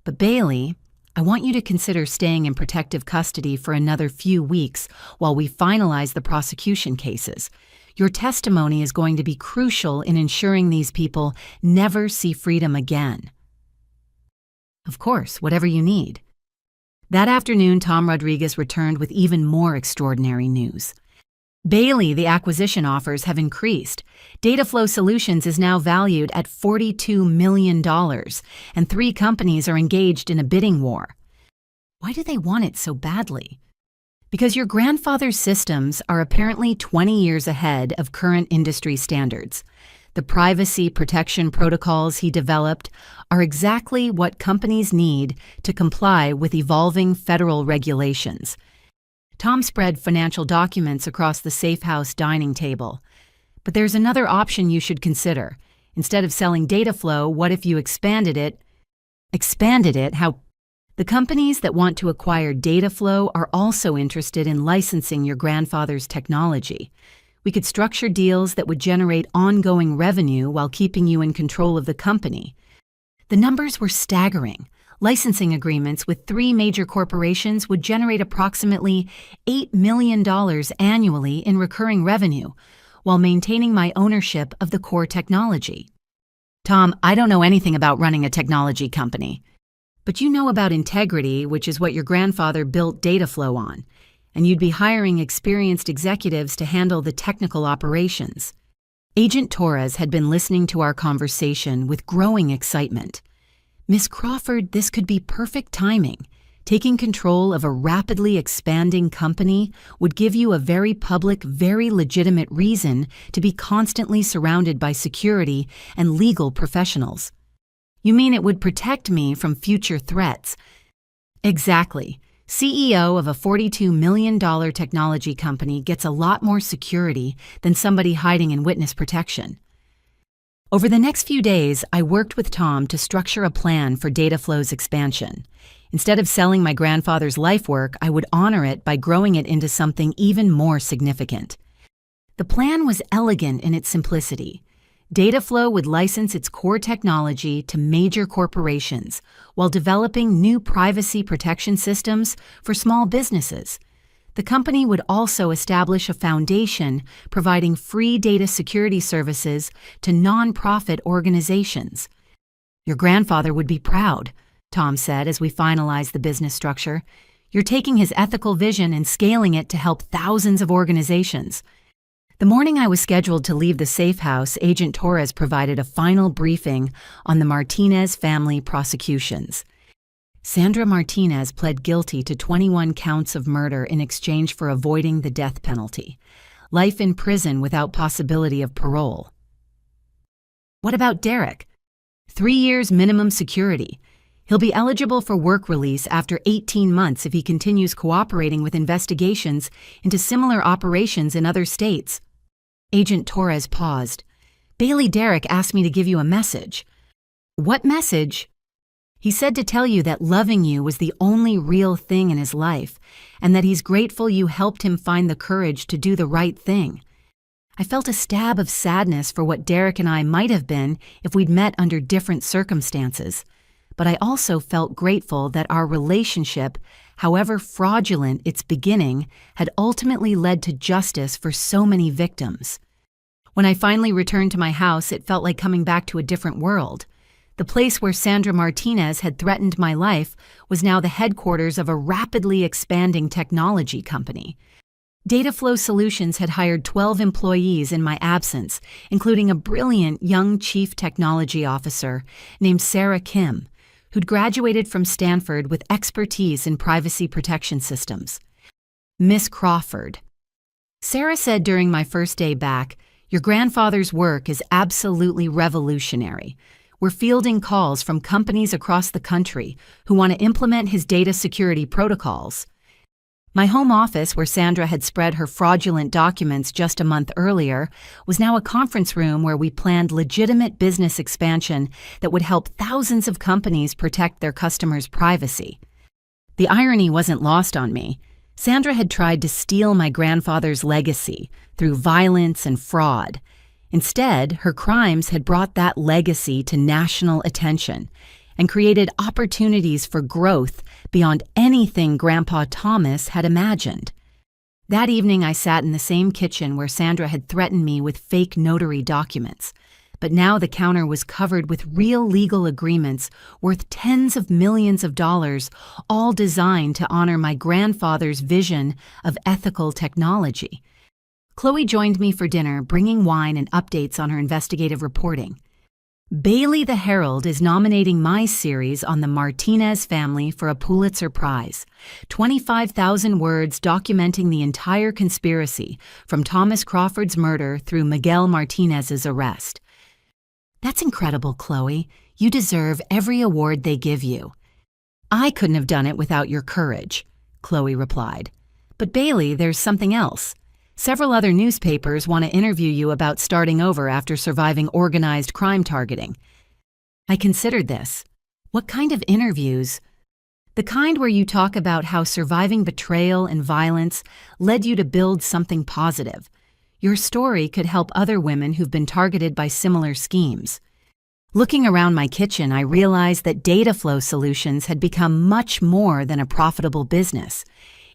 But Bailey, I want you to consider staying in protective custody for another few weeks while we finalize the prosecution cases. Your testimony is going to be crucial in ensuring these people never see freedom again. Of course, whatever you need. That afternoon, Tom Rodriguez returned with even more extraordinary news. Bailey, the acquisition offers have increased. Dataflow Solutions is now valued at $42 million, and 3 companies are engaged in a bidding war. Why do they want it so badly? Because your grandfather's systems are apparently 20 years ahead of current industry standards. The privacy protection protocols he developed are exactly what companies need to comply with evolving federal regulations. Tom spread financial documents across the safe house dining table. But there's another option you should consider. Instead of selling Dataflow, what if you expanded it? How? The companies that want to acquire Dataflow are also interested in licensing your grandfather's technology. We could structure deals that would generate ongoing revenue while keeping you in control of the company. The numbers were staggering. Licensing agreements with 3 major corporations would generate approximately $8 million annually in recurring revenue, while maintaining my ownership of the core technology. Tom, I don't know anything about running a technology company. But you know about integrity, which is what your grandfather built Dataflow on, and you'd be hiring experienced executives to handle the technical operations. Agent Torres had been listening to our conversation with growing excitement. Miss Crawford, this could be perfect timing. Taking control of a rapidly expanding company would give you a very public, very legitimate reason to be constantly surrounded by security and legal professionals. You mean it would protect me from future threats? Exactly. CEO of a $42 million technology company gets a lot more security than somebody hiding in witness protection. Over the next few days, I worked with Tom to structure a plan for Dataflow's expansion. Instead of selling my grandfather's life work, I would honor it by growing it into something even more significant. The plan was elegant in its simplicity. Dataflow would license its core technology to major corporations while developing new privacy protection systems for small businesses. The company would also establish a foundation providing free data security services to nonprofit organizations. Your grandfather would be proud, Tom said as we finalized the business structure. You're taking his ethical vision and scaling it to help thousands of organizations. The morning I was scheduled to leave the safe house, Agent Torres provided a final briefing on the Martinez family prosecutions. Sandra Martinez pled guilty to 21 counts of murder in exchange for avoiding the death penalty. Life in prison without possibility of parole. What about Derek? 3 years minimum security. He'll be eligible for work release after 18 months if he continues cooperating with investigations into similar operations in other states. Agent Torres paused. Bailey Derek asked me to give you a message. What message? He said to tell you that loving you was the only real thing in his life, and that he's grateful you helped him find the courage to do the right thing. I felt a stab of sadness for what Derek and I might have been if we'd met under different circumstances, but I also felt grateful that our relationship, however fraudulent its beginning, had ultimately led to justice for so many victims. When I finally returned to my house, it felt like coming back to a different world. The place where Sandra Martinez had threatened my life was now the headquarters of a rapidly expanding technology company. Dataflow Solutions had hired 12 employees in my absence, including a brilliant young chief technology officer named Sarah Kim, who'd graduated from Stanford with expertise in privacy protection systems. Miss Crawford. Sarah said during my first day back, "Your grandfather's work is absolutely revolutionary. We're fielding calls from companies across the country who want to implement his data security protocols." My home office, where Sandra had spread her fraudulent documents just a month earlier, was now a conference room where we planned legitimate business expansion that would help thousands of companies protect their customers' privacy. The irony wasn't lost on me. Sandra had tried to steal my grandfather's legacy through violence and fraud. Instead, her crimes had brought that legacy to national attention and created opportunities for growth beyond anything Grandpa Thomas had imagined. That evening, I sat in the same kitchen where Sandra had threatened me with fake notary documents, but now the counter was covered with real legal agreements worth tens of millions of dollars, all designed to honor my grandfather's vision of ethical technology. Chloe joined me for dinner, bringing wine and updates on her investigative reporting. Bailey the Herald is nominating my series on the Martinez family for a Pulitzer Prize. 25,000 words documenting the entire conspiracy, from Thomas Crawford's murder through Miguel Martinez's arrest. That's incredible, Chloe. You deserve every award they give you. I couldn't have done it without your courage, Chloe replied. But Bailey, there's something else. Several other newspapers want to interview you about starting over after surviving organized crime targeting. I considered this. What kind of interviews? The kind where you talk about how surviving betrayal and violence led you to build something positive. Your story could help other women who've been targeted by similar schemes. Looking around my kitchen, I realized that Dataflow Solutions had become much more than a profitable business.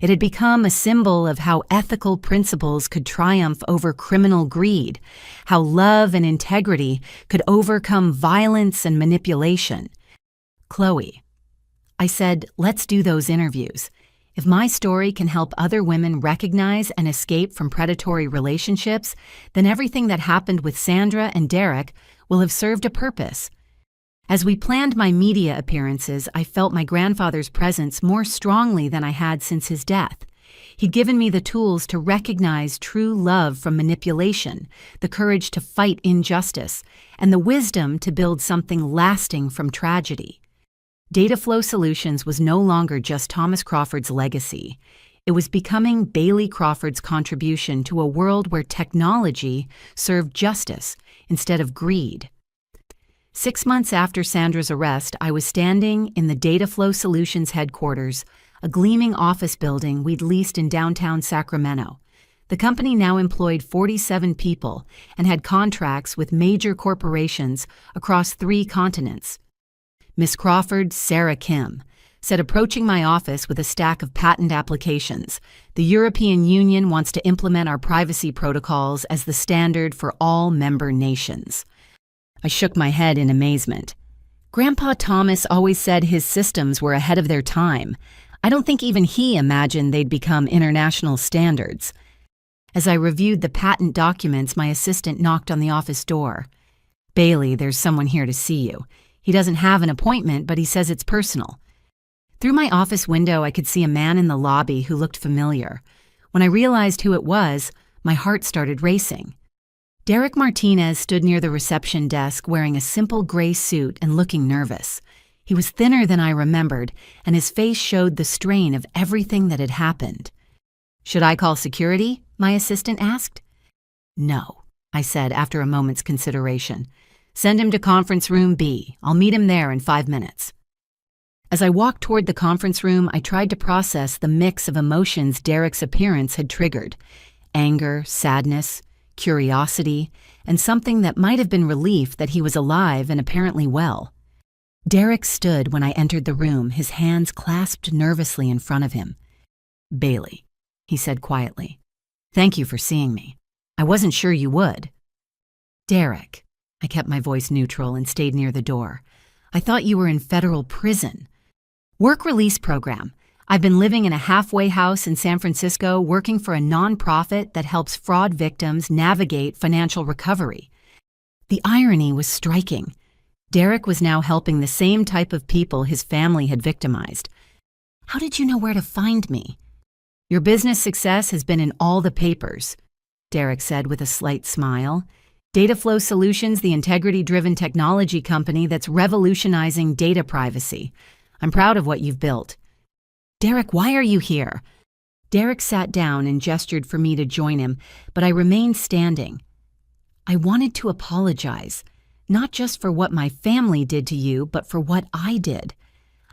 It had become a symbol of how ethical principles could triumph over criminal greed, how love and integrity could overcome violence and manipulation. Chloe, I said, let's do those interviews. If my story can help other women recognize and escape from predatory relationships, then everything that happened with Sandra and Derek will have served a purpose. As we planned my media appearances, I felt my grandfather's presence more strongly than I had since his death. He'd given me the tools to recognize true love from manipulation, the courage to fight injustice, and the wisdom to build something lasting from tragedy. Dataflow Solutions was no longer just Thomas Crawford's legacy. It was becoming Bailey Crawford's contribution to a world where technology served justice instead of greed. 6 months after Sandra's arrest, I was standing in the Dataflow Solutions headquarters, a gleaming office building we'd leased in downtown Sacramento. The company now employed 47 people and had contracts with major corporations across 3 continents. Miss Crawford, Sarah Kim. said approaching my office with a stack of patent applications. The European Union wants to implement our privacy protocols as the standard for all member nations. I shook my head in amazement. Grandpa Thomas always said his systems were ahead of their time. I don't think even he imagined they'd become international standards. As I reviewed the patent documents, my assistant knocked on the office door. "Bailey, there's someone here to see you. He doesn't have an appointment, but he says it's personal." Through my office window, I could see a man in the lobby who looked familiar. When I realized who it was, my heart started racing. Derek Martinez stood near the reception desk wearing a simple gray suit and looking nervous. He was thinner than I remembered, and his face showed the strain of everything that had happened. "Should I call security?" my assistant asked. "No," I said after a moment's consideration. "Send him to conference room B. I'll meet him there in 5 minutes." As I walked toward the conference room, I tried to process the mix of emotions Derek's appearance had triggered: anger, sadness, curiosity, and something that might have been relief that he was alive and apparently well. Derek stood when I entered the room, his hands clasped nervously in front of him. "Bailey," he said quietly, "thank you for seeing me. I wasn't sure you would." "Derek," I kept my voice neutral and stayed near the door. "I thought you were in federal prison." "Work release program. I've been living in a halfway house in San Francisco working for a nonprofit that helps fraud victims navigate financial recovery." The irony was striking. Derek was now helping the same type of people his family had victimized. "How did you know where to find me?" "Your business success has been in all the papers," Derek said with a slight smile. "Dataflow Solutions, the integrity-driven technology company that's revolutionizing data privacy. I'm proud of what you've built." "Derek, why are you here?" Derek sat down and gestured for me to join him, but I remained standing. "I wanted to apologize, not just for what my family did to you, but for what I did.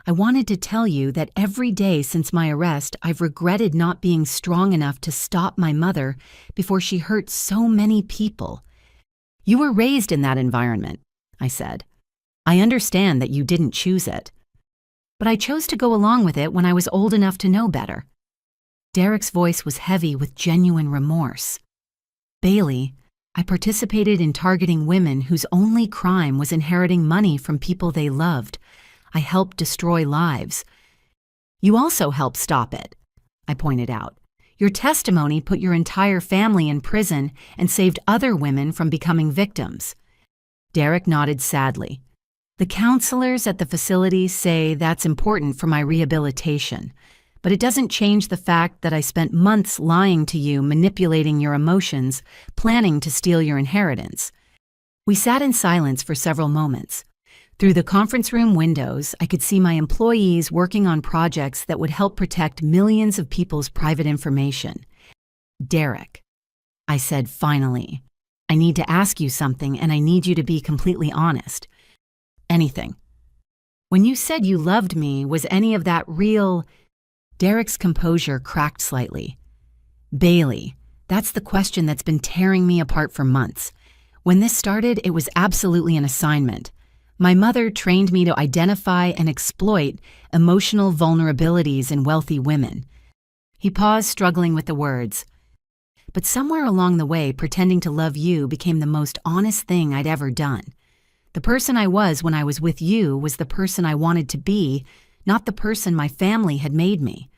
I wanted to tell you that every day since my arrest, I've regretted not being strong enough to stop my mother before she hurt so many people." "You were raised in that environment," I said. "I understand that you didn't choose it. But I chose to go along with it when I was old enough to know better." Derek's voice was heavy with genuine remorse. "Bailey, I participated in targeting women whose only crime was inheriting money from people they loved. I helped destroy lives." "You also helped stop it," I pointed out. "Your testimony put your entire family in prison and saved other women from becoming victims." Derek nodded sadly. "The counselors at the facility say that's important for my rehabilitation, but it doesn't change the fact that I spent months lying to you, manipulating your emotions, planning to steal your inheritance." We sat in silence for several moments. Through the conference room windows, I could see my employees working on projects that would help protect millions of people's private information. "Derek," I said finally, "I need to ask you something, and I need you to be completely honest." "Anything." "When you said you loved me, was any of that real?" Derek's composure cracked slightly. "Bailey, that's the question that's been tearing me apart for months. When this started, it was absolutely an assignment. My mother trained me to identify and exploit emotional vulnerabilities in wealthy women." He paused, struggling with the words. "But somewhere along the way, pretending to love you became the most honest thing I'd ever done. The person I was when I was with you was the person I wanted to be, not the person my family had made me."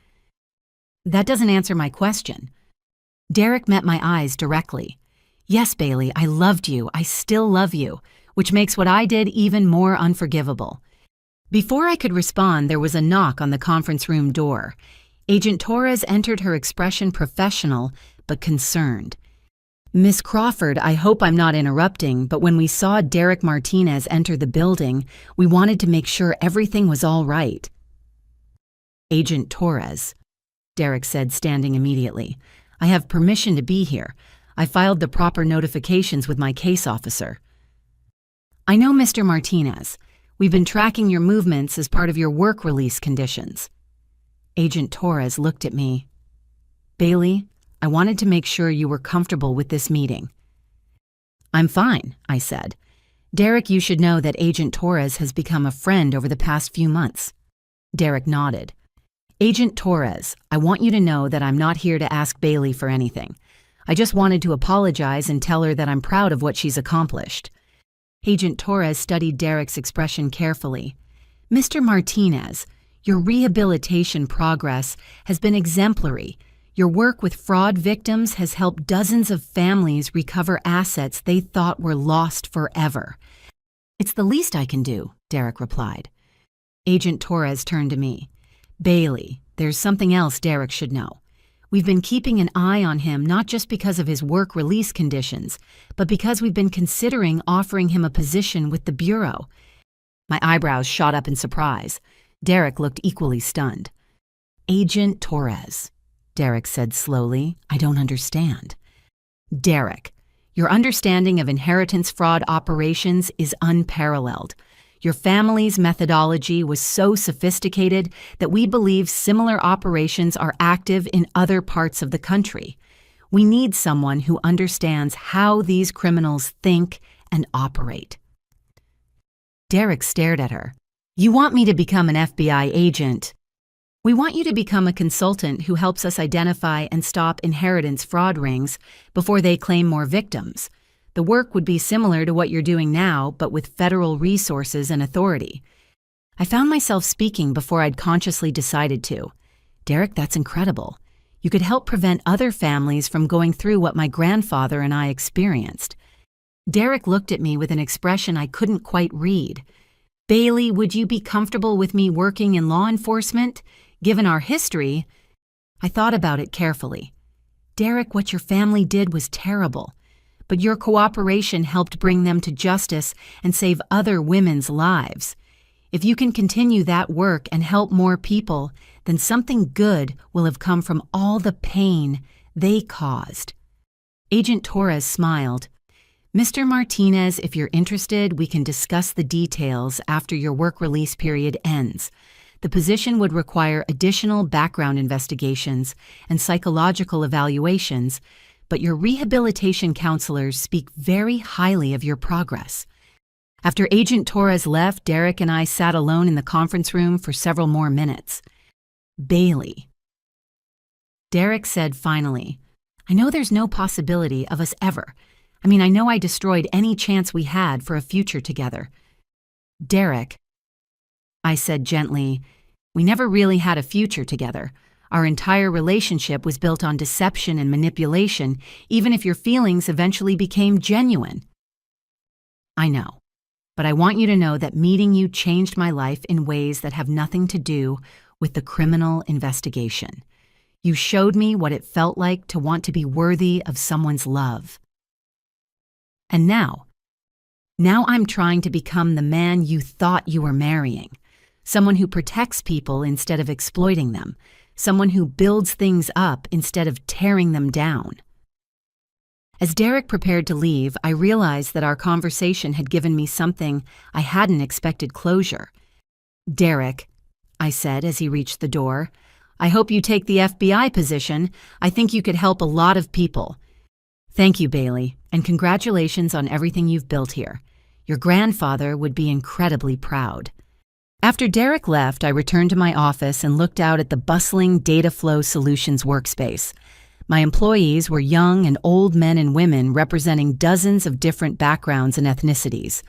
"That doesn't answer my question." Derek met my eyes directly. "Yes, Bailey, I loved you. I still love you, which makes what I did even more unforgivable." Before I could respond, there was a knock on the conference room door. Agent Torres entered, her expression professional but concerned. "Miss Crawford, I hope I'm not interrupting, but when we saw Derek Martinez enter the building, we wanted to make sure everything was all right." "Agent Torres," Derek said, standing immediately. "I have permission to be here. I filed the proper notifications with my case officer." "I know, Mr. Martinez. We've been tracking your movements as part of your work release conditions." Agent Torres looked at me. "Bailey, I wanted to make sure you were comfortable with this meeting." "I'm fine," I said. "Derek, you should know that Agent Torres has become a friend over the past few months." Derek nodded. Agent Torres, I want you to know that I'm not here to ask Bailey for anything. I just wanted to apologize and tell her that I'm proud of what she's accomplished. Agent Torres studied Derek's expression carefully. Mr. Martinez, your rehabilitation progress has been exemplary. Your work with fraud victims has helped dozens of families recover assets they thought were lost forever. It's the least I can do, Derek replied. Agent Torres turned to me. Bailey, there's something else Derek should know. We've been keeping an eye on him not just because of his work release conditions, but because we've been considering offering him a position with the Bureau. My eyebrows shot up in surprise. Derek looked equally stunned. Agent Torres, Derek said slowly, I don't understand. Derek, your understanding of inheritance fraud operations is unparalleled. Your family's methodology was so sophisticated that we believe similar operations are active in other parts of the country. We need someone who understands how these criminals think and operate. Derek stared at her. You want me to become an FBI agent? We want you to become a consultant who helps us identify and stop inheritance fraud rings before they claim more victims. The work would be similar to what you're doing now, but with federal resources and authority. I found myself speaking before I'd consciously decided to. Derek, that's incredible. You could help prevent other families from going through what my grandfather and I experienced. Derek looked at me with an expression I couldn't quite read. Bailey, would you be comfortable with me working in law enforcement? Given our history, I thought about it carefully. Derek, what your family did was terrible. But your cooperation helped bring them to justice and save other women's lives. If you can continue that work and help more people, then something good will have come from all the pain they caused. Agent Torres smiled. Mr. Martinez, if you're interested, we can discuss the details after your work release period ends. The position would require additional background investigations and psychological evaluations, but your rehabilitation counselors speak very highly of your progress. After Agent Torres left, Derek and I sat alone in the conference room for several more minutes. Bailey. Derek said finally, I know there's no possibility of us ever. I know I destroyed any chance we had for a future together. Derek, I said gently, we never really had a future together. Our entire relationship was built on deception and manipulation, even if your feelings eventually became genuine. I know, but I want you to know that meeting you changed my life in ways that have nothing to do with the criminal investigation. You showed me what it felt like to want to be worthy of someone's love. And now I'm trying to become the man you thought you were marrying, someone who protects people instead of exploiting them, someone who builds things up instead of tearing them down. As Derek prepared to leave, I realized that our conversation had given me something I hadn't expected closure. Derek, I said as he reached the door, I hope you take the FBI position. I think you could help a lot of people. Thank you, Bailey, and congratulations on everything you've built here. Your grandfather would be incredibly proud. After Derek left, I returned to my office and looked out at the bustling Data Flow Solutions workspace. My employees were young and old men and women representing dozens of different backgrounds and ethnicities.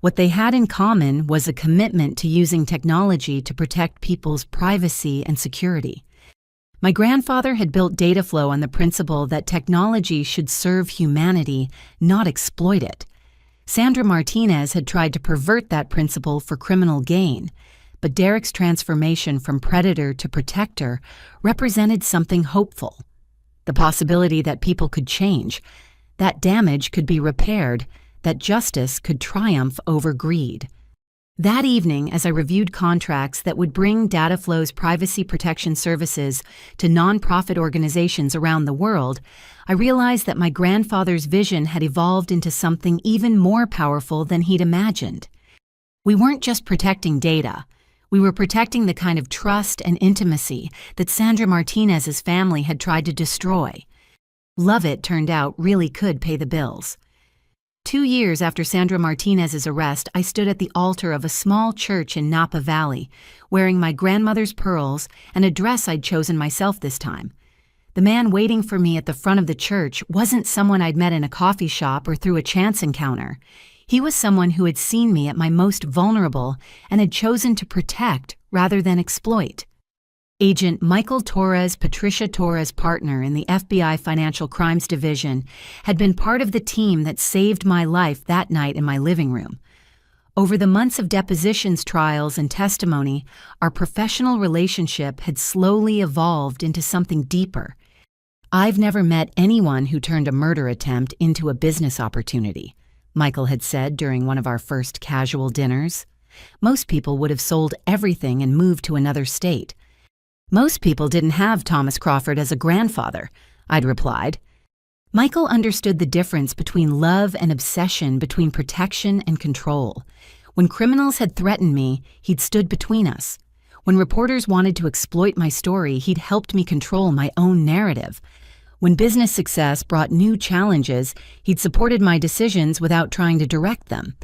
What they had in common was a commitment to using technology to protect people's privacy and security. My grandfather had built Dataflow on the principle that technology should serve humanity, not exploit it. Sandra Martinez had tried to pervert that principle for criminal gain, but Derek's transformation from predator to protector represented something hopeful. The possibility that people could change, that damage could be repaired, that justice could triumph over greed. That evening, as I reviewed contracts that would bring Dataflow's privacy protection services to nonprofit organizations around the world, I realized that my grandfather's vision had evolved into something even more powerful than he'd imagined. We weren't just protecting data. We were protecting the kind of trust and intimacy that Sandra Martinez's family had tried to destroy. Love, it turned out, really could pay the bills. 2 years after Sandra Martinez's arrest, I stood at the altar of a small church in Napa Valley, wearing my grandmother's pearls and a dress I'd chosen myself this time. The man waiting for me at the front of the church wasn't someone I'd met in a coffee shop or through a chance encounter. He was someone who had seen me at my most vulnerable and had chosen to protect rather than exploit. Agent Michael Torres, Patricia Torres' partner in the FBI Financial Crimes Division, had been part of the team that saved my life that night in my living room. Over the months of depositions, trials, and testimony, our professional relationship had slowly evolved into something deeper. "I've never met anyone who turned a murder attempt into a business opportunity," Michael had said during one of our first casual dinners. "Most people would have sold everything and moved to another state." "Most people didn't have Thomas Crawford as a grandfather," I'd replied. Michael understood the difference between love and obsession, between protection and control. When criminals had threatened me, he'd stood between us. When reporters wanted to exploit my story, he'd helped me control my own narrative. When business success brought new challenges, he'd supported my decisions without trying to direct them.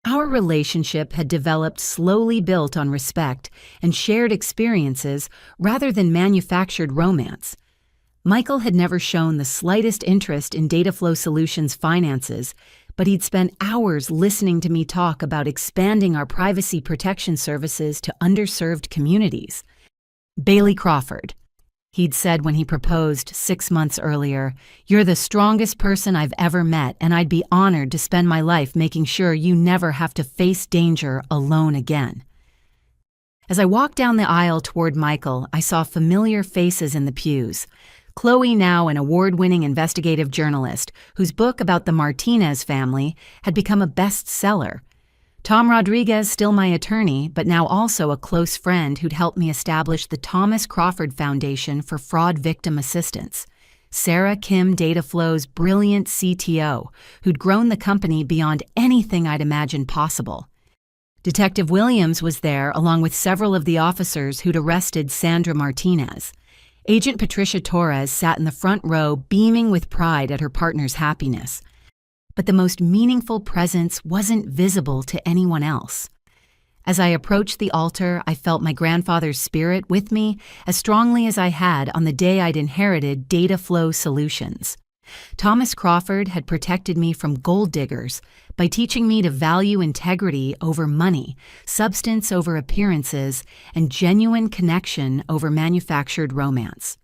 Our relationship had developed slowly, built on respect and shared experiences rather than manufactured romance. Michael had never shown the slightest interest in Dataflow Solutions' finances, but he'd spent hours listening to me talk about expanding our privacy protection services to underserved communities. "Bailey Crawford," he'd said when he proposed 6 months earlier, "you're the strongest person I've ever met, and I'd be honored to spend my life making sure you never have to face danger alone again." As I walked down the aisle toward Michael, I saw familiar faces in the pews. Chloe, now an award-winning investigative journalist, whose book about the Martinez family had become a bestseller. Tom Rodriguez, still my attorney, but now also a close friend who'd helped me establish the Thomas Crawford Foundation for Fraud Victim Assistance. Sarah Kim, Dataflow's brilliant CTO, who'd grown the company beyond anything I'd imagined possible. Detective Williams was there, along with several of the officers who'd arrested Sandra Martinez. Agent Patricia Torres sat in the front row, beaming with pride at her partner's happiness. But the most meaningful presence wasn't visible to anyone else. As I approached the altar, I felt my grandfather's spirit with me as strongly as I had on the day I'd inherited Dataflow Solutions. Thomas Crawford had protected me from gold diggers by teaching me to value integrity over money, substance over appearances, and genuine connection over manufactured romance.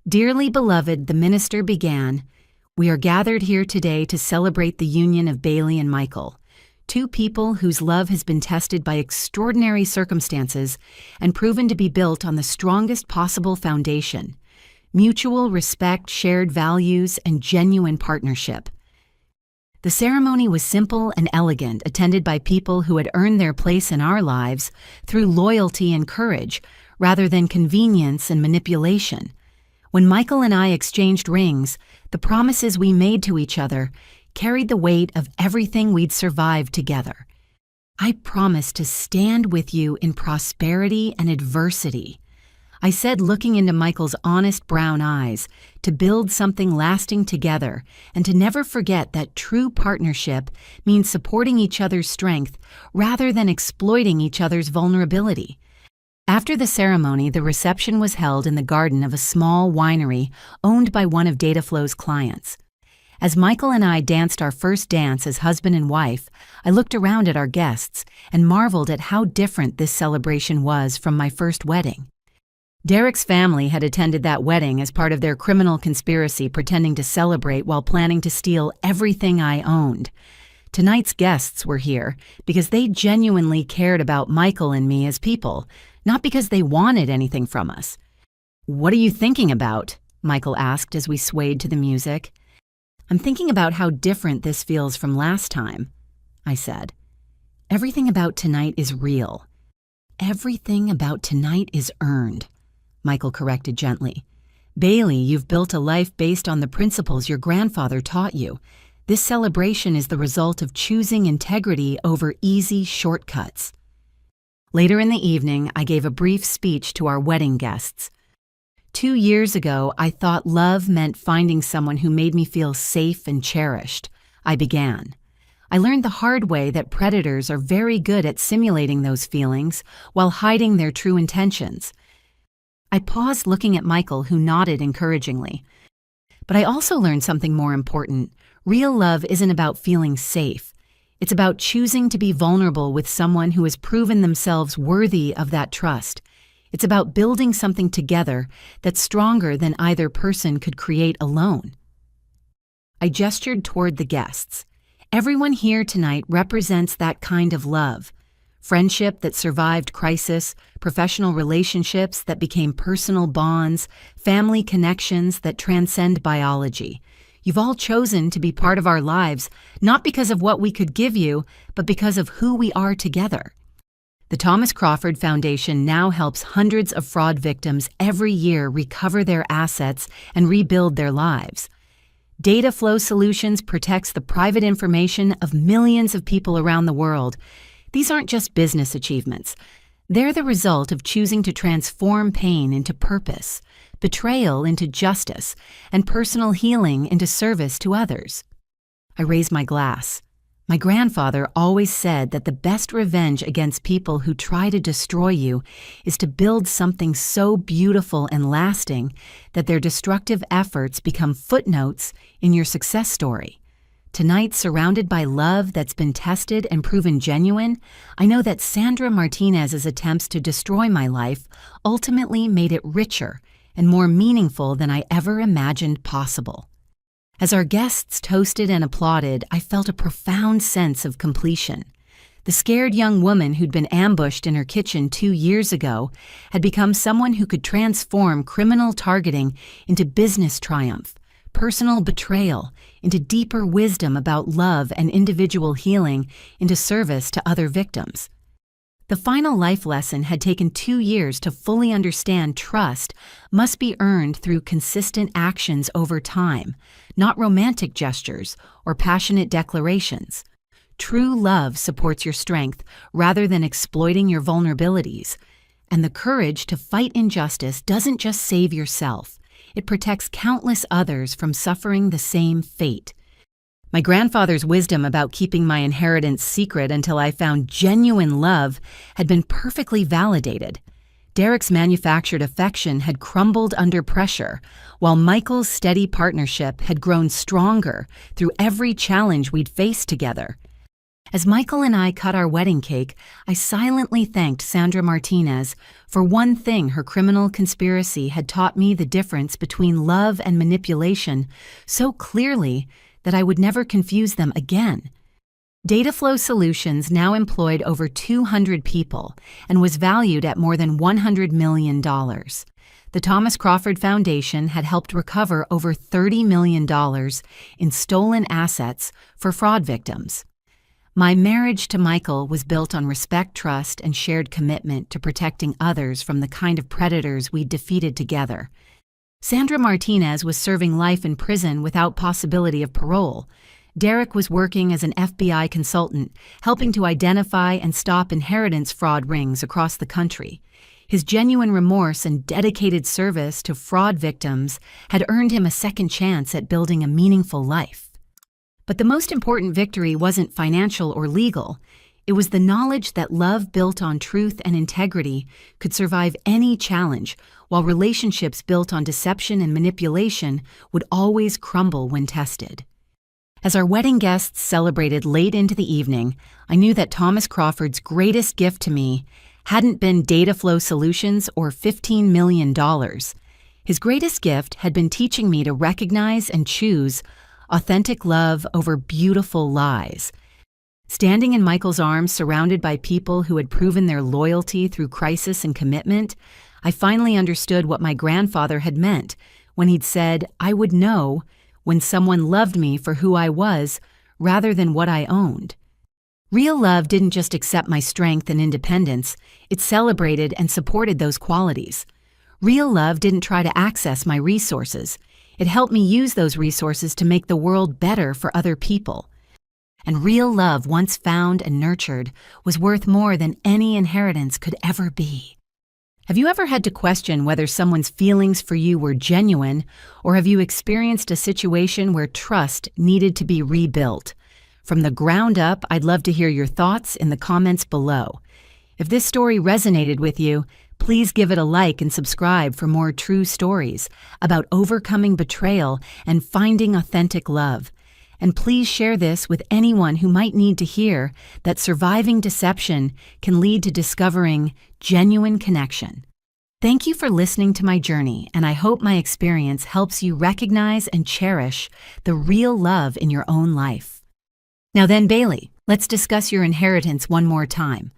"Dearly beloved," the minister began, "we are gathered here today to celebrate the union of Bailey and Michael, two people whose love has been tested by extraordinary circumstances and proven to be built on the strongest possible foundation: mutual respect, shared values, and genuine partnership." The ceremony was simple and elegant, attended by people who had earned their place in our lives through loyalty and courage, rather than convenience and manipulation. When Michael and I exchanged rings, the promises we made to each other carried the weight of everything we'd survived together. "I promise to stand with you in prosperity and adversity," I said, looking into Michael's honest brown eyes, "to build something lasting together and to never forget that true partnership means supporting each other's strength rather than exploiting each other's vulnerability." After the ceremony, the reception was held in the garden of a small winery owned by one of Dataflow's clients. As Michael and I danced our first dance as husband and wife, I looked around at our guests and marveled at how different this celebration was from my first wedding. Derek's family had attended that wedding as part of their criminal conspiracy, pretending to celebrate while planning to steal everything I owned. Tonight's guests were here because they genuinely cared about Michael and me as people, not because they wanted anything from us. "What are you thinking about?" Michael asked as we swayed to the music. "I'm thinking about how different this feels from last time," I said. "Everything about tonight is real. Everything about tonight is earned," Michael corrected gently. "Bailey, you've built a life based on the principles your grandfather taught you. This celebration is the result of choosing integrity over easy shortcuts." Later in the evening, I gave a brief speech to our wedding guests. 2 years ago, I thought love meant finding someone who made me feel safe and cherished. I began. I learned the hard way that predators are very good at simulating those feelings while hiding their true intentions. I paused looking at Michael, who nodded encouragingly. But I also learned something more important. Real love isn't about feeling safe. It's about choosing to be vulnerable with someone who has proven themselves worthy of that trust. It's about building something together that's stronger than either person could create alone. I gestured toward the guests. Everyone here tonight represents that kind of love. Friendship that survived crisis, professional relationships that became personal bonds, family connections that transcend biology. You've all chosen to be part of our lives, not because of what we could give you, but because of who we are together. The Thomas Crawford Foundation now helps hundreds of fraud victims every year recover their assets and rebuild their lives. Data Flow Solutions protects the private information of millions of people around the world. These aren't just business achievements. They're the result of choosing to transform pain into purpose, betrayal into justice, and personal healing into service to others. I raised my glass. My grandfather always said that the best revenge against people who try to destroy you is to build something so beautiful and lasting that their destructive efforts become footnotes in your success story. Tonight, surrounded by love that's been tested and proven genuine, I know that Sandra Martinez's attempts to destroy my life ultimately made it richer and more meaningful than I ever imagined possible. As our guests toasted and applauded, I felt a profound sense of completion. The scared young woman who'd been ambushed in her kitchen 2 years ago had become someone who could transform criminal targeting into business triumph, personal betrayal into deeper wisdom about love, and individual healing into service to other victims. The final life lesson had taken 2 years to fully understand. Trust must be earned through consistent actions over time, not romantic gestures or passionate declarations. True love supports your strength rather than exploiting your vulnerabilities. And the courage to fight injustice doesn't just save yourself. It protects countless others from suffering the same fate. My grandfather's wisdom about keeping my inheritance secret until I found genuine love had been perfectly validated. Derek's manufactured affection had crumbled under pressure, while Michael's steady partnership had grown stronger through every challenge we'd faced together. As Michael and I cut our wedding cake, I silently thanked Sandra Martinez for one thing. Her criminal conspiracy had taught me the difference between love and manipulation so clearly that I would never confuse them again. Data Flow Solutions now employed over 200 people and was valued at more than $100 million. The Thomas Crawford Foundation had helped recover over $30 million in stolen assets for fraud victims. My marriage to Michael was built on respect, trust, and shared commitment to protecting others from the kind of predators we'd defeated together. Sandra Martinez was serving life in prison without possibility of parole. Derek was working as an FBI consultant, helping to identify and stop inheritance fraud rings across the country. His genuine remorse and dedicated service to fraud victims had earned him a second chance at building a meaningful life. But the most important victory wasn't financial or legal. It was the knowledge that love built on truth and integrity could survive any challenge, while relationships built on deception and manipulation would always crumble when tested. As our wedding guests celebrated late into the evening, I knew that Thomas Crawford's greatest gift to me hadn't been Data Flow Solutions or $15 million. His greatest gift had been teaching me to recognize and choose authentic love over beautiful lies. Standing in Michael's arms, surrounded by people who had proven their loyalty through crisis and commitment, I finally understood what my grandfather had meant when he'd said, "I would know when someone loved me for who I was rather than what I owned." Real love didn't just accept my strength and independence, it celebrated and supported those qualities. Real love didn't try to access my resources. It helped me use those resources to make the world better for other people. And real love, once found and nurtured, was worth more than any inheritance could ever be. Have you ever had to question whether someone's feelings for you were genuine, or have you experienced a situation where trust needed to be rebuilt? From the ground up, I'd love to hear your thoughts in the comments below. If this story resonated with you, please give it a like and subscribe for more true stories about overcoming betrayal and finding authentic love. And please share this with anyone who might need to hear that surviving deception can lead to discovering genuine connection. Thank you for listening to my journey, and I hope my experience helps you recognize and cherish the real love in your own life. Now then, Bailey, let's discuss your inheritance one more time.